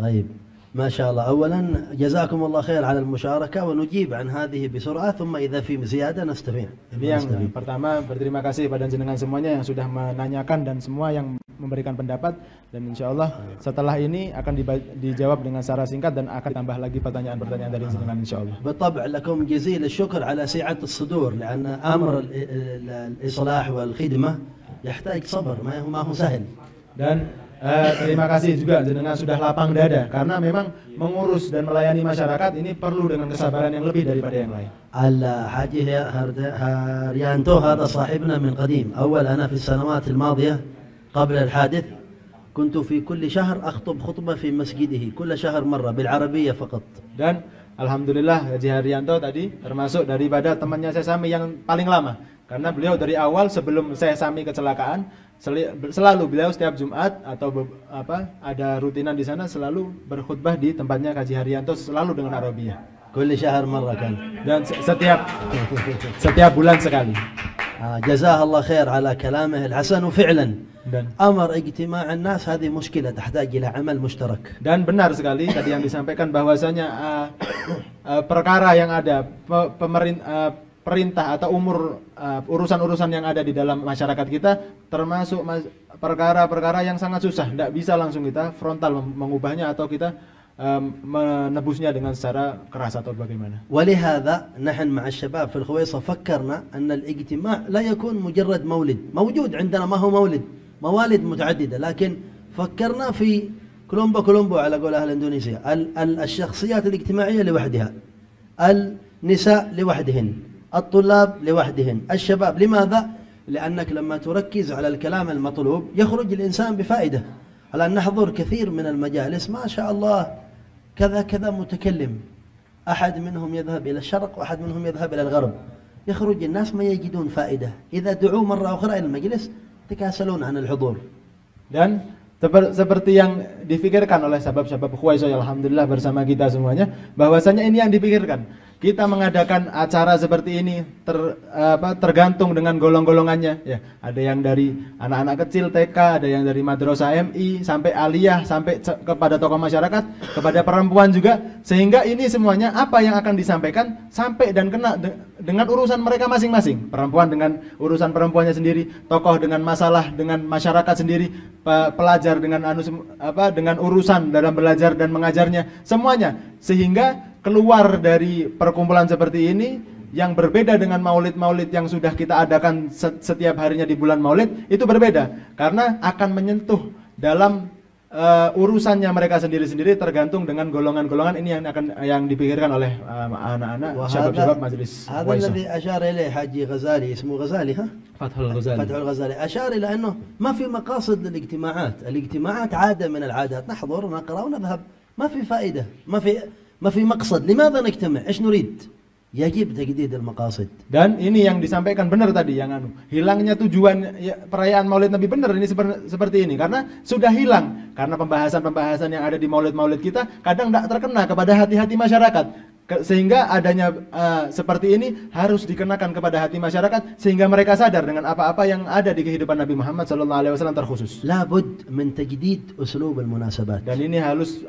طيب ما شاء الله. أولا جزاكم الله خير على المشاركة ونجيب عن هذه بسرعة ثم إذا في زيادة نستفيد. Yang pertama berterima kasih pada jenengan semuanya yang sudah menanyakan dan semua yang memberikan pendapat, dan insya Allah setelah ini akan dijawab dengan secara singkat dan akan tambah lagi pertanyaan-pertanyaan dari jenengan insya Allah. بالطبع لكم جزيل الشكر على سعة الصدور لأن أمر الإصلاح والخدمة يحتاج صبر ما هو سهل. Dan terima kasih juga jenengan sudah lapang dada karena memang mengurus dan melayani masyarakat ini perlu dengan kesabaran yang lebih daripada yang lain. الحاج هريانتو هذا صاحبنا من قديم. أول أنا في السنوات الماضية قبل الحادث كنت في كل شهر أخطب خطبة في مسجده كل شهر مرة بالعربية فقط. Dan alhamdulillah Haji Haryanto tadi termasuk daripada temannya saya Sami yang paling lama karena beliau dari awal sebelum saya Sami kecelakaan selalu beliau setiap Jumat atau ada rutinan di sana selalu berkhutbah di tempatnya Haji Haryanto selalu dengan Arabia. كل شهر مرة كان. Dan setiap bulan sekali. جزاه الله خير على كلامه الحسن وفعلا أمر اجتماع الناس هذه مشكلة تحتاج إلى عمل مشترك. Dan benar sekali tadi yang disampaikan bahwasanya perkara yang ada perintah atau urusan-urusan yang ada di dalam masyarakat kita termasuk perkara-perkara yang sangat susah, tidak bisa langsung kita frontal mengubahnya atau kita menebusnya dengan secara keras atau bagaimana. ولهذا نحن مع الشباب في الخويصة فكرنا أن الاجتماع لا يكون مجرد مولد، موجود عندنا ما هو مولد، موالد متعددة، لكن فكرنا في كولومبو على قول أهل إندونيسيا، الشخصيات الاجتماعية لوحدها، النساء لوحدهن، الطلاب لوحدهن، الشباب. لماذا؟ لأنك لما تركز على الكلام المطلوب يخرج الإنسان بفائدة. على أن نحضر كثير من المجالس ما شاء الله كذا متكلم، أحد منهم يذهب إلى الشرق وأحد منهم يذهب إلى الغرب، يخرج الناس ما يجدون فائدة. إذا دعوا مرة أخرى إلى المجلس تكاسلون عن الحضور. Dan seperti yang difikirkan oleh sahabat-sahabat Khuwaisoi, alhamdulillah bersama kita semuanya, bahwasanya ini yang dipikirkan. Kita mengadakan acara seperti ini tergantung dengan golong-golongannya. Ya, ada yang dari anak-anak kecil TK, ada yang dari madrasah MI sampai aliyah, sampai kepada tokoh masyarakat, kepada perempuan juga. Sehingga ini semuanya apa yang akan disampaikan sampai dan kena dengan urusan mereka masing-masing. Perempuan dengan urusan perempuannya sendiri, tokoh dengan masalah dengan masyarakat sendiri, pelajar dengan dengan urusan dalam belajar dan mengajarnya, semuanya. Sehingga keluar dari perkumpulan seperti ini yang berbeda dengan maulid-maulid yang sudah kita adakan setiap harinya di bulan maulid, itu berbeda karena akan menyentuh dalam urusannya mereka sendiri-sendiri, tergantung dengan golongan-golongan ini yang dipikirkan oleh anak-anak syabab-syabab majelis. هذا الذي أشار إليه حاجي غزالي، اسمه غزالي ها؟ فتح الغزالي أشار إلى أنه ما في مقاصد للاجتماعات، الاجتماعات عادة من العادات، نحضر نقرأ ونذهب، ما في فائدة، ما في مقصد. لماذا نجتمع؟ إيش نريد؟ يجب تجديد المقاصد. Dan ini yang disampaikan benar tadi, yang hilangnya tujuan perayaan Maulid Nabi, benar ini seperti ini karena sudah hilang, karena pembahasan-pembahasan yang ada di Maulid-Maulid kita kadang tidak terkena kepada hati-hati masyarakat, sehingga adanya seperti ini harus dikenakan kepada hati masyarakat sehingga mereka sadar dengan apa-apa yang ada di kehidupan Nabi Muhammad SAW terkhusus. Labud min tajdid uslub al-munasabat. Dan ini harus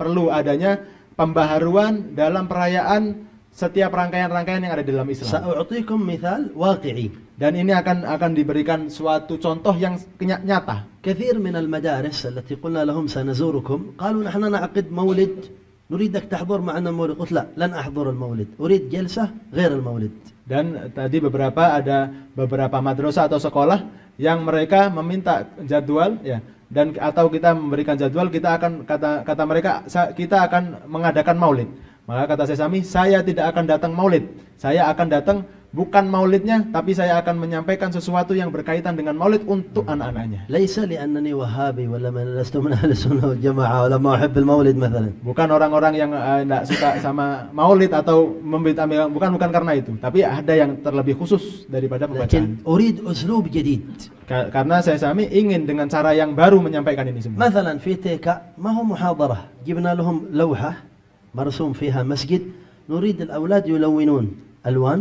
perlu adanya pembaharuan dalam perayaan setiap rangkaian-rangkaian yang ada di dalam Islam. Sa'u'tikum mithal waqi'i. Dan ini akan diberikan suatu contoh yang nyata. Kathir min al-madaris allati qulna lahum sanazurukum qalu nahnu na'qid maulid nuridك تحضر معنا المولد. قلت لا لن أحضر المولد أريد جلسة غير المولد. Dan tadi ada beberapa madrasah atau sekolah yang mereka meminta jadwal ya, dan atau kita memberikan jadwal, kita akan kata mereka kita akan mengadakan maulid. Maka kata Sesami, saya tidak akan datang maulid. Saya akan datang bukan maulidnya, tapi saya akan menyampaikan sesuatu yang berkaitan dengan maulid untuk anak-anaknya. Laisa li'annani wahabi wala man lastu min ahli sunnah wal jamaah wala ma uhib al maulid mathalan. Bukan orang-orang yang tidak suka sama maulid atau bukan karena itu, tapi ada yang terlebih khusus daripada pembacaan. Urid uslub jadid. Karena saya Sami ingin dengan cara yang baru menyampaikan ini semua. Mathalan fi TK ma huwa muhadarah, jibna lahum lawhah مرسوم فيها مسجد، نريد الأولاد يلونون ألوان،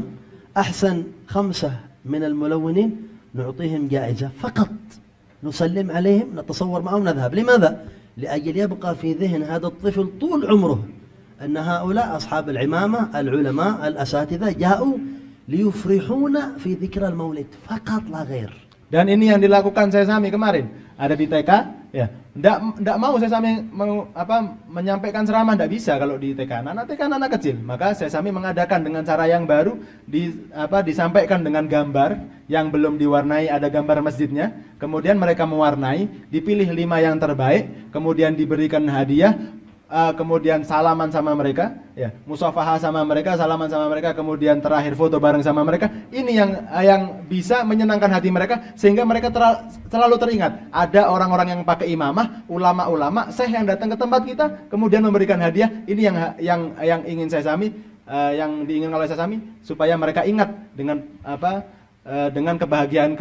أحسن 5 من الملونين نعطيهم جائزة فقط، نسلم عليهم نتصور معهم نذهب. لماذا؟ لأجل يبقى في ذهن هذا الطفل طول عمره أن هؤلاء أصحاب العمامة العلماء الأساتذة جاءوا ليفرحون في ذكرى المولد فقط لا غير. Dan ini yang dilakukan saya Sami kemarin, ada di TK ya. Ndak mau saya Sami menyampaikan ceramah, ndak bisa kalau di TK. Anak TK anak kecil. Maka saya Sami mengadakan dengan cara yang baru, disampaikan dengan gambar yang belum diwarnai, ada gambar masjidnya. Kemudian mereka mewarnai, dipilih 5 yang terbaik, kemudian diberikan hadiah. Kemudian salaman sama mereka, ya, musafahah sama mereka, salaman sama mereka, kemudian terakhir foto bareng sama mereka. Ini yang bisa menyenangkan hati mereka sehingga mereka selalu teringat. Ada orang-orang yang pakai imamah, ulama-ulama, syekh yang datang ke tempat kita, kemudian memberikan hadiah. Ini yang ingin saya Sami, yang diinginkan oleh saya Sami, supaya mereka ingat dengan kebahagiaan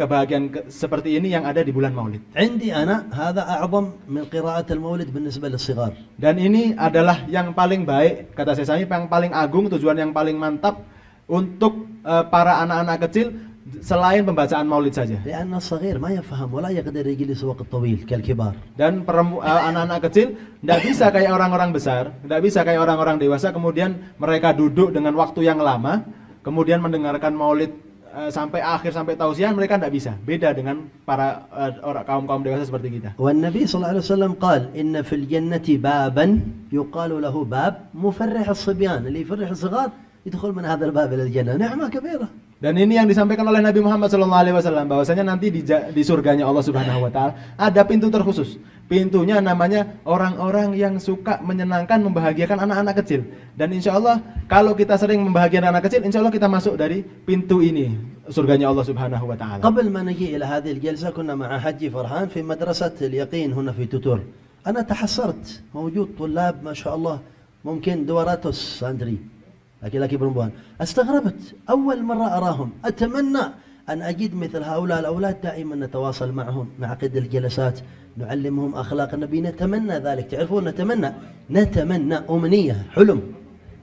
seperti ini yang ada di bulan Maulid. Indi ana hadza a'zam min qira'at al-maulid بالنسبة للصغار. Dan ini adalah yang paling baik, kata saya Sami, yang paling agung, tujuan yang paling mantap untuk para anak-anak kecil selain pembacaan Maulid saja. لأن الصغير ما يفهم ولا يقدر يجلس وقت طويل كالكبار. Dan anak-anak kecil tidak bisa kayak orang-orang besar, tidak bisa kayak orang-orang dewasa kemudian mereka duduk dengan waktu yang lama kemudian mendengarkan Maulid sampai akhir, sampai tausiah, mereka tidak bisa. Beda dengan para kaum dewasa seperti kita. Wan Nabi sallallahu alaihi wasallam qala inna fil jannati baban yuqalu lahu bab mufarrih as-sibyan, اللي يفرح الصغار يدخل من هذا الباب إلى الجنة. نعمة كبيرة. Dan ini yang disampaikan oleh Nabi Muhammad SAW, bahwasanya nanti di surganya Allah Subhanahu Wa Taala ada pintu terkhusus. Pintunya namanya orang-orang yang suka menyenangkan, membahagiakan anak-anak kecil. Dan insya Allah kalau kita sering membahagiakan anak kecil, insya Allah kita masuk dari pintu ini, surganya Allah Subhanahu Wa Taala. قبل ما نجي إلى هذه الجلسة كنا مع حجي فرحان في مدرسة اليقين هنا في توتور. أنا تحسرت موجود طلاب ما شاء الله ممكن دوراتوس ساندري. laki-laki perempuan. Astaghrabت أول مرة أراهم. أتمنى أن أجد مثل هؤلاء الأولاد دائما نتواصل معهم، نعقد الجلسات، نعلمهم أخلاق النبي، نتمنى ذلك. تعرفون نتمنى أمنية، حلم.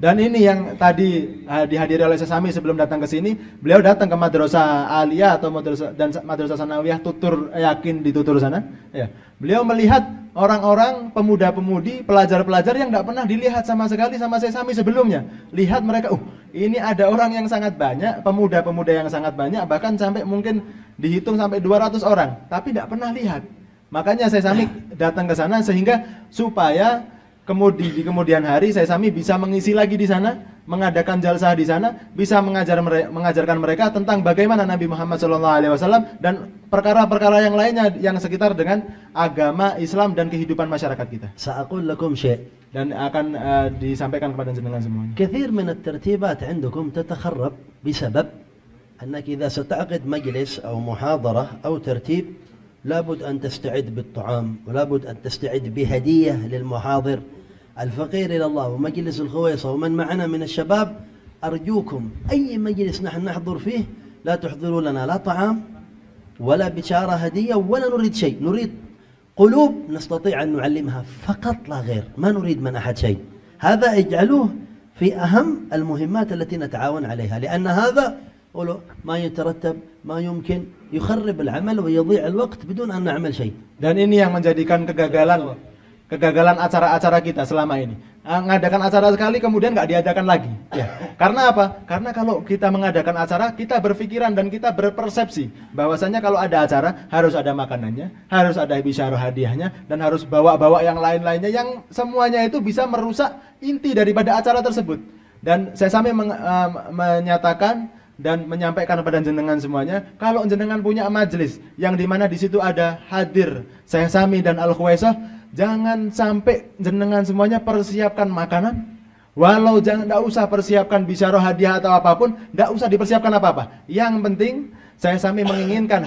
Dan ini yang tadi dihadiri oleh Syekh Sami sebelum datang ke sini, beliau datang ke Madrasah Aliyah atau Madrasah Sanawiyah Tutur, yakin di Tutur sana. Ya. Beliau melihat orang-orang, pemuda-pemudi, pelajar-pelajar yang tidak pernah dilihat sama sekali sama Syekh Sami sebelumnya. Lihat mereka, ini ada orang yang sangat banyak, pemuda-pemuda yang sangat banyak, bahkan sampai mungkin dihitung sampai 200 orang, tapi tidak pernah lihat. Makanya Syekh Sami datang ke sana sehingga supaya di kemudian hari Syekh Sami bisa mengisi lagi di sana, mengadakan jalsah di sana, bisa mengajarkan mereka tentang bagaimana Nabi Muhammad SAW dan perkara-perkara yang lainnya yang sekitar dengan agama Islam dan kehidupan masyarakat kita. Sa'aqul lakum syai'. Dan akan disampaikan kepada jenengan semuanya. كثير من الترتيبات عندكم تتخرب بسبب أنك إذا ستعقد مجلس أو محاضرة أو ترتيب لابد أن تستعد بالطعام، ولابد أن تستعد بهدية للمحاضر الفقير إلى الله ومجلس الخويصة ومن معنا من الشباب. أرجوكم أي مجلس نحن نحضر فيه لا تحضروا لنا لا طعام ولا بشارة هدية ولا نريد شيء، نريد قلوب نستطيع أن نعلمها فقط لا غير، ما نريد من أحد شيء. هذا اجعلوه في أهم المهمات التي نتعاون عليها، لأن هذا ما يترتب ما يمكن يخرب العمل ويضيع الوقت بدون أن نعمل شيء. Dan ini yang menjadikan kegagalan acara-acara kita selama ini. Mengadakan acara sekali kemudian nggak diadakan lagi. Ya. Karena apa? Karena kalau kita mengadakan acara, kita berpikiran dan kita berpersepsi bahwasanya kalau ada acara harus ada makanannya, harus ada bisyarah hadiahnya, dan harus bawa-bawa yang lain-lainnya yang semuanya itu bisa merusak inti daripada acara tersebut. Dan saya sampai menyatakan dan menyampaikan kepada jenengan semuanya, kalau jenengan punya majelis yang dimana di situ ada hadir Syekh Sami dan Al-Khuwaisah, jangan sampai jenengan semuanya persiapkan makanan, walau tidak usah persiapkan bisyarah hadiah atau apapun, tidak usah dipersiapkan apa-apa. Yang penting Syekh Sami menginginkan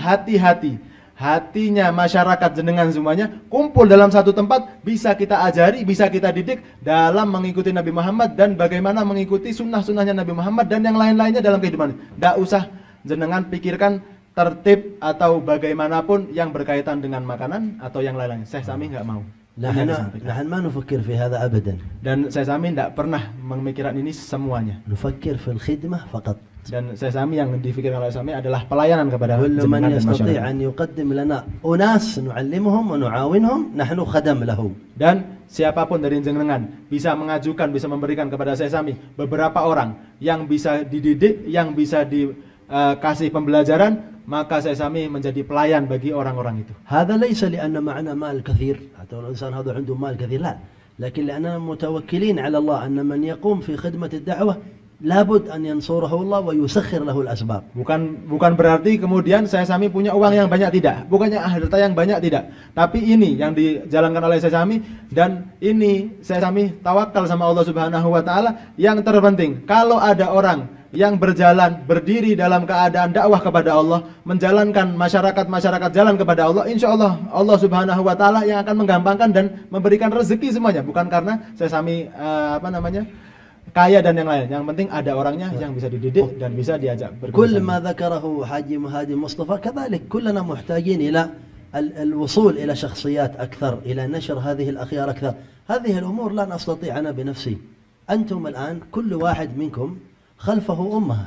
hatinya masyarakat jenengan semuanya kumpul dalam satu tempat, bisa kita ajari, bisa kita didik dalam mengikuti Nabi Muhammad dan bagaimana mengikuti sunnah-sunnahnya Nabi Muhammad dan yang lain-lainnya dalam kehidupan. Tidak usah jenengan pikirkan tertib atau bagaimanapun yang berkaitan dengan makanan atau yang lain-lainnya. Syekh Sami nggak mau. نحن ما نفكر في هذا أبدا. Dan Syekh Sami tidak pernah memikirkan ini semuanya. نفكر في الخدمة فقط. Dan Syekh Sami yang difikirkan oleh Sami adalah pelayanan kepada كل من jenengan dan يستطيع masyarakat. أن يقدم لنا أناس نعلمهم ونعاونهم نحن خدم له. Dan siapapun dari jenengan bisa mengajukan, bisa memberikan kepada Syekh Sami beberapa orang yang bisa dididik, yang bisa dikasih pembelajaran, maka Syekh Sami menjadi pelayan bagi orang-orang itu. هذا ليس لأن معنا مال كثير atau الإنسان هذا عنده مال كثير، لا، لكن لأننا متوكلين على الله أن من يقوم في خدمة الدعوة لابد أن ينصره الله ويسخر له الأسباب. Bukan berarti kemudian Syekh Sami punya uang yang banyak, tidak. Bukannya harta yang banyak, tidak. Tapi ini yang dijalankan oleh Syekh Sami, dan ini Syekh Sami tawakal sama Allah Subhanahu wa taala. Yang terpenting, kalau ada orang yang berjalan, berdiri dalam keadaan dakwah kepada Allah, menjalankan masyarakat jalan kepada Allah, insya Allah Allah Subhanahu wa taala yang akan menggampangkan dan memberikan rezeki semuanya. Bukan karena Syekh Sami kaya dan yang lain. Yang penting ada orangnya yang bisa dididik dan bisa diajak bergabung. كل ما ذكره حاجي مهادي مصطفى كذلك كلنا محتاجين إلى الوصول إلى شخصيات أكثر، إلى نشر هذه الأخيار أكثر. هذه الأمور لا نستطيع أنا بنفسي. أنتم الآن كل واحد منكم خلفه أمة،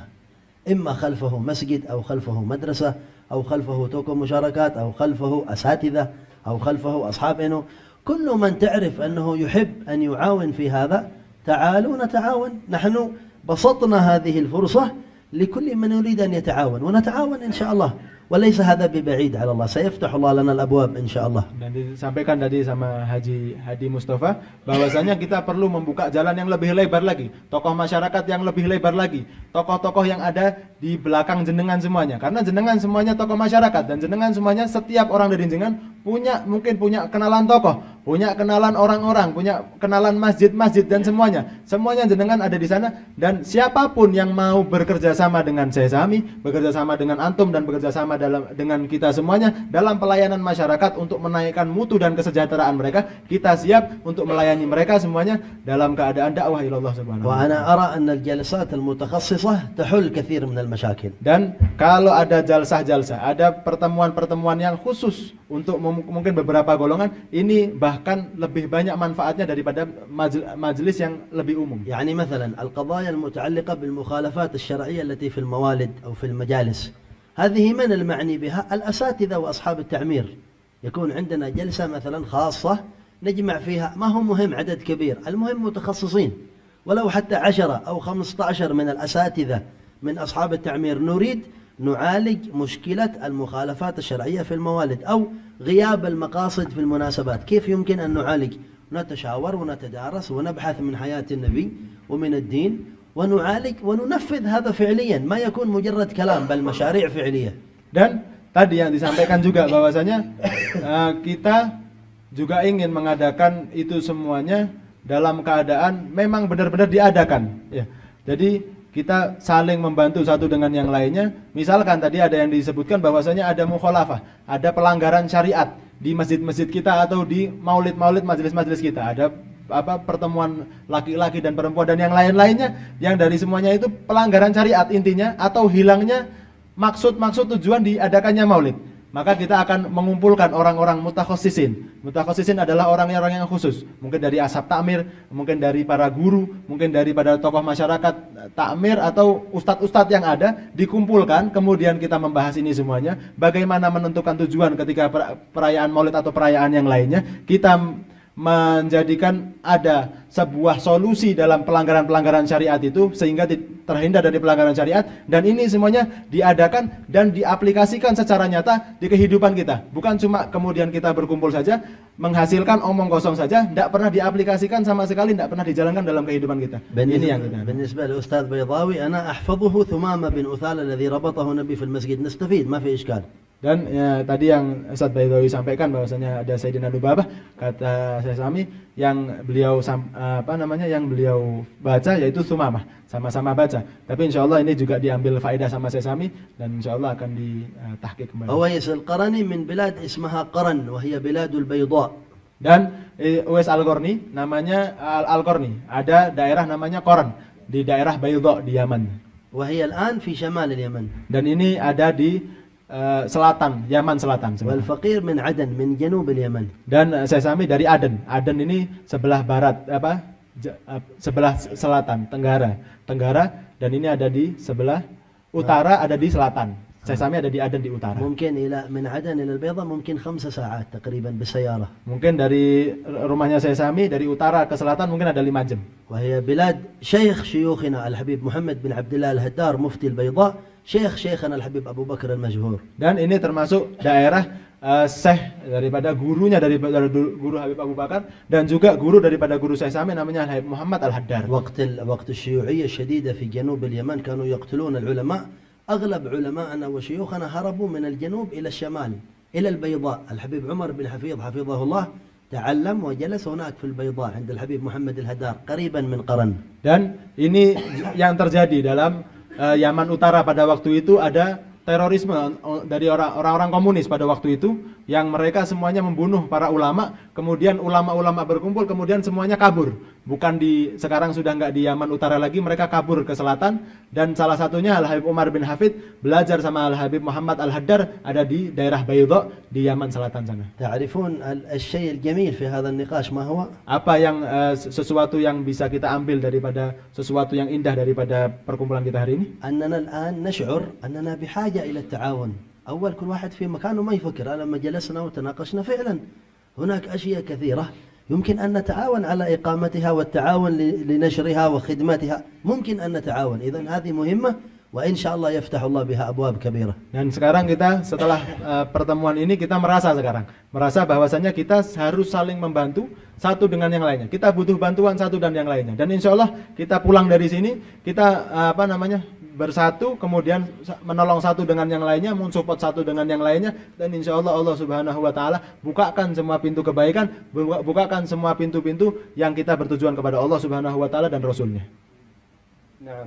إما خلفه مسجد أو خلفه مدرسة أو خلفه توكو مشاركات أو خلفه أساتذة أو خلفه أصحاب إنه كل من تعرف أنه يحب أن يعاون في هذا تعالوا نتعاون. نحن بسطنا هذه الفرصة لكل من يريد أن يتعاون ونتعاون إن شاء الله، وليس هذا ببعيد على الله، سيفتح الله لنا الأبواب إن شاء الله. Dan disampaikan tadi sama Haji Hadi Mustafa bahwasanya kita perlu membuka jalan yang lebih lebar lagi, tokoh masyarakat yang lebih lebar lagi, tokoh-tokoh yang ada di belakang jenengan semuanya. Karena jenengan semuanya tokoh masyarakat dan jenengan semuanya, setiap orang dari jenengan mungkin punya kenalan tokoh, punya kenalan orang-orang, punya kenalan masjid-masjid dan semuanya jenengan ada di sana. Dan siapapun yang mau bekerja sama dengan saya Sami, bekerja sama dengan antum dan bekerja sama dengan kita semuanya dalam pelayanan masyarakat untuk menaikkan mutu dan kesejahteraan mereka, kita siap untuk melayani mereka semuanya dalam keadaan dakwah ilallah subhanahu wa ta'ala. وأنا أرى أن الجلسات المتخصصة تحل كثير من المشاكل. Dan kalau ada jalsah-jalsah, ada pertemuan-pertemuan yang khusus untuk mungkin beberapa golongan, ini bahkan lebih banyak manfaatnya daripada majelis yang lebih umum. يعني مثلا القضايا المتعلقة بالمخالفات الشرعية التي في الموالد أو في المجالس، هذه من المعني بها الأساتذة وأصحاب التعمير. يكون عندنا جلسة مثلا خاصة نجمع فيها، ما هو مهم عدد كبير، المهم متخصصين، ولو حتى 10 أو 15 من الأساتذة من أصحاب التعمير، نريد نعالج مشكلة المخالفات الشرعية في الموالد أو غياب المقاصد في المناسبات. كيف يمكن أن نعالج؟ نتشاور ونتدارس ونبحث من حياة النبي ومن الدين ونعالج وننفذ هذا فعليا، ما يكون مجرد كلام بل مشاريع فعلية. Dan tadi yang disampaikan juga bahwasanya kita juga ingin mengadakan itu semuanya dalam keadaan memang benar-benar diadakan ya. Jadi kita saling membantu satu dengan yang lainnya. Misalkan tadi ada yang disebutkan bahwasanya ada mukhalafah, ada pelanggaran syariat di masjid-masjid kita atau di maulid-maulid majelis-majelis kita, ada pertemuan laki-laki dan perempuan dan yang lain-lainnya, yang dari semuanya itu pelanggaran syariat intinya atau hilangnya maksud tujuan diadakannya maulid. Maka kita akan mengumpulkan orang-orang mutakhasisin. Mutakhasisin adalah orang-orang yang khusus. Mungkin dari ashab takmir, mungkin dari para guru, mungkin daripada tokoh masyarakat takmir atau ustadz-ustadz yang ada, dikumpulkan, kemudian kita membahas ini semuanya. Bagaimana menentukan tujuan ketika perayaan maulid atau perayaan yang lainnya. Kita menjadikan ada sebuah solusi dalam pelanggaran-pelanggaran syariat itu sehingga terhindar dari pelanggaran syariat, dan ini semuanya diadakan dan diaplikasikan secara nyata di kehidupan kita. Bukan cuma kemudian kita berkumpul saja menghasilkan omong kosong saja, tidak pernah diaplikasikan sama sekali, tidak pernah dijalankan dalam kehidupan kita. Ini yang kita. بالنسبة لأستاذ بيضاوي أنا أحفظه ثمامة بن أثال الذي ربطه النبي في المسجد، نستفيد ما في إشكال. Dan ya, tadi yang Ustaz Baidawi sampaikan bahwasanya ada Sayyidina Lubabah, kata saya Sami, yang beliau yang beliau baca yaitu Sumamah, sama-sama baca. Tapi insyaallah ini juga diambil faedah sama saya Sami dan insyaallah akan ditahqiq kembali. Uwais Al-Qarni min bilad ismaha Qaran wa hiya biladul Bayda. Dan Uwais Al-Qarni namanya Al-Qarni, ada daerah namanya Qaran di daerah Bayda di Yaman. Wa hiya al-an fi shamal al-Yaman. Dan ini ada di selatan, Yaman selatan. Wal faqir min Aden min janub al-Yaman. Dan saya Sami dari Aden. Aden ini sebelah barat sebelah selatan, Tenggara, dan ini ada di sebelah utara, ada di selatan. Saya Sami ada di Aden di utara. Mungkin min Aden ila al-Bayda mungkin 5 saat تقريبا بالسيارة. Mungkin dari rumahnya saya Sami dari utara ke selatan mungkin ada 5 jam. وهي بلاد شيوخنا الحبيب محمد بن عبد الله الهدار مفتي البيضاء شيخنا الحبيب أبو بكر المجهور. Dan ini termasuk daerah syekh daripada gurunya dari guru Habib Abu Bakar dan juga guru daripada guru saya Sami namanya Habib Muhammad Al-Haddar. وقت الشيوعية الشديدة في جنوب اليمن كانوا يقتلون العلماء. أغلب علماءنا وشيوخنا هربوا من الجنوب إلى الشمال إلى البيضاء. الحبيب عمر بن حفيظ حفظه الله تعلم وجلس هناك في البيضاء عند الحبيب محمد الهدار قريبا من قرن. Dan ini yang terjadi dalam Yaman Utara pada waktu itu, ada terorisme dari orang-orang komunis pada waktu itu yang mereka semuanya membunuh para ulama, kemudian ulama-ulama berkumpul, kemudian semuanya kabur. Bukan sekarang sudah nggak di Yaman Utara lagi, mereka kabur ke selatan, dan salah satunya Al-Habib Umar bin Hafid belajar sama Al-Habib Muhammad Al-Haddar ada di daerah Bayda di Yaman Selatan sana. Ta'rifun al-syai' al-jamil fi hadha an-niqash ma huwa? Apa yang sesuatu yang bisa kita ambil daripada sesuatu yang indah daripada perkumpulan kita hari ini? Annana al-an nash'ur annana bihaja ila at-ta'awun. Awal kull wahid fi makanu ma yafkir. Lama jalasna wa tanaqashna fi'lan هناك أشياء كثيرة يمكن أن نتعاون على إقامتها والتعاون لنشرها وخدمتها، ممكن أن نتعاون. إذن هذه مهمة وإن شاء الله يفتح الله بها أبواب كبيرة. Dan sekarang kita setelah pertemuan ini kita merasa bahwasanya kita harus saling membantu satu dengan yang lainnya. Kita butuh bantuan satu dan yang lainnya. Dan insya Allah kita pulang dari sini kita bersatu, kemudian menolong satu dengan yang lainnya, mensupport satu dengan yang lainnya, dan insya Allah Allah Subhanahu Wa Taala bukakan semua pintu kebaikan, bukakan semua pintu-pintu yang kita bertujuan kepada Allah Subhanahu Wa Taala dan Rasulnya. Nah,